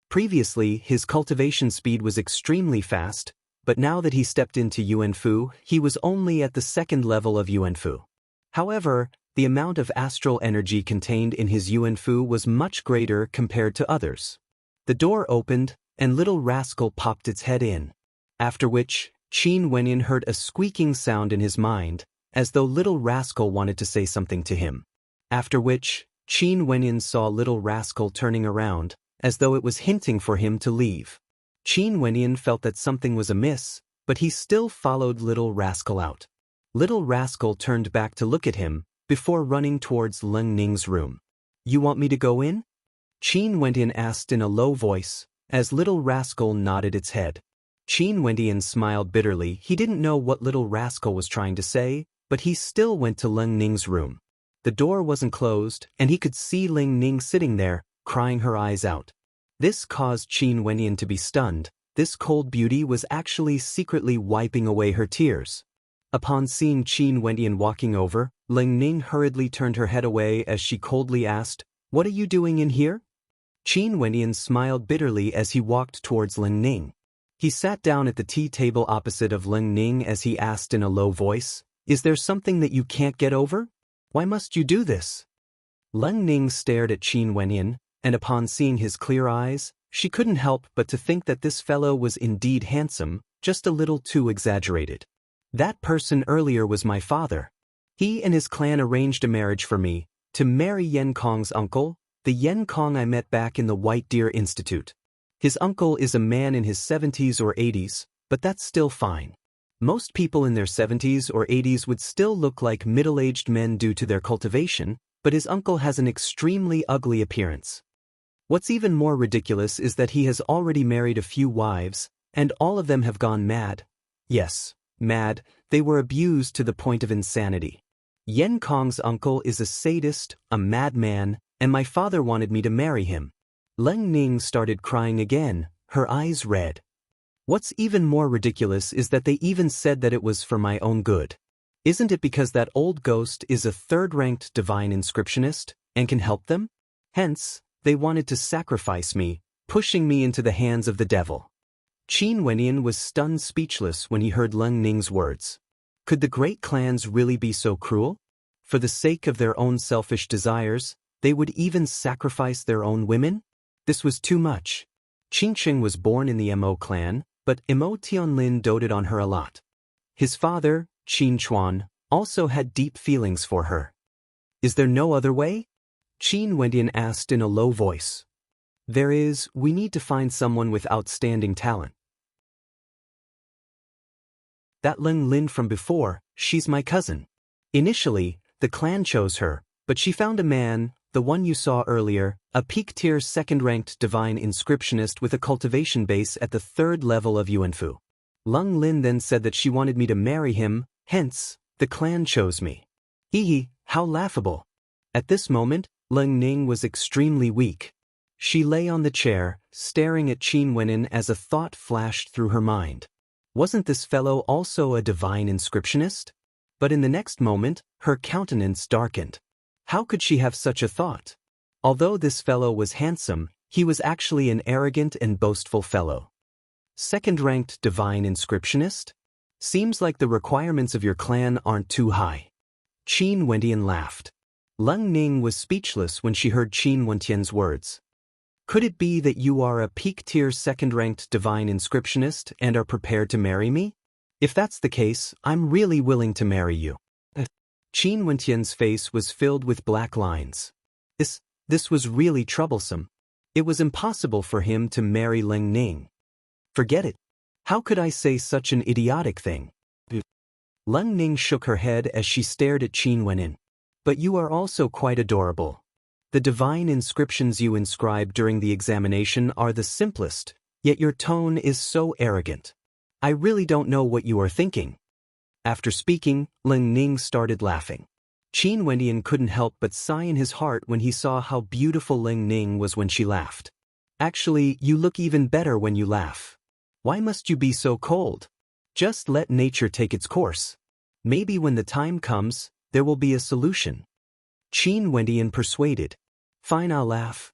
Previously, his cultivation speed was extremely fast, but now that he stepped into yuanfu, he was only at the 2nd level of yuanfu. However, the amount of astral energy contained in his yuanfu was much greater compared to others. The door opened, and Little Rascal popped its head in. After which, Qin Wenyan heard a squeaking sound in his mind, as though Little Rascal wanted to say something to him. After which, Qin Wenyan saw Little Rascal turning around, as though it was hinting for him to leave. Qin Wenyan felt that something was amiss, but he still followed Little Rascal out. Little Rascal turned back to look at him, before running towards Leng Ning's room. "You want me to go in?" Qin Wenyan asked in a low voice, as Little Rascal nodded its head. Qin Wenyan smiled bitterly. He didn't know what Little Rascal was trying to say, but he still went to Leng Ning's room. The door wasn't closed, and he could see Leng Ning sitting there, crying her eyes out. This caused Qin Wenyan to be stunned. This cold beauty was actually secretly wiping away her tears. Upon seeing Qin Wenyan walking over, Leng Ning hurriedly turned her head away as she coldly asked, "What are you doing in here?" Qin Wenyan smiled bitterly as he walked towards Leng Ning. He sat down at the tea table opposite of Leng Ning as he asked in a low voice, "Is there something that you can't get over? Why must you do this?" Leng Ning stared at Qin Wenyan, and upon seeing his clear eyes, she couldn't help but to think that this fellow was indeed handsome, just a little too exaggerated. That person earlier was my father. He and his clan arranged a marriage for me, to marry Yen Kong's uncle, the Yen Kong I met back in the White Deer Institute. His uncle is a man in his 70s or 80s, but that's still fine. Most people in their 70s or 80s would still look like middle-aged men due to their cultivation, but his uncle has an extremely ugly appearance. What's even more ridiculous is that he has already married a few wives, and all of them have gone mad. Yes, mad, they were abused to the point of insanity. Yen Kong's uncle is a sadist, a madman, and my father wanted me to marry him. Leng Ning started crying again, her eyes red. What's even more ridiculous is that they even said that it was for my own good. Isn't it because that old ghost is a third-ranked divine inscriptionist and can help them? Hence, they wanted to sacrifice me, pushing me into the hands of the devil. Qin Wenyan was stunned speechless when he heard Leng Ning's words. Could the great clans really be so cruel? For the sake of their own selfish desires, they would even sacrifice their own women? This was too much. Qingqing was born in the Mo clan, but Mo Tianlin doted on her a lot. His father, Qin Chuan, also had deep feelings for her. Is there no other way? Qin Wendian asked in a low voice. There is, we need to find someone with outstanding talent. That Leng Lin from before, she's my cousin. Initially, the clan chose her, but she found a man, the one you saw earlier, a peak-tier second-ranked divine inscriptionist with a cultivation base at the 3rd level of Yuanfu. Leng Lin then said that she wanted me to marry him, hence, the clan chose me. Hee, how laughable. At this moment, Leng Ning was extremely weak. She lay on the chair, staring at Qin Wenyan as a thought flashed through her mind. Wasn't this fellow also a divine inscriptionist? But in the next moment, her countenance darkened. How could she have such a thought? Although this fellow was handsome, he was actually an arrogant and boastful fellow. Second-ranked divine inscriptionist? Seems like the requirements of your clan aren't too high. Qin Wendian laughed. Leng Ning was speechless when she heard Qin Wentian's words. Could it be that you are a peak-tier second-ranked divine inscriptionist and are prepared to marry me? If that's the case, I'm really willing to marry you. Qin Wentian's face was filled with black lines. This was really troublesome. It was impossible for him to marry Leng Ning. Forget it. How could I say such an idiotic thing? Leng Ning shook her head as she stared at Qin Wenyan. But you are also quite adorable. The divine inscriptions you inscribe during the examination are the simplest, yet your tone is so arrogant. I really don't know what you are thinking. After speaking, Leng Ning started laughing. Qin Wendian couldn't help but sigh in his heart when he saw how beautiful Leng Ning was when she laughed. Actually, you look even better when you laugh. Why must you be so cold? Just let nature take its course. Maybe when the time comes, there will be a solution. Qin Wendian persuaded. Fine, I'll laugh.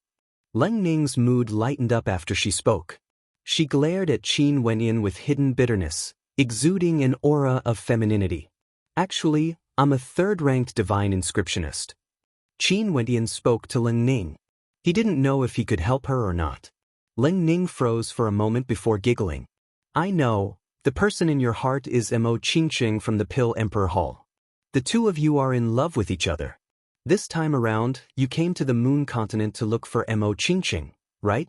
Leng Ning's mood lightened up after she spoke. She glared at Qin Wendian with hidden bitterness, exuding an aura of femininity. Actually, I'm a third-ranked divine inscriptionist. Qin Wendian spoke to Leng Ning. He didn't know if he could help her or not. Leng Ning froze for a moment before giggling. I know, the person in your heart is Mo Qingqing from the Pill Emperor Hall. The two of you are in love with each other. This time around, you came to the Moon Continent to look for Mo Qingqing, right?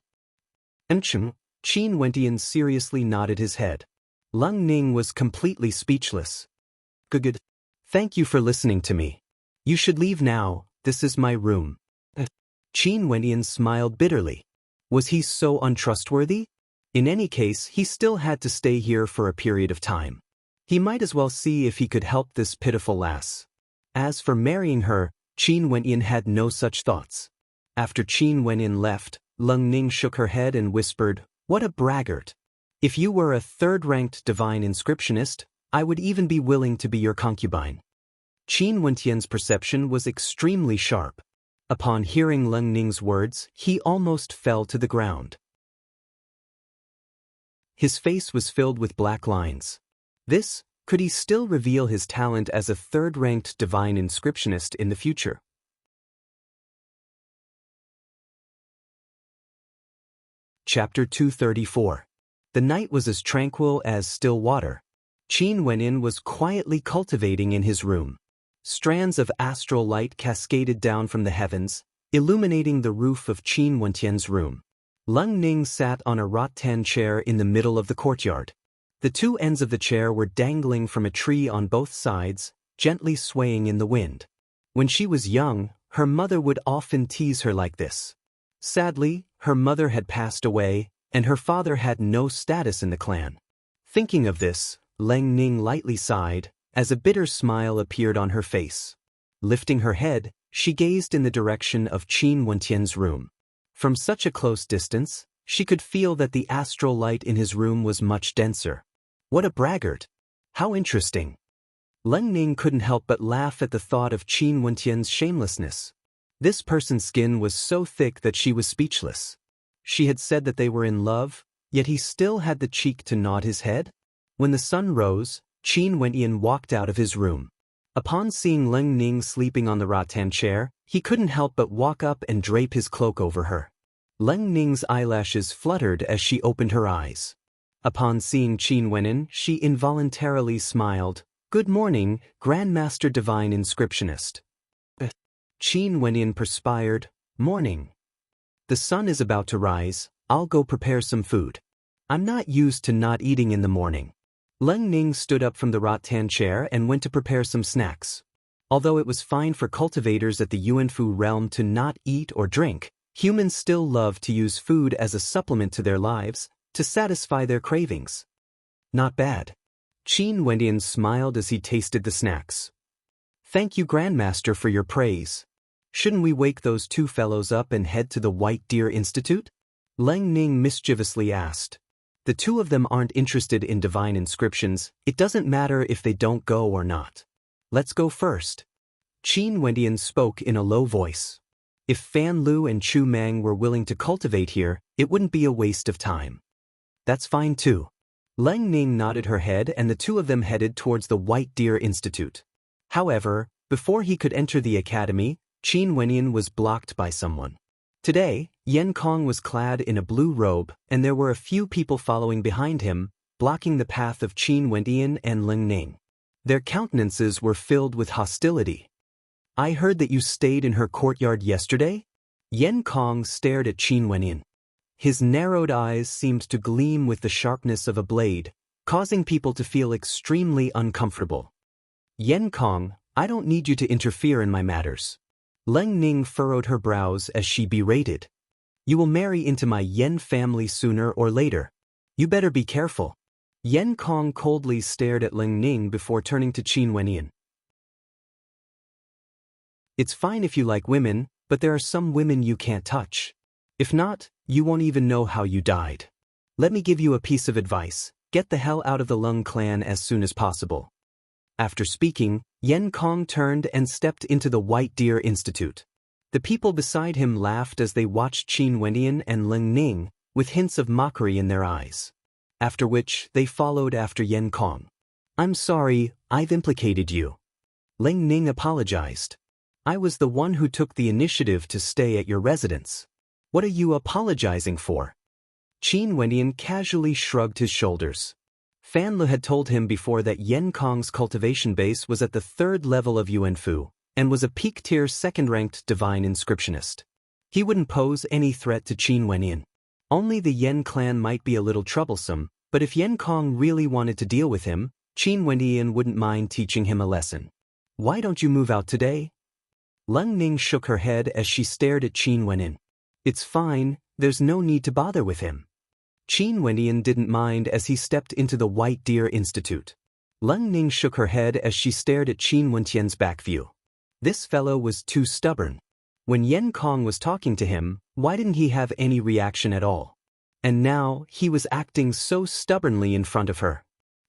Qin Wendian seriously nodded his head. Leng Ning was completely speechless. Good. Thank you for listening to me. You should leave now, this is my room. Qin Wendian smiled bitterly. Was he so untrustworthy? In any case, he still had to stay here for a period of time. He might as well see if he could help this pitiful lass. As for marrying her, Qin Wendian had no such thoughts. After Qin Wendian left, Leng Ning shook her head and whispered, What a braggart! If you were a third-ranked divine inscriptionist, I would even be willing to be your concubine. Qin Wentian's perception was extremely sharp. Upon hearing Leng Ning's words, he almost fell to the ground. His face was filled with black lines. Could he still reveal his talent as a third-ranked divine inscriptionist in the future? Chapter 234. The night was as tranquil as still water. Qin Wenyin was quietly cultivating in his room. Strands of astral light cascaded down from the heavens, illuminating the roof of Qin Wentian's room. Leng Ning sat on a rattan chair in the middle of the courtyard. The two ends of the chair were dangling from a tree on both sides, gently swaying in the wind. When she was young, her mother would often tease her like this. Sadly, her mother had passed away, and her father had no status in the clan. Thinking of this, Leng Ning lightly sighed, as a bitter smile appeared on her face. Lifting her head, she gazed in the direction of Qin Wentian's room. From such a close distance, she could feel that the astral light in his room was much denser. What a braggart! How interesting! Leng Ning couldn't help but laugh at the thought of Qin Wentian's shamelessness. This person's skin was so thick that she was speechless. She had said that they were in love, yet he still had the cheek to nod his head? When the sun rose, Qin Wentian walked out of his room. Upon seeing Leng Ning sleeping on the rattan chair, he couldn't help but walk up and drape his cloak over her. Leng Ning's eyelashes fluttered as she opened her eyes. Upon seeing Qin Wenyin, she involuntarily smiled. "Good morning, Grandmaster Divine Inscriptionist." Qin Wenyin perspired. "Morning. The sun is about to rise, I'll go prepare some food. I'm not used to not eating in the morning." Leng Ning stood up from the rattan chair and went to prepare some snacks. Although it was fine for cultivators at the Yuanfu realm to not eat or drink, humans still love to use food as a supplement to their lives, to satisfy their cravings. Not bad. Qin Wenyin smiled as he tasted the snacks. "Thank you, Grandmaster, for your praise. Shouldn't we wake those two fellows up and head to the White Deer Institute?" Leng Ning mischievously asked. "The two of them aren't interested in divine inscriptions, it doesn't matter if they don't go or not. Let's go first." Qin Wendian spoke in a low voice. If Fan Lu and Chu Mang were willing to cultivate here, it wouldn't be a waste of time. "That's fine too." Leng Ning nodded her head and the two of them headed towards the White Deer Institute. However, before he could enter the academy, Qin Wenyin was blocked by someone. Today, Yan Kong was clad in a blue robe, and there were a few people following behind him, blocking the path of Qin Wendian and Leng Ning. Their countenances were filled with hostility. "I heard that you stayed in her courtyard yesterday?" Yan Kong stared at Qin Wenyin. His narrowed eyes seemed to gleam with the sharpness of a blade, causing people to feel extremely uncomfortable. "Yan Kong, I don't need you to interfere in my matters." Leng Ning furrowed her brows as she berated. "You will marry into my Yen family sooner or later. You better be careful." Yan Kong coldly stared at Leng Ning before turning to Qin Wenyin. "It's fine if you like women, but there are some women you can't touch. If not, you won't even know how you died. Let me give you a piece of advice. Get the hell out of the Leng clan as soon as possible." After speaking, Yan Kong turned and stepped into the White Deer Institute. The people beside him laughed as they watched Qin Wendian and Leng Ning, with hints of mockery in their eyes. After which, they followed after Yan Kong. "I'm sorry, I've implicated you." Leng Ning apologized. "I was the one who took the initiative to stay at your residence. What are you apologizing for?" Qin Wendian casually shrugged his shoulders. Fan Le had told him before that Yan Kong's cultivation base was at the 3rd level of Yuanfu, and was a peak-tier 2nd-ranked divine inscriptionist. He wouldn't pose any threat to Qin Wendian. Only the Yan clan might be a little troublesome, but if Yan Kong really wanted to deal with him, Qin Wendian wouldn't mind teaching him a lesson. "Why don't you move out today?" Leng Ning shook her head as she stared at Qin Wendian. "It's fine, there's no need to bother with him." Qin Wendian didn't mind as he stepped into the White Deer Institute. Leng Ning shook her head as she stared at Qin Wentian's back view. This fellow was too stubborn. When Yan Kong was talking to him, why didn't he have any reaction at all? And now, he was acting so stubbornly in front of her.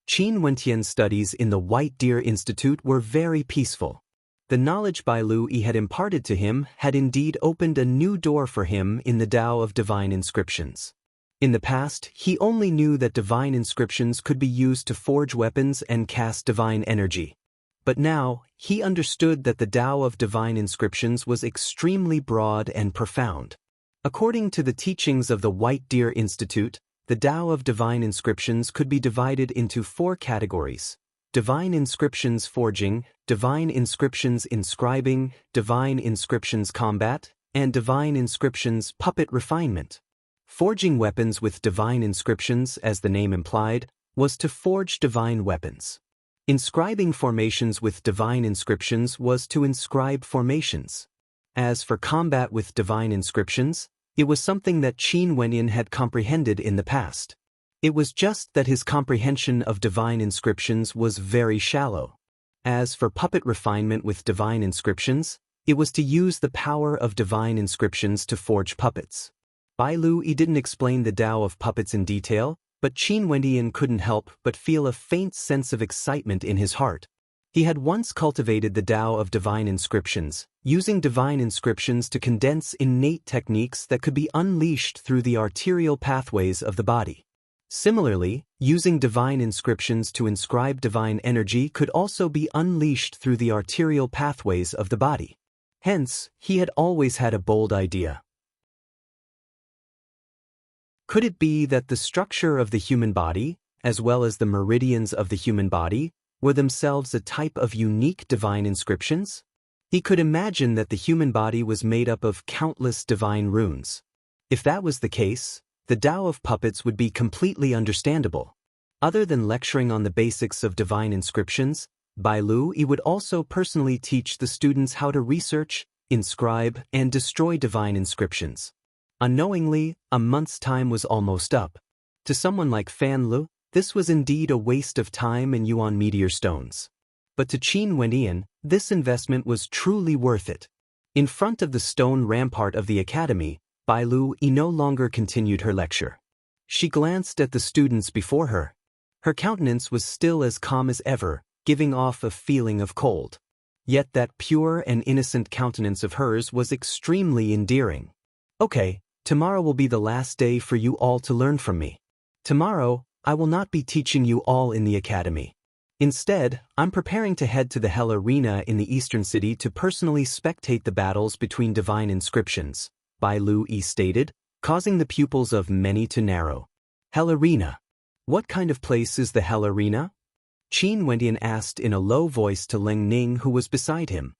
Qin Wentian's studies in the White Deer Institute were very peaceful. The knowledge Bai Lu Yi had imparted to him had indeed opened a new door for him in the Tao of Divine Inscriptions. In the past, he only knew that divine inscriptions could be used to forge weapons and cast divine energy. But now, he understood that the Tao of divine inscriptions was extremely broad and profound. According to the teachings of the White Deer Institute, The Tao of divine inscriptions could be divided into 4 categories: divine inscriptions forging, divine inscriptions inscribing, divine inscriptions combat, and divine inscriptions puppet refinement. Forging weapons with divine inscriptions, as the name implied, was to forge divine weapons. Inscribing formations with divine inscriptions was to inscribe formations. As for combat with divine inscriptions, it was something that Qin Wenyan had comprehended in the past. It was just that his comprehension of divine inscriptions was very shallow. As for puppet refinement with divine inscriptions, it was to use the power of divine inscriptions to forge puppets. Bai Lu didn't explain the Tao of puppets in detail, but Qin Wenyan couldn't help but feel a faint sense of excitement in his heart. He had once cultivated the Tao of divine inscriptions, using divine inscriptions to condense innate techniques that could be unleashed through the arterial pathways of the body. Similarly, using divine inscriptions to inscribe divine energy could also be unleashed through the arterial pathways of the body. Hence, he had always had a bold idea. Could it be that the structure of the human body, as well as the meridians of the human body, were themselves a type of unique divine inscriptions? He could imagine that the human body was made up of countless divine runes. If that was the case, the Tao of puppets would be completely understandable. Other than lecturing on the basics of divine inscriptions, Bai Lu would also personally teach the students how to research, inscribe, and destroy divine inscriptions. Unknowingly, a month's time was almost up. To someone like Fan Lu, this was indeed a waste of time and yuan meteor stones. But to Qin Wenyan, this investment was truly worth it. In front of the stone rampart of the academy, Bai Lu no longer continued her lecture. She glanced at the students before her. Her countenance was still as calm as ever, giving off a feeling of cold. Yet that pure and innocent countenance of hers was extremely endearing. Okay, tomorrow will be the last day for you all to learn from me. Tomorrow, I will not be teaching you all in the academy. Instead, I'm preparing to head to the Hell Arena in the Eastern City to personally spectate the battles between divine inscriptions, Bai Lu stated, causing the pupils of many to narrow. Hell Arena. What kind of place is the Hell Arena? Qin Wenyan asked in a low voice to Leng Ning, who was beside him.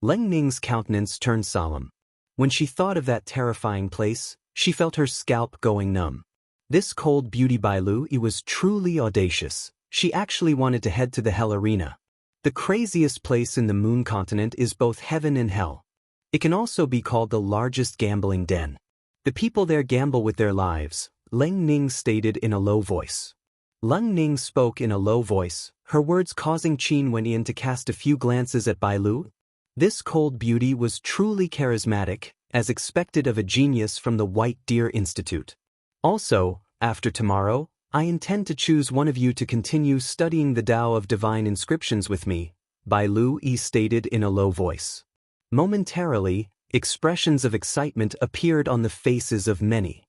Leng Ning's countenance turned solemn. When she thought of that terrifying place, she felt her scalp going numb. This cold beauty Bai Lu was truly audacious. She actually wanted to head to the Hell Arena. The craziest place in the Moon continent is both heaven and hell. It can also be called the largest gambling den. The people there gamble with their lives, Leng Ning stated in a low voice. Leng Ning spoke in a low voice, her words causing Qin Wenyan to cast a few glances at Bai Lu. This cold beauty was truly charismatic, as expected of a genius from the White Deer Institute. Also, after tomorrow, I intend to choose one of you to continue studying the Tao of divine inscriptions with me, Bai Lu stated in a low voice. Momentarily, expressions of excitement appeared on the faces of many.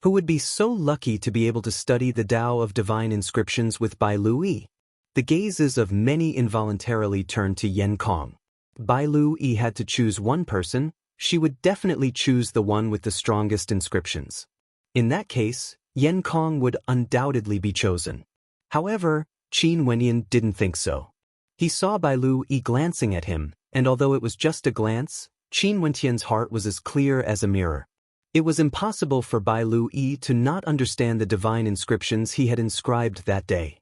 Who would be so lucky to be able to study the Tao of divine inscriptions with Bai Lu? The gazes of many involuntarily turned to Yan Kong. Bai Lu had to choose one person. She would definitely choose the one with the strongest inscriptions. In that case, Yan Kong would undoubtedly be chosen. However, Qin Wenyan didn't think so. He saw Bai Lu glancing at him, and although it was just a glance, Qin Wenyan's heart was as clear as a mirror. It was impossible for Bai Lu to not understand the divine inscriptions he had inscribed that day.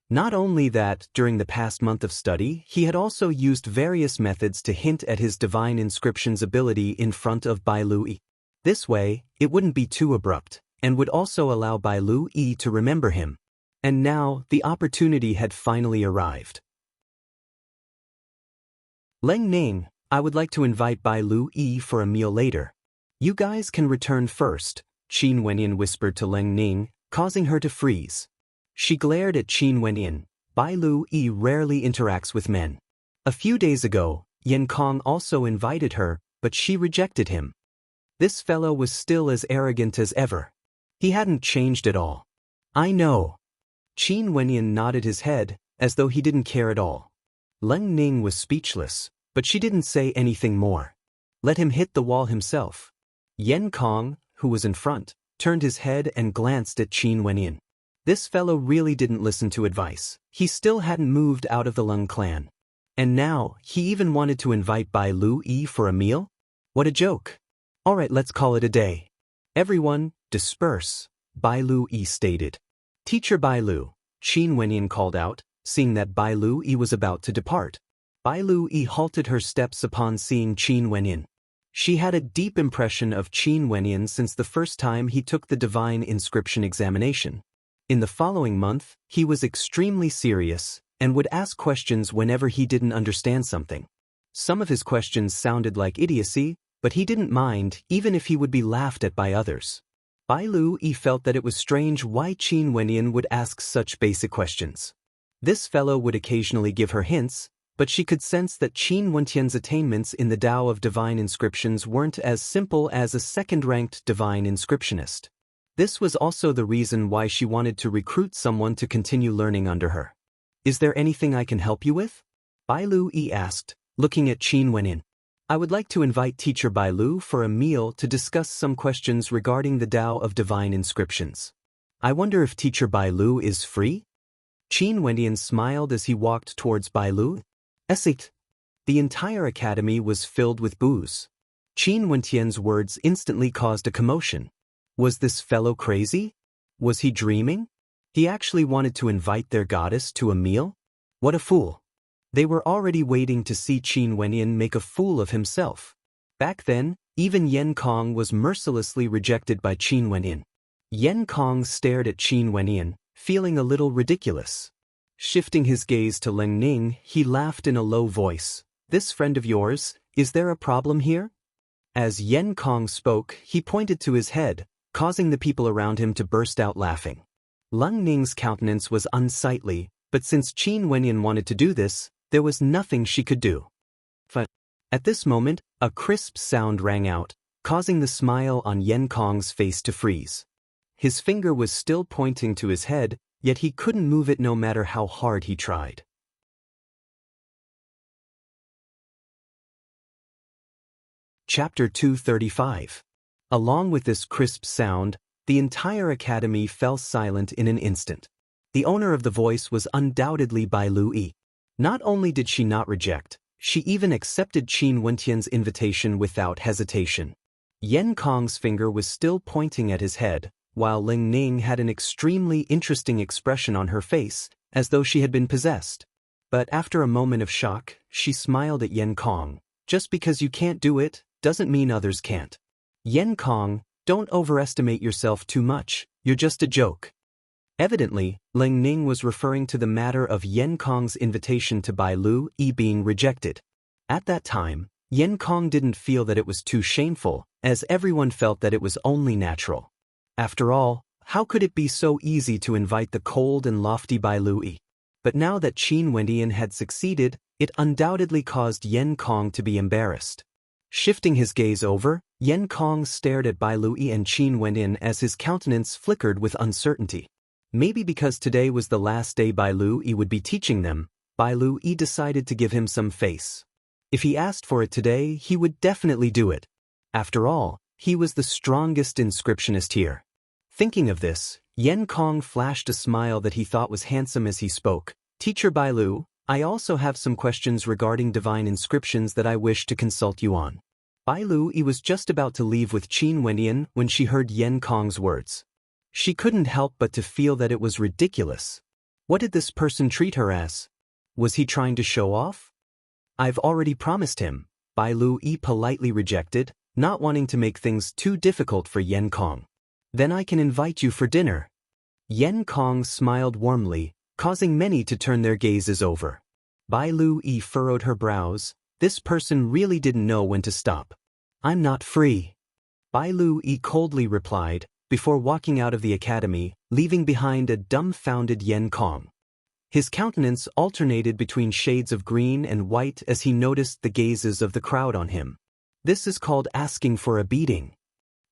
Not only that, during the past month of study, he had also used various methods to hint at his divine inscriptions ability in front of Bai Lu. This way, it wouldn't be too abrupt, and would also allow Bai Lu to remember him. And now, the opportunity had finally arrived. Leng Ning, I would like to invite Bai Lu for a meal later. You guys can return first, Qin Wenyan whispered to Leng Ning, causing her to freeze. She glared at Qin Wenyan. Bai Lu rarely interacts with men. A few days ago, Yan Kong also invited her, but she rejected him. This fellow was still as arrogant as ever. He hadn't changed at all. I know. Qin Wenyan nodded his head, as though he didn't care at all. Leng Ning was speechless, but she didn't say anything more. Let him hit the wall himself. Yan Kong, who was in front, turned his head and glanced at Qin Wenyan. This fellow really didn't listen to advice. He still hadn't moved out of the Lung clan. And now, he even wanted to invite Bai Lu-yi for a meal? What a joke. Alright, let's call it a day. Everyone, disperse, Bai Lu-yi stated. Teacher Bai Lu, Qin Wenyan called out, seeing that Bai Lu-yi was about to depart. Bai Lu-yi halted her steps upon seeing Qin Wenyan. She had a deep impression of Qin Wenyan since the first time he took the divine inscription examination. In the following month, he was extremely serious and would ask questions whenever he didn't understand something. Some of his questions sounded like idiocy, but he didn't mind even if he would be laughed at by others. Bai Lu-yi felt that it was strange why Qin Wenyan would ask such basic questions. This fellow would occasionally give her hints, but she could sense that Qin Wentian's attainments in the Tao of divine inscriptions weren't as simple as a second-ranked divine inscriptionist. This was also the reason why she wanted to recruit someone to continue learning under her. Is there anything I can help you with? Bai Lu-yi asked, looking at Qin Wenyan. I would like to invite Teacher Bai Lu for a meal to discuss some questions regarding the Tao of divine inscriptions. I wonder if Teacher Bai Lu is free? Qin Wenyan smiled as he walked towards Bai Lu. The entire academy was filled with boos. Qin Wentian's words instantly caused a commotion. Was this fellow crazy? Was he dreaming? He actually wanted to invite their goddess to a meal? What a fool. They were already waiting to see Qin Wenyan make a fool of himself. Back then, even Yan Kong was mercilessly rejected by Qin Wenyan. Yan Kong stared at Qin Wenyan, feeling a little ridiculous. Shifting his gaze to Ling Ning, he laughed in a low voice. This friend of yours, is there a problem here? As Yan Kong spoke, he pointed to his head, causing the people around him to burst out laughing. Ling Ning's countenance was unsightly, but since Qin Wenyan wanted to do this, there was nothing she could do. At this moment, a crisp sound rang out, causing the smile on Yan Kong's face to freeze. His finger was still pointing to his head, yet he couldn't move it no matter how hard he tried. Chapter 235. Along with this crisp sound, the entire academy fell silent in an instant. The owner of the voice was undoubtedly Bai Lu-yi. Not only did she not reject, she even accepted Qin Wentian's invitation without hesitation. Yan Kong's finger was still pointing at his head, while Ling Ning had an extremely interesting expression on her face, as though she had been possessed. But after a moment of shock, she smiled at Yan Kong. Just because you can't do it, doesn't mean others can't. Yan Kong, don't overestimate yourself too much, you're just a joke. Evidently, Ling Ning was referring to the matter of Yan Kong's invitation to Bai Lu-yi being rejected. At that time, Yan Kong didn't feel that it was too shameful, as everyone felt that it was only natural. After all, how could it be so easy to invite the cold and lofty Bai Lu-yi? But now that Qin Wenyan had succeeded, it undoubtedly caused Yan Kong to be embarrassed. Shifting his gaze over, Yan Kong stared at Bai Lu-yi and Qin Wenyan as his countenance flickered with uncertainty. Maybe because today was the last day Bai Lu-yi would be teaching them, Bai Lu-yi decided to give him some face. If he asked for it today, he would definitely do it. After all, he was the strongest inscriptionist here. Thinking of this, Yan Kong flashed a smile that he thought was handsome as he spoke. Teacher Bai Lu, I also have some questions regarding divine inscriptions that I wish to consult you on. Bai Lu-yi was just about to leave with Qin Wenyan when she heard Yan Kong's words. She couldn't help but to feel that it was ridiculous. What did this person treat her as? Was he trying to show off? I've already promised him, Bai Lu-yi politely rejected, not wanting to make things too difficult for Yan Kong. Then I can invite you for dinner. Yan Kong smiled warmly, causing many to turn their gazes over. Bai Lu-yi furrowed her brows. This person really didn't know when to stop. I'm not free. Bai Lu-yi coldly replied, before walking out of the academy, leaving behind a dumbfounded Yan Kong. His countenance alternated between shades of green and white as he noticed the gazes of the crowd on him. This is called asking for a beating.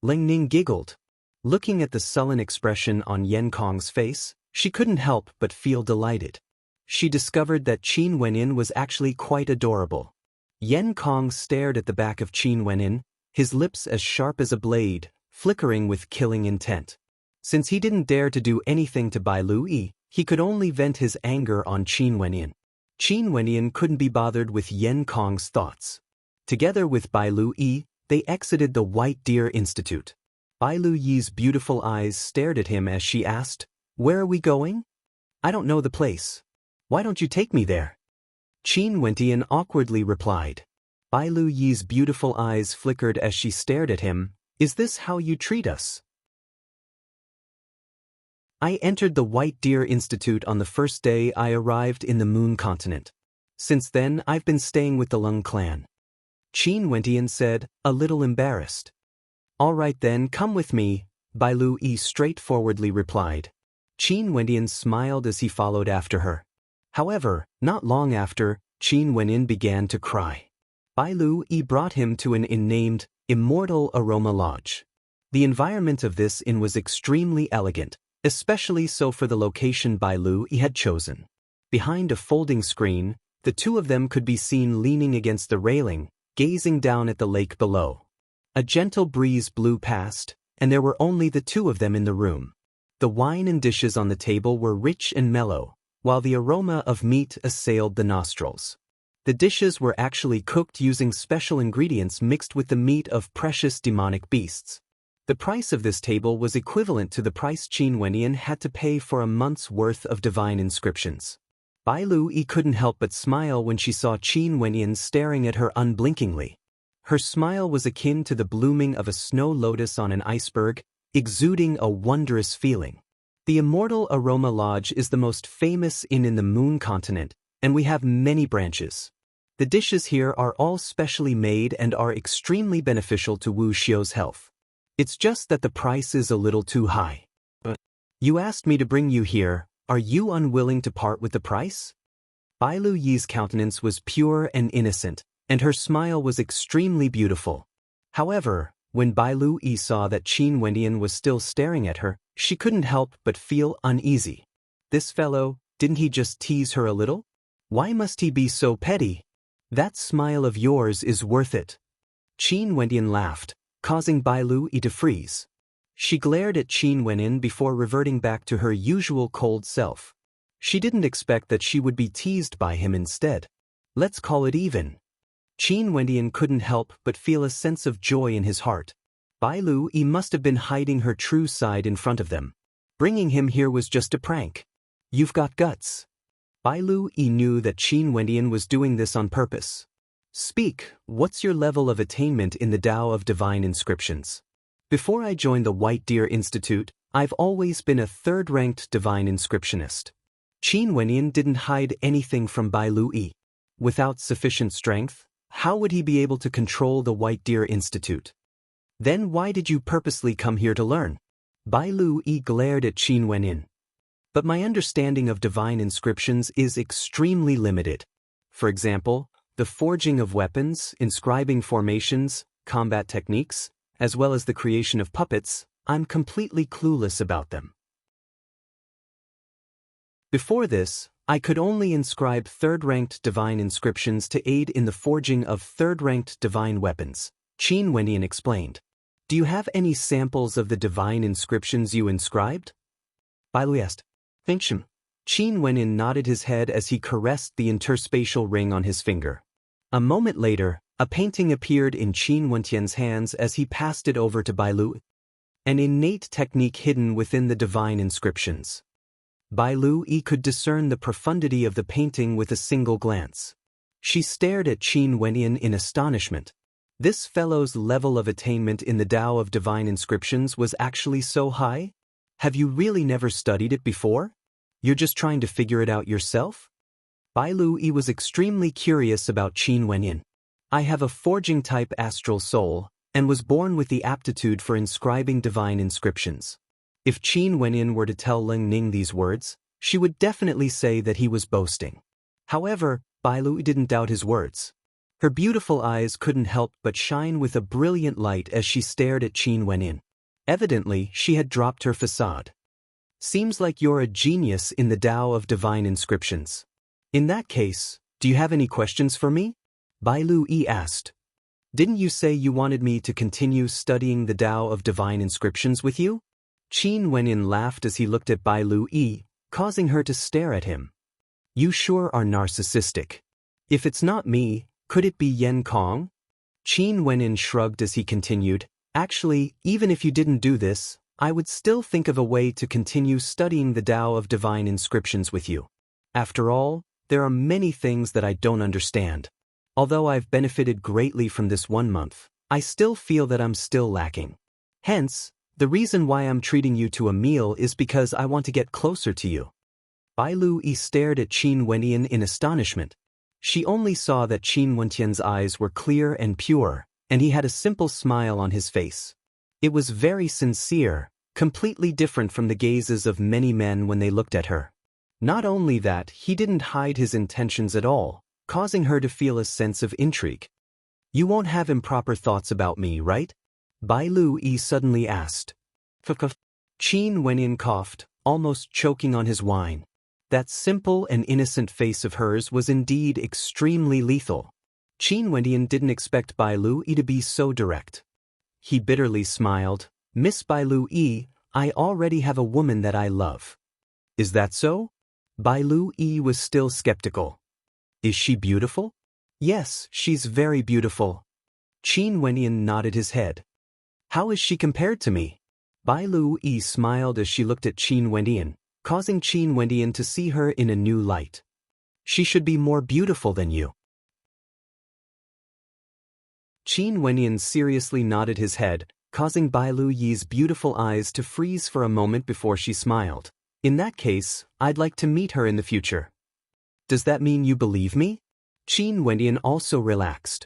Ling Ning giggled. Looking at the sullen expression on Yan Kong's face, she couldn't help but feel delighted. She discovered that Qin Wenyan was actually quite adorable. Yan Kong stared at the back of Qin Wenyan, his lips as sharp as a blade, flickering with killing intent. Since he didn't dare to do anything to Bai Lui, he could only vent his anger on Qin Wenyan. Qin Wenyan couldn't be bothered with Yen Kong's thoughts. Together with Bai Lui, they exited the White Deer Institute. Bai Luyi's beautiful eyes stared at him as she asked, "Where are we going?" "I don't know the place. Why don't you take me there?" Qin Wenyan awkwardly replied. Bai Luyi's beautiful eyes flickered as she stared at him. "Is this how you treat us?" I entered the White Deer Institute on the first day I arrived in the Moon Continent. Since then, I've been staying with the Lung clan. Qin Wenyan said, a little embarrassed. "All right then, come with me," Bai Lui straightforwardly replied. Qin Wenyan smiled as he followed after her. However, not long after, Qin Wenyan began to cry. Bai Lui brought him to an inn named Immortal Aroma Lodge. The environment of this inn was extremely elegant, especially so for the location Bai Lui had chosen. Behind a folding screen, the two of them could be seen leaning against the railing, gazing down at the lake below. A gentle breeze blew past, and there were only the two of them in the room. The wine and dishes on the table were rich and mellow, while the aroma of meat assailed the nostrils. The dishes were actually cooked using special ingredients mixed with the meat of precious demonic beasts. The price of this table was equivalent to the price Qin Wenyan had to pay for a month's worth of divine inscriptions. Bai Lui couldn't help but smile when she saw Qin Wenyan staring at her unblinkingly. Her smile was akin to the blooming of a snow lotus on an iceberg, exuding a wondrous feeling. The Immortal Aroma Lodge is the most famous inn in the Moon Continent, and we have many branches. The dishes here are all specially made and are extremely beneficial to Wu Xiu's health. It's just that the price is a little too high. But you asked me to bring you here, are you unwilling to part with the price? Bai Luyi's countenance was pure and innocent, and her smile was extremely beautiful. However, when Bai Lui saw that Qin Wenyan was still staring at her, she couldn't help but feel uneasy. This fellow, didn't he just tease her a little? Why must he be so petty? That smile of yours is worth it. Qin Wenyan laughed, causing Bai Lui to freeze. She glared at Qin Wenyan before reverting back to her usual cold self. She didn't expect that she would be teased by him instead. Let's call it even. Qin Wenyan couldn't help but feel a sense of joy in his heart. Bai Lui must have been hiding her true side in front of them. Bringing him here was just a prank. You've got guts. Bai Lui knew that Qin Wenyan was doing this on purpose. Speak, what's your level of attainment in the Tao of Divine Inscriptions? Before I joined the White Deer Institute, I've always been a third-ranked divine inscriptionist. Qin Wenyan didn't hide anything from Bai Lui. Without sufficient strength, how would he be able to control the White Deer Institute? Then why did you purposely come here to learn? Bai Lui glared at Qin Wenyan. But my understanding of divine inscriptions is extremely limited. For example, the forging of weapons, inscribing formations, combat techniques, as well as the creation of puppets, I'm completely clueless about them. Before this, I could only inscribe third-ranked divine inscriptions to aid in the forging of third-ranked divine weapons, Qin Wenyan explained. Do you have any samples of the divine inscriptions you inscribed? Bai Lui asked. Qin Wenyan nodded his head as he caressed the interspatial ring on his finger. A moment later, a painting appeared in Qin Wenyan's hands as he passed it over to Bai Lui. An innate technique hidden within the divine inscriptions. Bai Lui could discern the profundity of the painting with a single glance. She stared at Qin Wenyan in astonishment. This fellow's level of attainment in the Tao of Divine Inscriptions was actually so high? Have you really never studied it before? You're just trying to figure it out yourself? Bai Lui was extremely curious about Qin Wenyan. I have a forging-type astral soul, and was born with the aptitude for inscribing divine inscriptions. If Qin Wenyan were to tell Ling Ning these words, she would definitely say that he was boasting. However, Bai Lui didn't doubt his words. Her beautiful eyes couldn't help but shine with a brilliant light as she stared at Qin Wenyan. Evidently, she had dropped her facade. Seems like you're a genius in the Tao of Divine Inscriptions. In that case, do you have any questions for me? Bai Lui asked. Didn't you say you wanted me to continue studying the Tao of Divine Inscriptions with you? Qin Wenyin laughed as he looked at Bai Lu Yi, causing her to stare at him. You sure are narcissistic. If it's not me, could it be Yan Kong? Qin Wenyin shrugged as he continued, actually, even if you didn't do this, I would still think of a way to continue studying the Tao of Divine Inscriptions with you. After all, there are many things that I don't understand. Although I've benefited greatly from this 1 month, I still feel that I'm still lacking. Hence, the reason why I'm treating you to a meal is because I want to get closer to you. Bai Lu Yi stared at Qin Wenyan in astonishment. She only saw that Qin Wentian's eyes were clear and pure, and he had a simple smile on his face. It was very sincere, completely different from the gazes of many men when they looked at her. Not only that, he didn't hide his intentions at all, causing her to feel a sense of intrigue. You won't have improper thoughts about me, right? Bai Lu Yi suddenly asked. Qin Wenyan coughed, almost choking on his wine. That simple and innocent face of hers was indeed extremely lethal. Qin Wenyan didn't expect Bai Lu Yi to be so direct. He bitterly smiled. Miss Bai Lu Yi, I already have a woman that I love. Is that so? Bai Lu Yi was still skeptical. Is she beautiful? Yes, she's very beautiful. Qin Wenyan nodded his head. How is she compared to me? Bai Lu Yi smiled as she looked at Qin Wenyan, causing Qin Wenyan to see her in a new light. She should be more beautiful than you. Qin Wenyan seriously nodded his head, causing Bai Lu Yi's beautiful eyes to freeze for a moment before she smiled. In that case, I'd like to meet her in the future. Does that mean you believe me? Qin Wenyan also relaxed.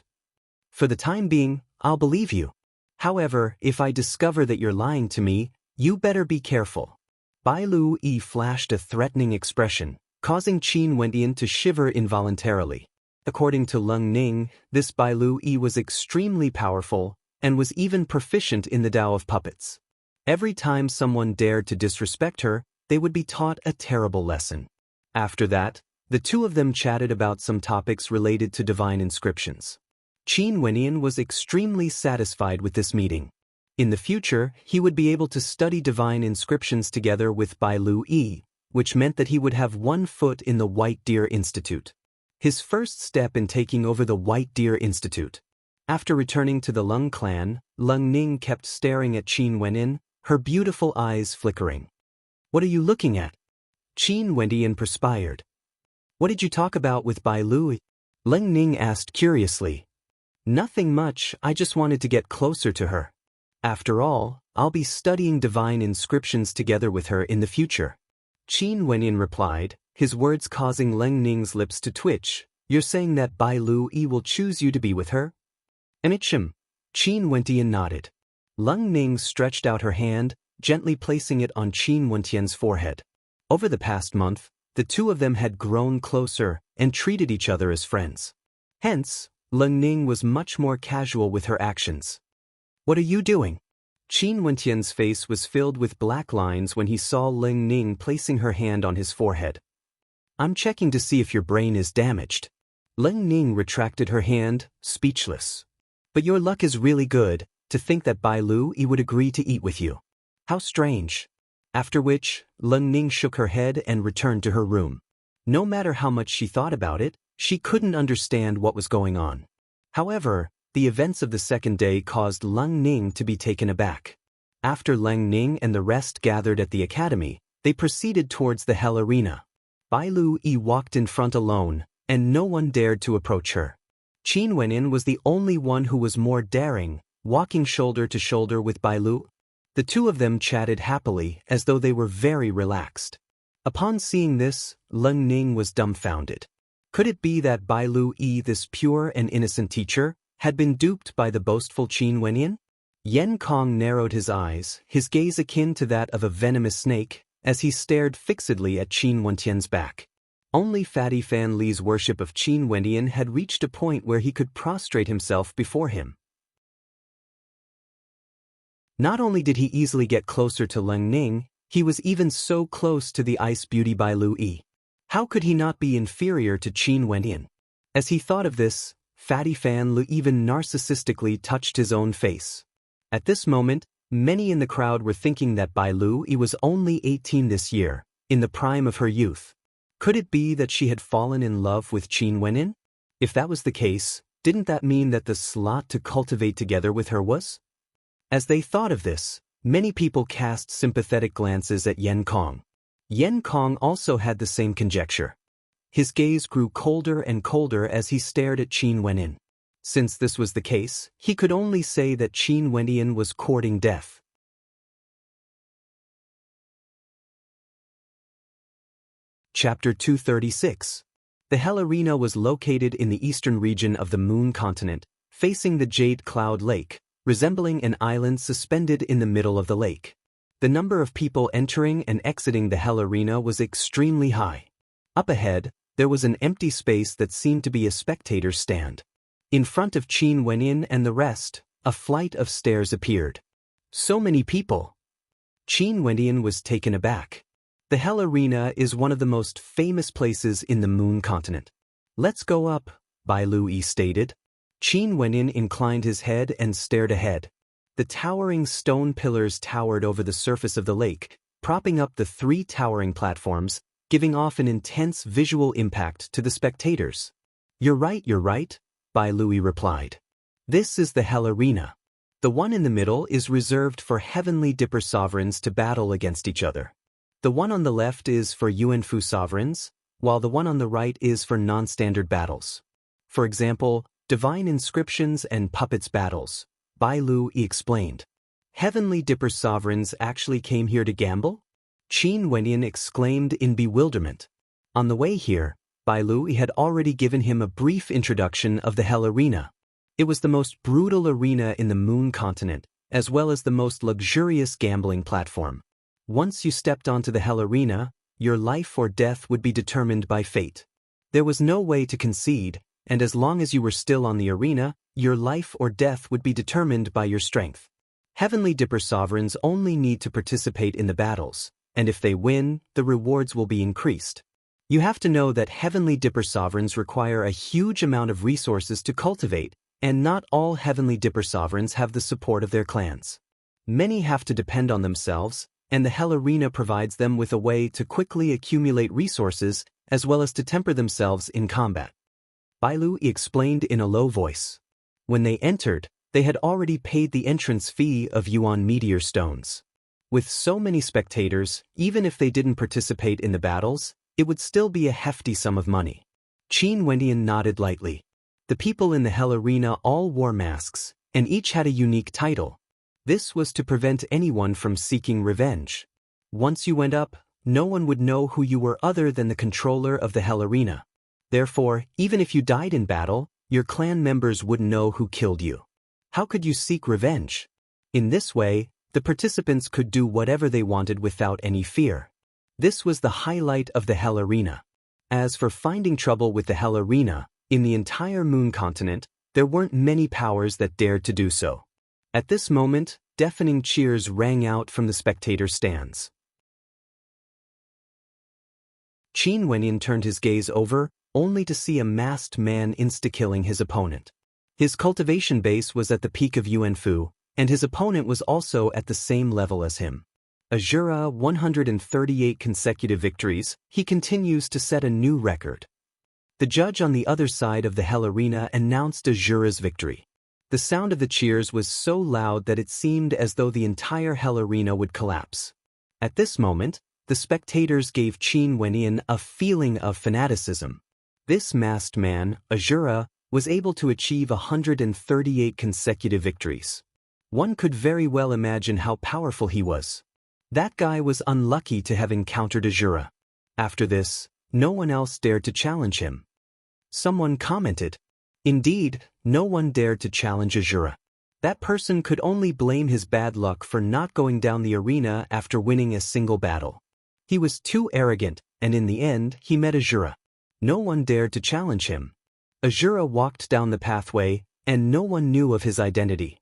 For the time being, I'll believe you. However, if I discover that you're lying to me, you better be careful. Bai Lu Yi flashed a threatening expression, causing Qin Wenyan to shiver involuntarily. According to Leng Ning, this Bai Lu Yi was extremely powerful, and was even proficient in the Tao of puppets. Every time someone dared to disrespect her, they would be taught a terrible lesson. After that, the two of them chatted about some topics related to divine inscriptions. Qin Wenyan was extremely satisfied with this meeting. In the future, he would be able to study divine inscriptions together with Bai Lu Yi, which meant that he would have 1 foot in the White Deer Institute. His first step in taking over the White Deer Institute. After returning to the Leng clan, Leng Ning kept staring at Qin Wenyan, her beautiful eyes flickering. What are you looking at? Qin Wenyan perspired. What did you talk about with Bai Lu Yi? Leng Ning asked curiously. Nothing much, I just wanted to get closer to her. After all, I'll be studying divine inscriptions together with her in the future. Qin Wenyan replied, his words causing Leng Ning's lips to twitch. You're saying that Bai Lu Yi will choose you to be with her? Anichim. Qin Wenyan nodded. Leng Ning stretched out her hand, gently placing it on Qin Wentian's forehead. Over the past month, the two of them had grown closer and treated each other as friends. Hence, Leng Ning was much more casual with her actions. What are you doing? Qin Wentian's face was filled with black lines when he saw Leng Ning placing her hand on his forehead. I'm checking to see if your brain is damaged. Leng Ning retracted her hand, speechless. But your luck is really good, to think that Bai Lu Yi would agree to eat with you. How strange. After which, Leng Ning shook her head and returned to her room. No matter how much she thought about it, she couldn't understand what was going on. However, the events of the second day caused Leng Ning to be taken aback. After Leng Ning and the rest gathered at the academy, they proceeded towards the Hell Arena. Bai Lu Yi walked in front alone, and no one dared to approach her. Qin Wenyan was the only one who was more daring, walking shoulder to shoulder with Bai Lu. The two of them chatted happily as though they were very relaxed. Upon seeing this, Leng Ning was dumbfounded. Could it be that Bai Lu Yi, this pure and innocent teacher, had been duped by the boastful Qin Wenyan? Yan Kong narrowed his eyes, his gaze akin to that of a venomous snake, as he stared fixedly at Qin Wentian's back. Only Fatty Fan Li's worship of Qin Wenyan had reached a point where he could prostrate himself before him. Not only did he easily get closer to Leng Ning, he was even so close to the ice beauty Bai Lu Yi. How could he not be inferior to Qin Wenyan? As he thought of this, Fatty Fan Lu even narcissistically touched his own face. At this moment, many in the crowd were thinking that Bai Lu was only 18 this year, in the prime of her youth. Could it be that she had fallen in love with Qin Wenin? If that was the case, didn't that mean that the slot to cultivate together with her was? As they thought of this, many people cast sympathetic glances at Yan Kong. Yan Kong also had the same conjecture. His gaze grew colder and colder as he stared at Qin Wenin. Since this was the case, he could only say that Qin Wenin was courting death. Chapter 236. The Hell Arena was located in the eastern region of the Moon continent, facing the Jade Cloud Lake, resembling an island suspended in the middle of the lake. The number of people entering and exiting the Hell Arena was extremely high. Up ahead, there was an empty space that seemed to be a spectator's stand. In front of Qin Wenin and the rest, a flight of stairs appeared. So many people! Qin Wenin was taken aback. The Hell Arena is one of the most famous places in the Moon continent. Let's go up, Bai Lu stated. Qin Wenin inclined his head and stared ahead. The towering stone pillars towered over the surface of the lake, propping up the 3 towering platforms, giving off an intense visual impact to the spectators. You're right, Bai Lu replied. This is the Hell Arena. The one in the middle is reserved for Heavenly Dipper sovereigns to battle against each other. The one on the left is for Yuanfu sovereigns, while the one on the right is for non-standard battles. For example, divine inscriptions and puppets battles, Bai Lu explained. Heavenly Dipper sovereigns actually came here to gamble? Qin Wenin exclaimed in bewilderment. On the way here, Bai Lu had already given him a brief introduction of the Hell Arena. It was the most brutal arena in the Moon continent, as well as the most luxurious gambling platform. Once you stepped onto the Hell Arena, your life or death would be determined by fate. There was no way to concede, and as long as you were still on the arena, your life or death would be determined by your strength. Heavenly Dipper sovereigns only need to participate in the battles, and if they win, the rewards will be increased. You have to know that Heavenly Dipper sovereigns require a huge amount of resources to cultivate, and not all Heavenly Dipper sovereigns have the support of their clans. Many have to depend on themselves, and the Hell Arena provides them with a way to quickly accumulate resources as well as to temper themselves in combat. Bai Lu explained in a low voice. When they entered, they had already paid the entrance fee of Yuan meteor stones. With so many spectators, even if they didn't participate in the battles, it would still be a hefty sum of money. Qin Wenin nodded lightly. The people in the Hell Arena all wore masks, and each had a unique title. This was to prevent anyone from seeking revenge. Once you went up, no one would know who you were other than the controller of the Hell Arena. Therefore, even if you died in battle, your clan members wouldn't know who killed you. How could you seek revenge? In this way, the participants could do whatever they wanted without any fear. This was the highlight of the Hell Arena. As for finding trouble with the Hell Arena, in the entire Moon continent, there weren't many powers that dared to do so. At this moment, deafening cheers rang out from the spectator stands. Qin Wenin turned his gaze over, only to see a masked man insta-killing his opponent. His cultivation base was at the peak of Yuanfu, and his opponent was also at the same level as him. Azura 138 consecutive victories, he continues to set a new record. The judge on the other side of the Hell Arena announced Azura's victory. The sound of the cheers was so loud that it seemed as though the entire Hell Arena would collapse. At this moment, the spectators gave Qin Wenin a feeling of fanaticism. This masked man, Azura, was able to achieve 138 consecutive victories. One could very well imagine how powerful he was. That guy was unlucky to have encountered Azura. After this, no one else dared to challenge him. Someone commented. Indeed, no one dared to challenge Azura. That person could only blame his bad luck for not going down the arena after winning a single battle. He was too arrogant, and in the end, he met Azura. No one dared to challenge him. Azura walked down the pathway, and no one knew of his identity.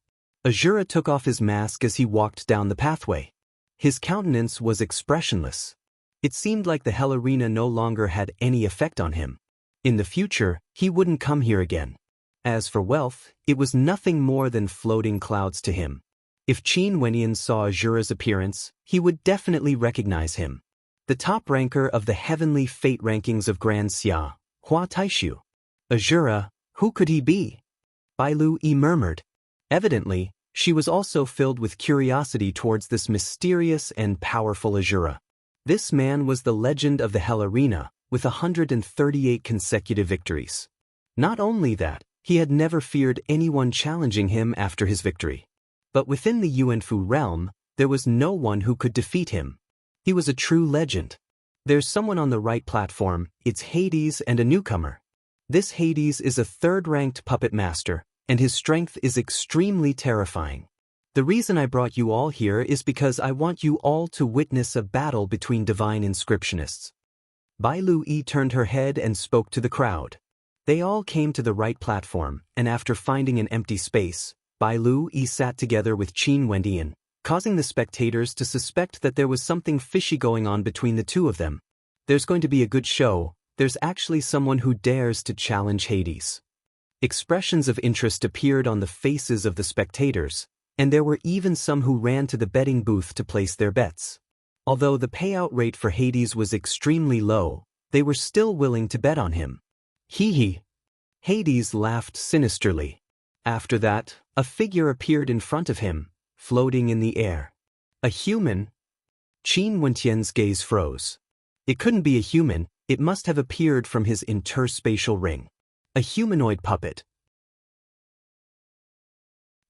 Azura took off his mask as he walked down the pathway. His countenance was expressionless. It seemed like the Hell Arena no longer had any effect on him. In the future, he wouldn't come here again. As for wealth, it was nothing more than floating clouds to him. If Qin Wenyan saw Azura's appearance, he would definitely recognize him. The top ranker of the heavenly fate rankings of Grand Xia, Hua Taishu. Azura, who could he be? Bai Lu Yi murmured. Evidently, she was also filled with curiosity towards this mysterious and powerful Azura. This man was the legend of the Hell Arena, with 138 consecutive victories. Not only that, he had never feared anyone challenging him after his victory. But within the Yuanfu realm, there was no one who could defeat him. He was a true legend. There's someone on the right platform, it's Hades and a newcomer. This Hades is a third-ranked puppet master, and his strength is extremely terrifying. The reason I brought you all here is because I want you all to witness a battle between divine inscriptionists. Bai Lu Yi turned her head and spoke to the crowd. They all came to the right platform, and after finding an empty space, Bai Lu Yi sat together with Qin Wendian, causing the spectators to suspect that there was something fishy going on between the two of them. There's going to be a good show. There's actually someone who dares to challenge Hades. Expressions of interest appeared on the faces of the spectators, and there were even some who ran to the betting booth to place their bets. Although the payout rate for Hades was extremely low, they were still willing to bet on him. Hee. Hades laughed sinisterly. After that, a figure appeared in front of him, floating in the air. A human? Qin Wentian's gaze froze. It couldn't be a human, it must have appeared from his interspatial ring. A humanoid puppet.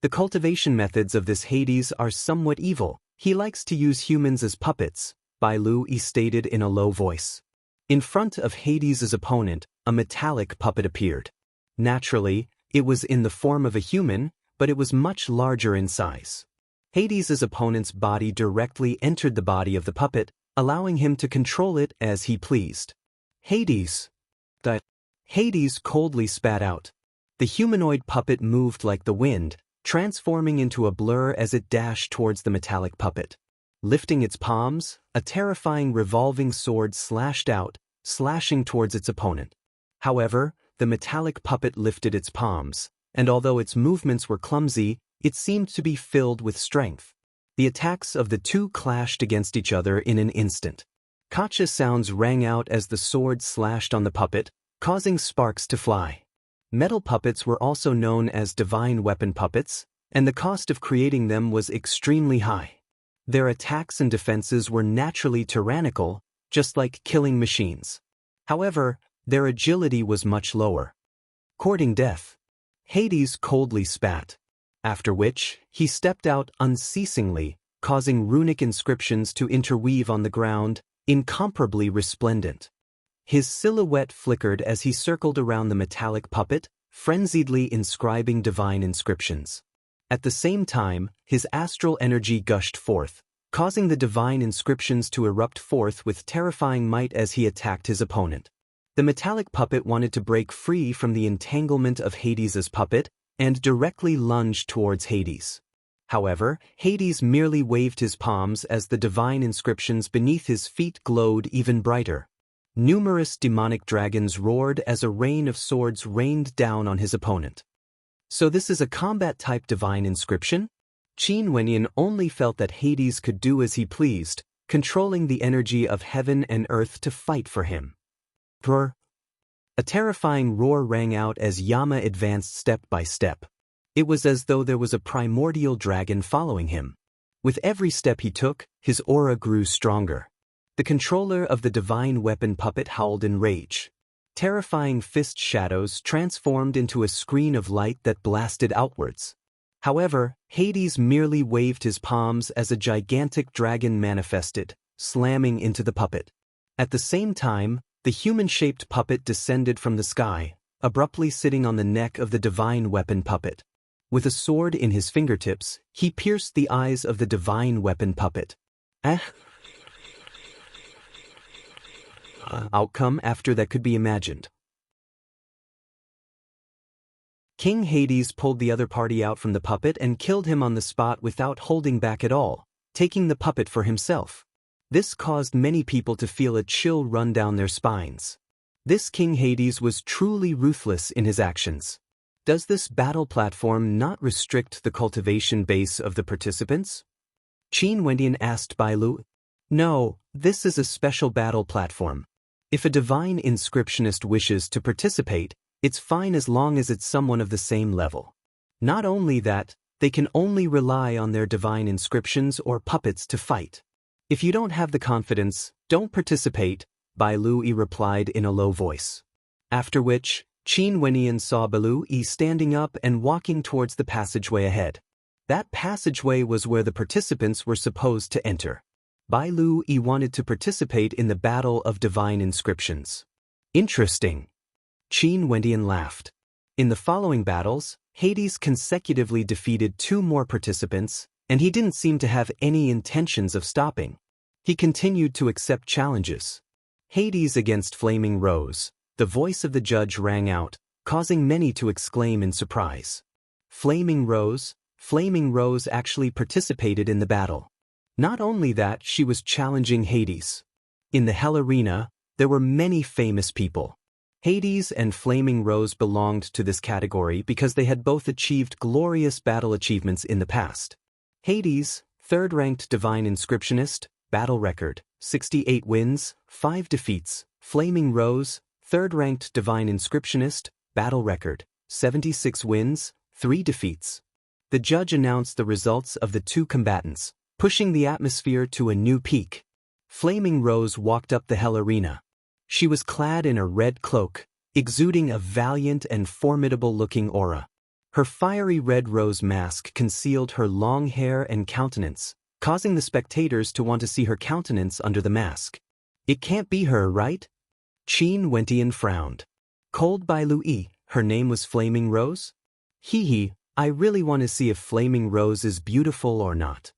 The cultivation methods of this Hades are somewhat evil. He likes to use humans as puppets, Bai Lu Yi stated in a low voice. In front of Hades' opponent, a metallic puppet appeared. Naturally, it was in the form of a human, but it was much larger in size. Hades' opponent's body directly entered the body of the puppet, allowing him to control it as he pleased. Hades. Hades coldly spat out. The humanoid puppet moved like the wind, transforming into a blur as it dashed towards the metallic puppet. Lifting its palms, a terrifying revolving sword slashed out, slashing towards its opponent. However, the metallic puppet lifted its palms, and although its movements were clumsy, it seemed to be filled with strength. The attacks of the two clashed against each other in an instant. Gotcha sounds rang out as the sword slashed on the puppet, causing sparks to fly. Metal puppets were also known as divine weapon puppets, and the cost of creating them was extremely high. Their attacks and defenses were naturally tyrannical, just like killing machines. However, their agility was much lower. Courting death. Hades coldly spat. After which, he stepped out unceasingly, causing runic inscriptions to interweave on the ground, incomparably resplendent. His silhouette flickered as he circled around the metallic puppet, frenziedly inscribing divine inscriptions. At the same time, his astral energy gushed forth, causing the divine inscriptions to erupt forth with terrifying might as he attacked his opponent. The metallic puppet wanted to break free from the entanglement of Hades' puppet and directly lunged towards Hades. However, Hades merely waved his palms as the divine inscriptions beneath his feet glowed even brighter. Numerous demonic dragons roared as a rain of swords rained down on his opponent. So this is a combat-type divine inscription? Qin Wenyan only felt that Hades could do as he pleased, controlling the energy of heaven and earth to fight for him. Brr! A terrifying roar rang out as Yama advanced step by step. It was as though there was a primordial dragon following him. With every step he took, his aura grew stronger. The controller of the divine weapon puppet howled in rage. Terrifying fist shadows transformed into a screen of light that blasted outwards. However, Hades merely waved his palms as a gigantic dragon manifested, slamming into the puppet. At the same time, the human-shaped puppet descended from the sky, abruptly sitting on the neck of the divine weapon puppet. With a sword in his fingertips, he pierced the eyes of the divine weapon puppet. Outcome after that could be imagined. King Hades pulled the other party out from the puppet and killed him on the spot without holding back at all, taking the puppet for himself. This caused many people to feel a chill run down their spines. This King Hades was truly ruthless in his actions. Does this battle platform not restrict the cultivation base of the participants? Qin Wendian asked Bai Lu. No, this is a special battle platform. If a divine inscriptionist wishes to participate, it's fine as long as it's someone of the same level. Not only that, they can only rely on their divine inscriptions or puppets to fight. If you don't have the confidence, don't participate, Bai Lu replied in a low voice. After which, Qin Wendian saw Bai Lu standing up and walking towards the passageway ahead. That passageway was where the participants were supposed to enter. Bai Lu wanted to participate in the Battle of Divine Inscriptions. Interesting. Qin Wendian laughed. In the following battles, Hades consecutively defeated 2 more participants, and he didn't seem to have any intentions of stopping. He continued to accept challenges. Hades against Flaming Rose. The voice of the judge rang out, causing many to exclaim in surprise. Flaming Rose actually participated in the battle. Not only that, she was challenging Hades. In the Hell Arena, there were many famous people. Hades and Flaming Rose belonged to this category because they had both achieved glorious battle achievements in the past. Hades, 3rd-ranked Divine Inscriptionist, battle record, 68 wins, 5 defeats. Flaming Rose, 3rd-ranked Divine Inscriptionist, battle record, 76 wins, 3 defeats. The judge announced the results of the 2 combatants, pushing the atmosphere to a new peak. Flaming Rose walked up the Hell Arena. She was clad in a red cloak, exuding a valiant and formidable-looking aura. Her fiery red rose mask concealed her long hair and countenance, causing the spectators to want to see her countenance under the mask. It can't be her, right? Qin Wendian frowned. Cold Bai Lu, her name was Flaming Rose? I really want to see if Flaming Rose is beautiful or not.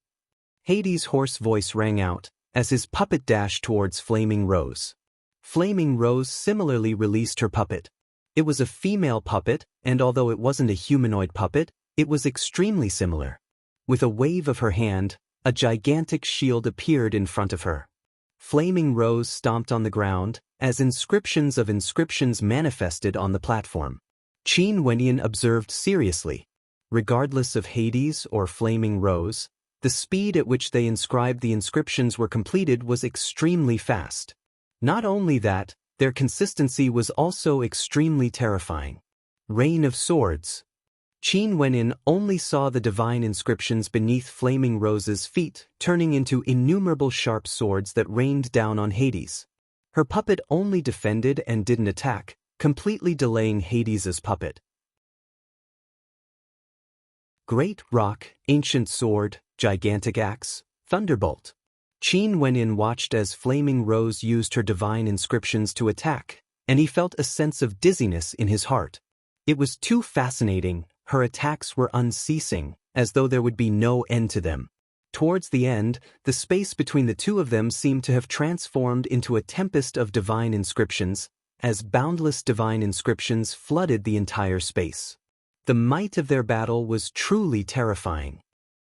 Hades' hoarse voice rang out, as his puppet dashed towards Flaming Rose. Flaming Rose similarly released her puppet. It was a female puppet, and although it wasn't a humanoid puppet, it was extremely similar. With a wave of her hand, a gigantic shield appeared in front of her. Flaming Rose stomped on the ground, as inscriptions of inscriptions manifested on the platform. Qin Wendian observed seriously. Regardless of Hades or Flaming Rose, the speed at which they inscribed the inscriptions were completed was extremely fast. Not only that, their consistency was also extremely terrifying. Rain of Swords. Qin Wendian only saw the divine inscriptions beneath Flaming Rose's feet, turning into innumerable sharp swords that rained down on Hades. Her puppet only defended and didn't attack, completely delaying Hades' puppet. Great Rock, Ancient Sword, Gigantic Axe, Thunderbolt. Qin Wendian watched as Flaming Rose used her divine inscriptions to attack, and he felt a sense of dizziness in his heart. It was too fascinating. Her attacks were unceasing, as though there would be no end to them. Towards the end, the space between the two of them seemed to have transformed into a tempest of divine inscriptions, as boundless divine inscriptions flooded the entire space. The might of their battle was truly terrifying.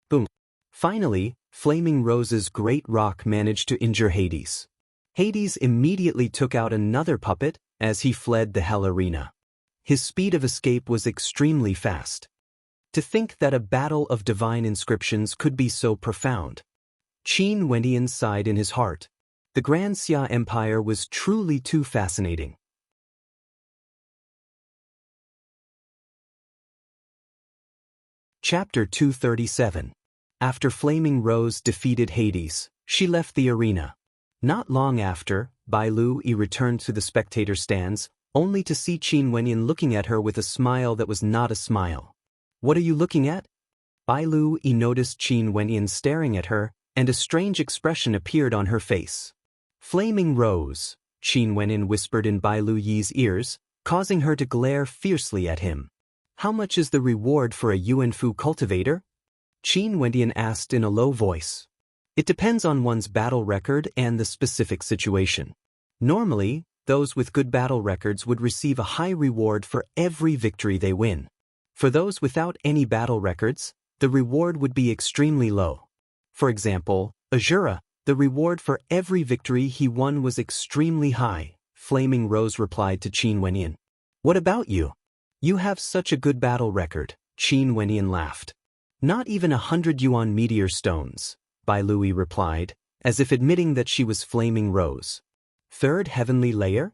Boom. Finally, Flaming Rose's great rock managed to injure Hades. Hades immediately took out another puppet as he fled the Hell Arena. His speed of escape was extremely fast. To think that a battle of divine inscriptions could be so profound. Qin Wendian sighed in his heart. The Grand Xia Empire was truly too fascinating. Chapter 237. After Flaming Rose defeated Hades, she left the arena. Not long after, Bai Lu returned to the spectator stands, only to see Qin Wendian looking at her with a smile that was not a smile. What are you looking at? Bai Lu noticed Qin Wendian staring at her, and a strange expression appeared on her face. Flaming Rose, Qin Wendian whispered in Bai Lu's ears, causing her to glare fiercely at him. How much is the reward for a Yuanfu cultivator? Qin Wendian asked in a low voice. It depends on one's battle record and the specific situation. Normally, those with good battle records would receive a high reward for every victory they win. For those without any battle records, the reward would be extremely low. For example, Azura, the reward for every victory he won was extremely high. Flaming Rose replied to Qin Wendian. What about you? You have such a good battle record, Qin Wenyan laughed. Not even 100 yuan meteor stones, Bai Lui replied, as if admitting that she was flaming rose. Third heavenly layer?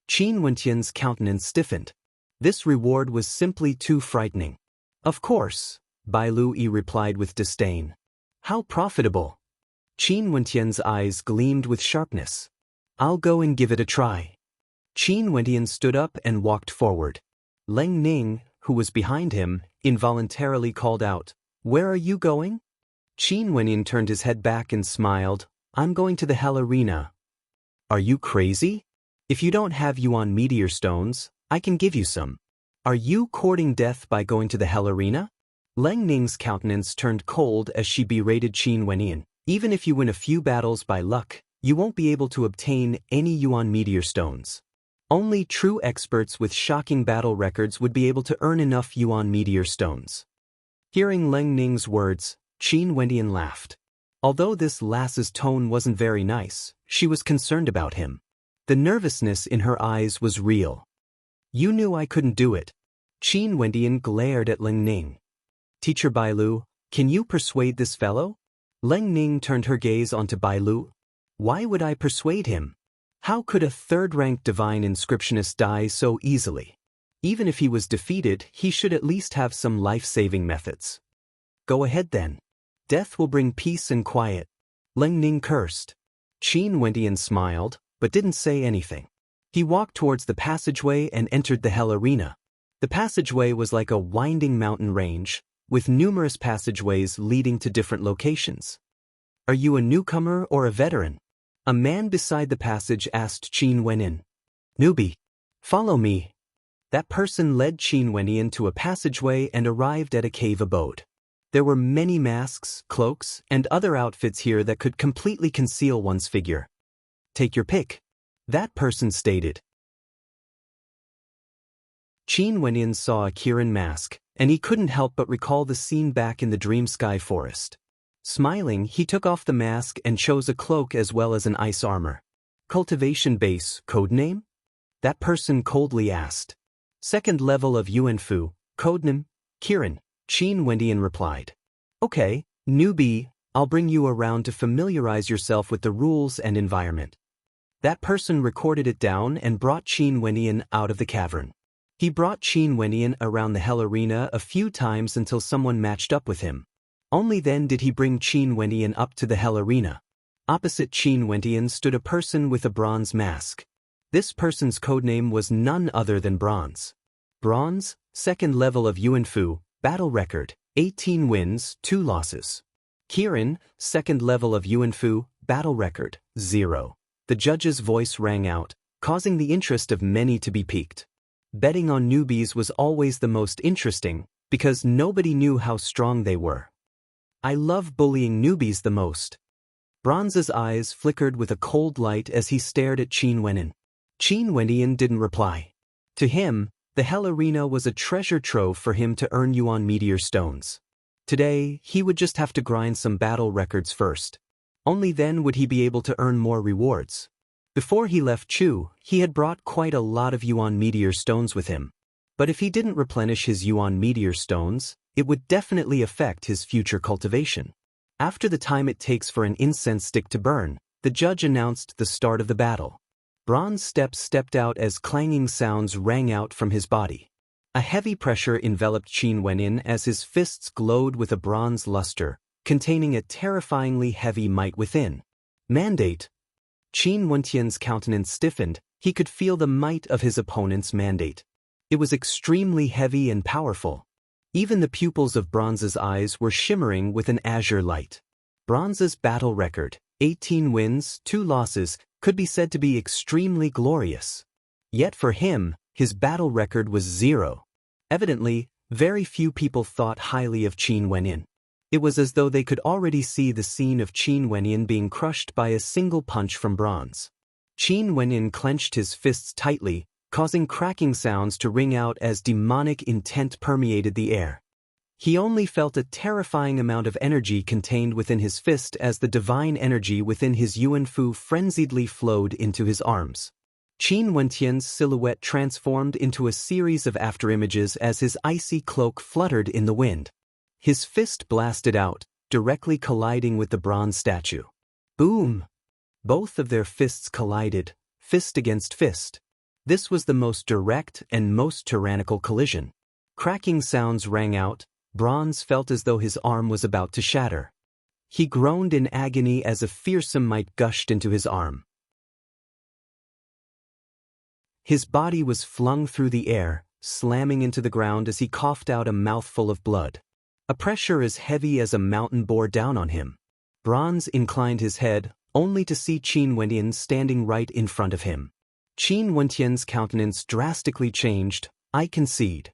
Qin Wentian's countenance stiffened. This reward was simply too frightening. Of course, Bai Lui replied with disdain. How profitable! Qin Wentian's eyes gleamed with sharpness. I'll go and give it a try. Qin Wentian stood up and walked forward. Leng Ning, who was behind him, involuntarily called out, "Where are you going?" Qin Wentian turned his head back and smiled. "I'm going to the Hell Arena." Are you crazy? If you don't have yuan meteor stones, I can give you some. Are you courting death by going to the Hell Arena? Leng Ning's countenance turned cold as she berated Qin Wentian. Even if you win a few battles by luck, you won't be able to obtain any yuan meteor stones. Only true experts with shocking battle records would be able to earn enough yuan meteor stones. Hearing Leng Ning's words, Qin Wentian laughed. Although this lass's tone wasn't very nice, she was concerned about him. The nervousness in her eyes was real. You knew I couldn't do it. Qin Wentian glared at Leng Ning. Teacher Bai Lu, can you persuade this fellow? Leng Ning turned her gaze onto Bai Lu. Why would I persuade him? How could a third-ranked divine inscriptionist die so easily? Even if he was defeated, he should at least have some life-saving methods. Go ahead then. Death will bring peace and quiet. Leng Ning cursed. Qin Wentian smiled, but didn't say anything. He walked towards the passageway and entered the Hell Arena. The passageway was like a winding mountain range, with numerous passageways leading to different locations. Are you a newcomer or a veteran? A man beside the passage asked Qin Wentian. Newbie. Follow me. That person led Qin Wentian to a passageway and arrived at a cave abode. There were many masks, cloaks, and other outfits here that could completely conceal one's figure. Take your pick. That person stated. Qin Wentian saw a Kirin mask, and he couldn't help but recall the scene back in the Dream Sky Forest. Smiling, he took off the mask and chose a cloak as well as an ice armor. Cultivation base, codename? That person coldly asked. Second level of Yuanfu, codename, Kirin, Qin Wentian replied. Okay, newbie, I'll bring you around to familiarize yourself with the rules and environment. That person recorded it down and brought Qin Wentian out of the cavern. He brought Qin Wentian around the Hell Arena a few times until someone matched up with him. Only then did he bring Qin Wentian up to the Hell Arena. Opposite Qin Wentian stood a person with a bronze mask. This person's codename was none other than Bronze. Bronze, second level of Yuanfu, battle record, 18 wins, 2 losses. Kirin, second level of Yuanfu, battle record, 0. The judge's voice rang out, causing the interest of many to be piqued. Betting on newbies was always the most interesting, because nobody knew how strong they were. I love bullying newbies the most. Bronze's eyes flickered with a cold light as he stared at Qin Wentian. Qin Wentian didn't reply. To him, the Hell Arena was a treasure trove for him to earn yuan meteor stones. Today, he would just have to grind some battle records first. Only then would he be able to earn more rewards. Before he left Chu, he had brought quite a lot of yuan meteor stones with him. But if he didn't replenish his yuan meteor stones, it would definitely affect his future cultivation. After the time it takes for an incense stick to burn, the judge announced the start of the battle. Bronze steps stepped out as clanging sounds rang out from his body. A heavy pressure enveloped Qin Wentian as his fists glowed with a bronze luster, containing a terrifyingly heavy might within. Mandate. Qin Wentian's countenance stiffened. He could feel the might of his opponent's mandate. It was extremely heavy and powerful. Even the pupils of Bronze's eyes were shimmering with an azure light. Bronze's battle record, 18 wins, 2 losses, could be said to be extremely glorious. Yet for him, his battle record was 0. Evidently, very few people thought highly of Qin Wentian. It was as though they could already see the scene of Qin Wentian being crushed by a single punch from Bronze. Qin Wentian clenched his fists tightly, causing cracking sounds to ring out as demonic intent permeated the air. He only felt a terrifying amount of energy contained within his fist as the divine energy within his Yuanfu frenziedly flowed into his arms. Qin Wentian's silhouette transformed into a series of afterimages as his icy cloak fluttered in the wind. His fist blasted out, directly colliding with the bronze statue. Boom! Both of their fists collided, fist against fist. This was the most direct and most tyrannical collision. Cracking sounds rang out. Bronze felt as though his arm was about to shatter. He groaned in agony as a fearsome might gushed into his arm. His body was flung through the air, slamming into the ground as he coughed out a mouthful of blood. A pressure as heavy as a mountain bore down on him. Bronze inclined his head, only to see Qin Wentian standing right in front of him. Qin Wentian's countenance drastically changed. I concede.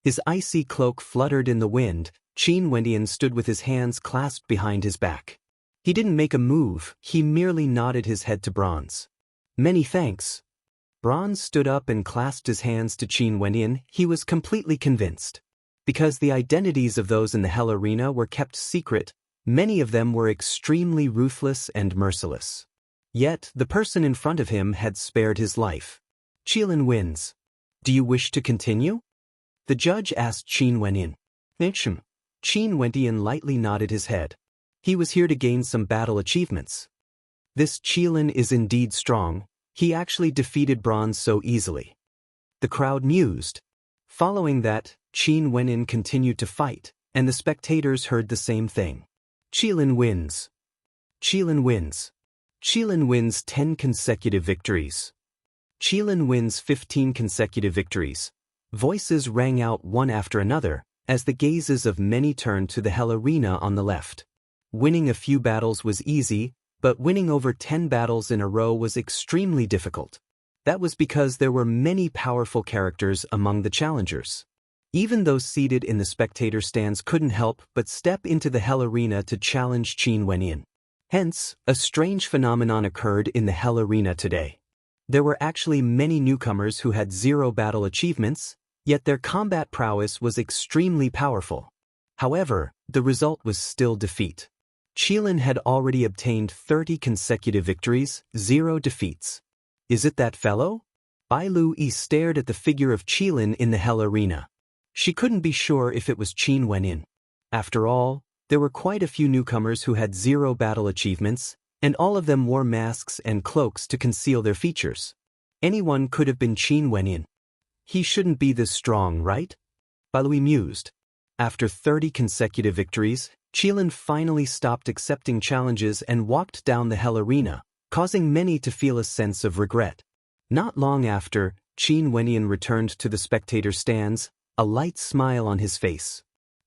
His icy cloak fluttered in the wind. Qin Wentian stood with his hands clasped behind his back. He didn't make a move, he merely nodded his head to Bronze. Many thanks. Bronze stood up and clasped his hands to Qin Wentian. He was completely convinced. Because the identities of those in the Hell Arena were kept secret, many of them were extremely ruthless and merciless. Yet, the person in front of him had spared his life. Qilin wins. Do you wish to continue? The judge asked Qin Wentian. Qin Wentian lightly nodded his head. He was here to gain some battle achievements. This Qilin is indeed strong. He actually defeated Bronze so easily. The crowd mused. Following that, Qin Wentian continued to fight, and the spectators heard the same thing. Qilin wins. Qilin wins. Qilin wins 10 consecutive victories. Qilin wins 15 consecutive victories. Voices rang out one after another, as the gazes of many turned to the Hell Arena on the left. Winning a few battles was easy, but winning over 10 battles in a row was extremely difficult. That was because there were many powerful characters among the challengers. Even those seated in the spectator stands couldn't help but step into the Hell Arena to challenge Qin Wentian. Hence, a strange phenomenon occurred in the Hell Arena today. There were actually many newcomers who had 0 battle achievements, yet their combat prowess was extremely powerful. However, the result was still defeat. Qilin had already obtained 30 consecutive victories, 0 defeats. Is it that fellow? Bai Lu-yi stared at the figure of Qilin in the Hell Arena. She couldn't be sure if it was Qin Wentian. After all, there were quite a few newcomers who had 0 battle achievements, and all of them wore masks and cloaks to conceal their features. Anyone could have been Qin Wentian. He shouldn't be this strong, right? Bai Lu-yi mused. After 30 consecutive victories, Qilin finally stopped accepting challenges and walked down the Hell Arena, causing many to feel a sense of regret. Not long after, Qin Wentian returned to the spectator stands, a light smile on his face.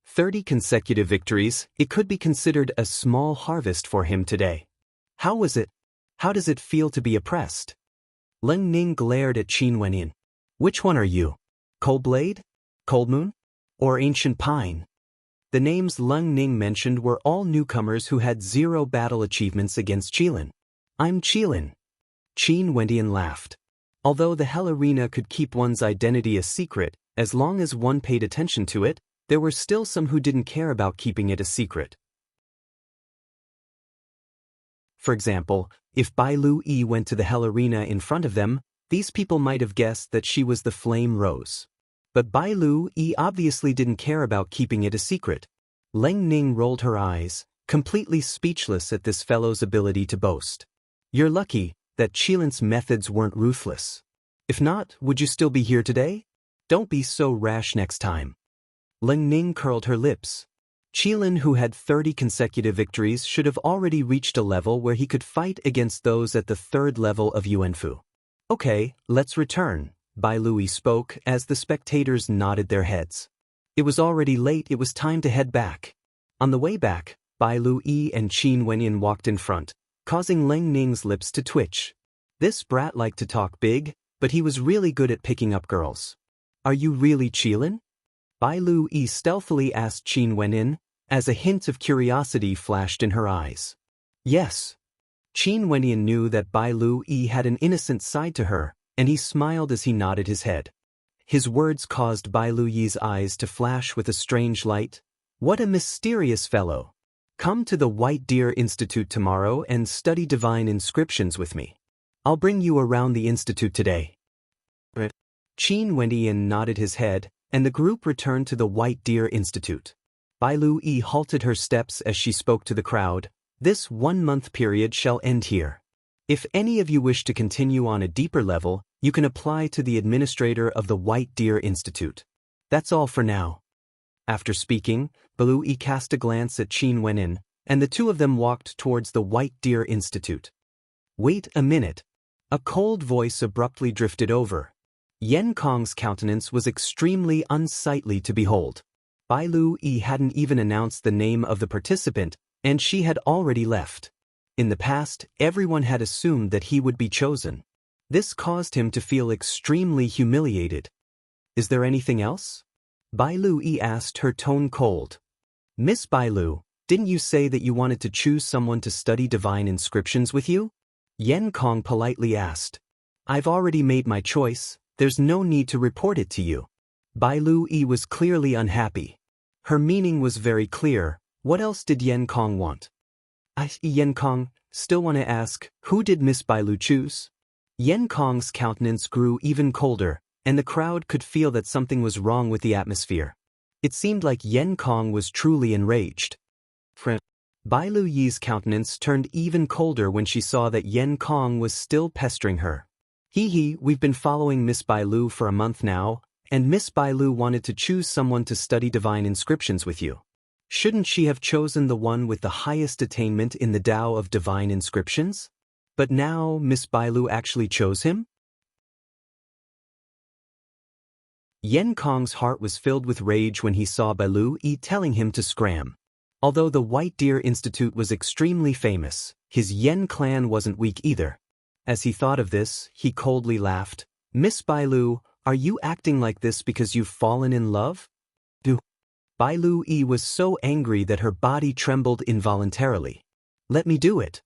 30 consecutive victories, it could be considered a small harvest for him today. How was it? How does it feel to be oppressed? Leng Ning glared at Qin Wentian. Which one are you? Cold Blade? Cold Moon? Or Ancient Pine? The names Leng Ning mentioned were all newcomers who had 0 battle achievements against Qilin. I'm Qilin. Qin Wentian laughed. Although the Hell Arena could keep one's identity a secret, as long as one paid attention to it, there were still some who didn't care about keeping it a secret. For example, if Bai Lu-yi went to the Hell Arena in front of them, these people might have guessed that she was the Flame Rose. But Bai Lu-yi obviously didn't care about keeping it a secret. Leng Ning rolled her eyes, completely speechless at this fellow's ability to boast. You're lucky that Qilin's methods weren't ruthless. If not, would you still be here today? Don't be so rash next time. Leng Ning curled her lips. Qilin, who had 30 consecutive victories, should have already reached a level where he could fight against those at the 3rd level of Yuanfu. Okay, let's return, Bai Lu-yi spoke as the spectators nodded their heads. It was already late, it was time to head back. On the way back, Bai Lu-yi and Qin Wentian walked in front, causing Leng Ning's lips to twitch. This brat liked to talk big, but he was really good at picking up girls. Are you really Qilin? Bai Lu-yi stealthily asked Qin Wentian, as a hint of curiosity flashed in her eyes. Yes. Qin Wentian knew that Bai Lu-yi had an innocent side to her, and he smiled as he nodded his head. His words caused Bai Lu-yi's eyes to flash with a strange light. What a mysterious fellow. Come to the White Deer Institute tomorrow and study divine inscriptions with me. I'll bring you around the institute today. Qin Wendian nodded his head, and the group returned to the White Deer Institute. Bai Lu Yi halted her steps as she spoke to the crowd. This 1-month period shall end here. If any of you wish to continue on a deeper level, you can apply to the administrator of the White Deer Institute. That's all for now. After speaking, Bai Lu Yi cast a glance at Qin Wendian, and the two of them walked towards the White Deer Institute. Wait a minute. A cold voice abruptly drifted over. Yan Kong's countenance was extremely unsightly to behold. Bai Lu Yi hadn't even announced the name of the participant, and she had already left. In the past, everyone had assumed that he would be chosen. This caused him to feel extremely humiliated. Is there anything else? Bai Lu Yi asked, her tone cold. Miss Bai Lu, didn't you say that you wanted to choose someone to study divine inscriptions with you? Yan Kong politely asked. I've already made my choice. There's no need to report it to you. Bai Lu Yi was clearly unhappy. Her meaning was very clear. What else did Yan Kong want? Yan Kong, still want to ask, who did Miss Bai Lu choose? Yan Kong's countenance grew even colder, and the crowd could feel that something was wrong with the atmosphere. It seemed like Yan Kong was truly enraged. Bai Lu Yi's countenance turned even colder when she saw that Yan Kong was still pestering her. We've been following Miss Bai Lu for a month now, and Miss Bai Lu wanted to choose someone to study divine inscriptions with you. Shouldn't she have chosen the one with the highest attainment in the Tao of divine inscriptions? But now Miss Bai Lu actually chose him? Yan Kong's heart was filled with rage when he saw Bai Lu Yi telling him to scram. Although the White Deer Institute was extremely famous, his Yan clan wasn't weak either. As he thought of this, he coldly laughed. Miss Bai Lu, are you acting like this because you've fallen in love? Bai Lu Yi was so angry that her body trembled involuntarily. Let me do it.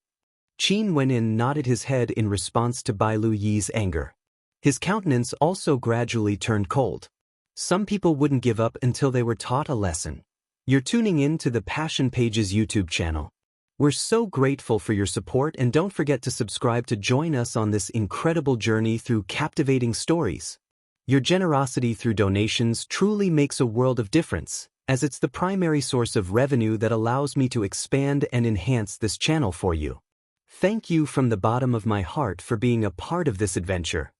Qin Wendian nodded his head in response to Bai Lu Yi's anger. His countenance also gradually turned cold. Some people wouldn't give up until they were taught a lesson. You're tuning in to the Passion Pages YouTube channel. We're so grateful for your support, and don't forget to subscribe to join us on this incredible journey through captivating stories. Your generosity through donations truly makes a world of difference, as it's the primary source of revenue that allows me to expand and enhance this channel for you. Thank you from the bottom of my heart for being a part of this adventure.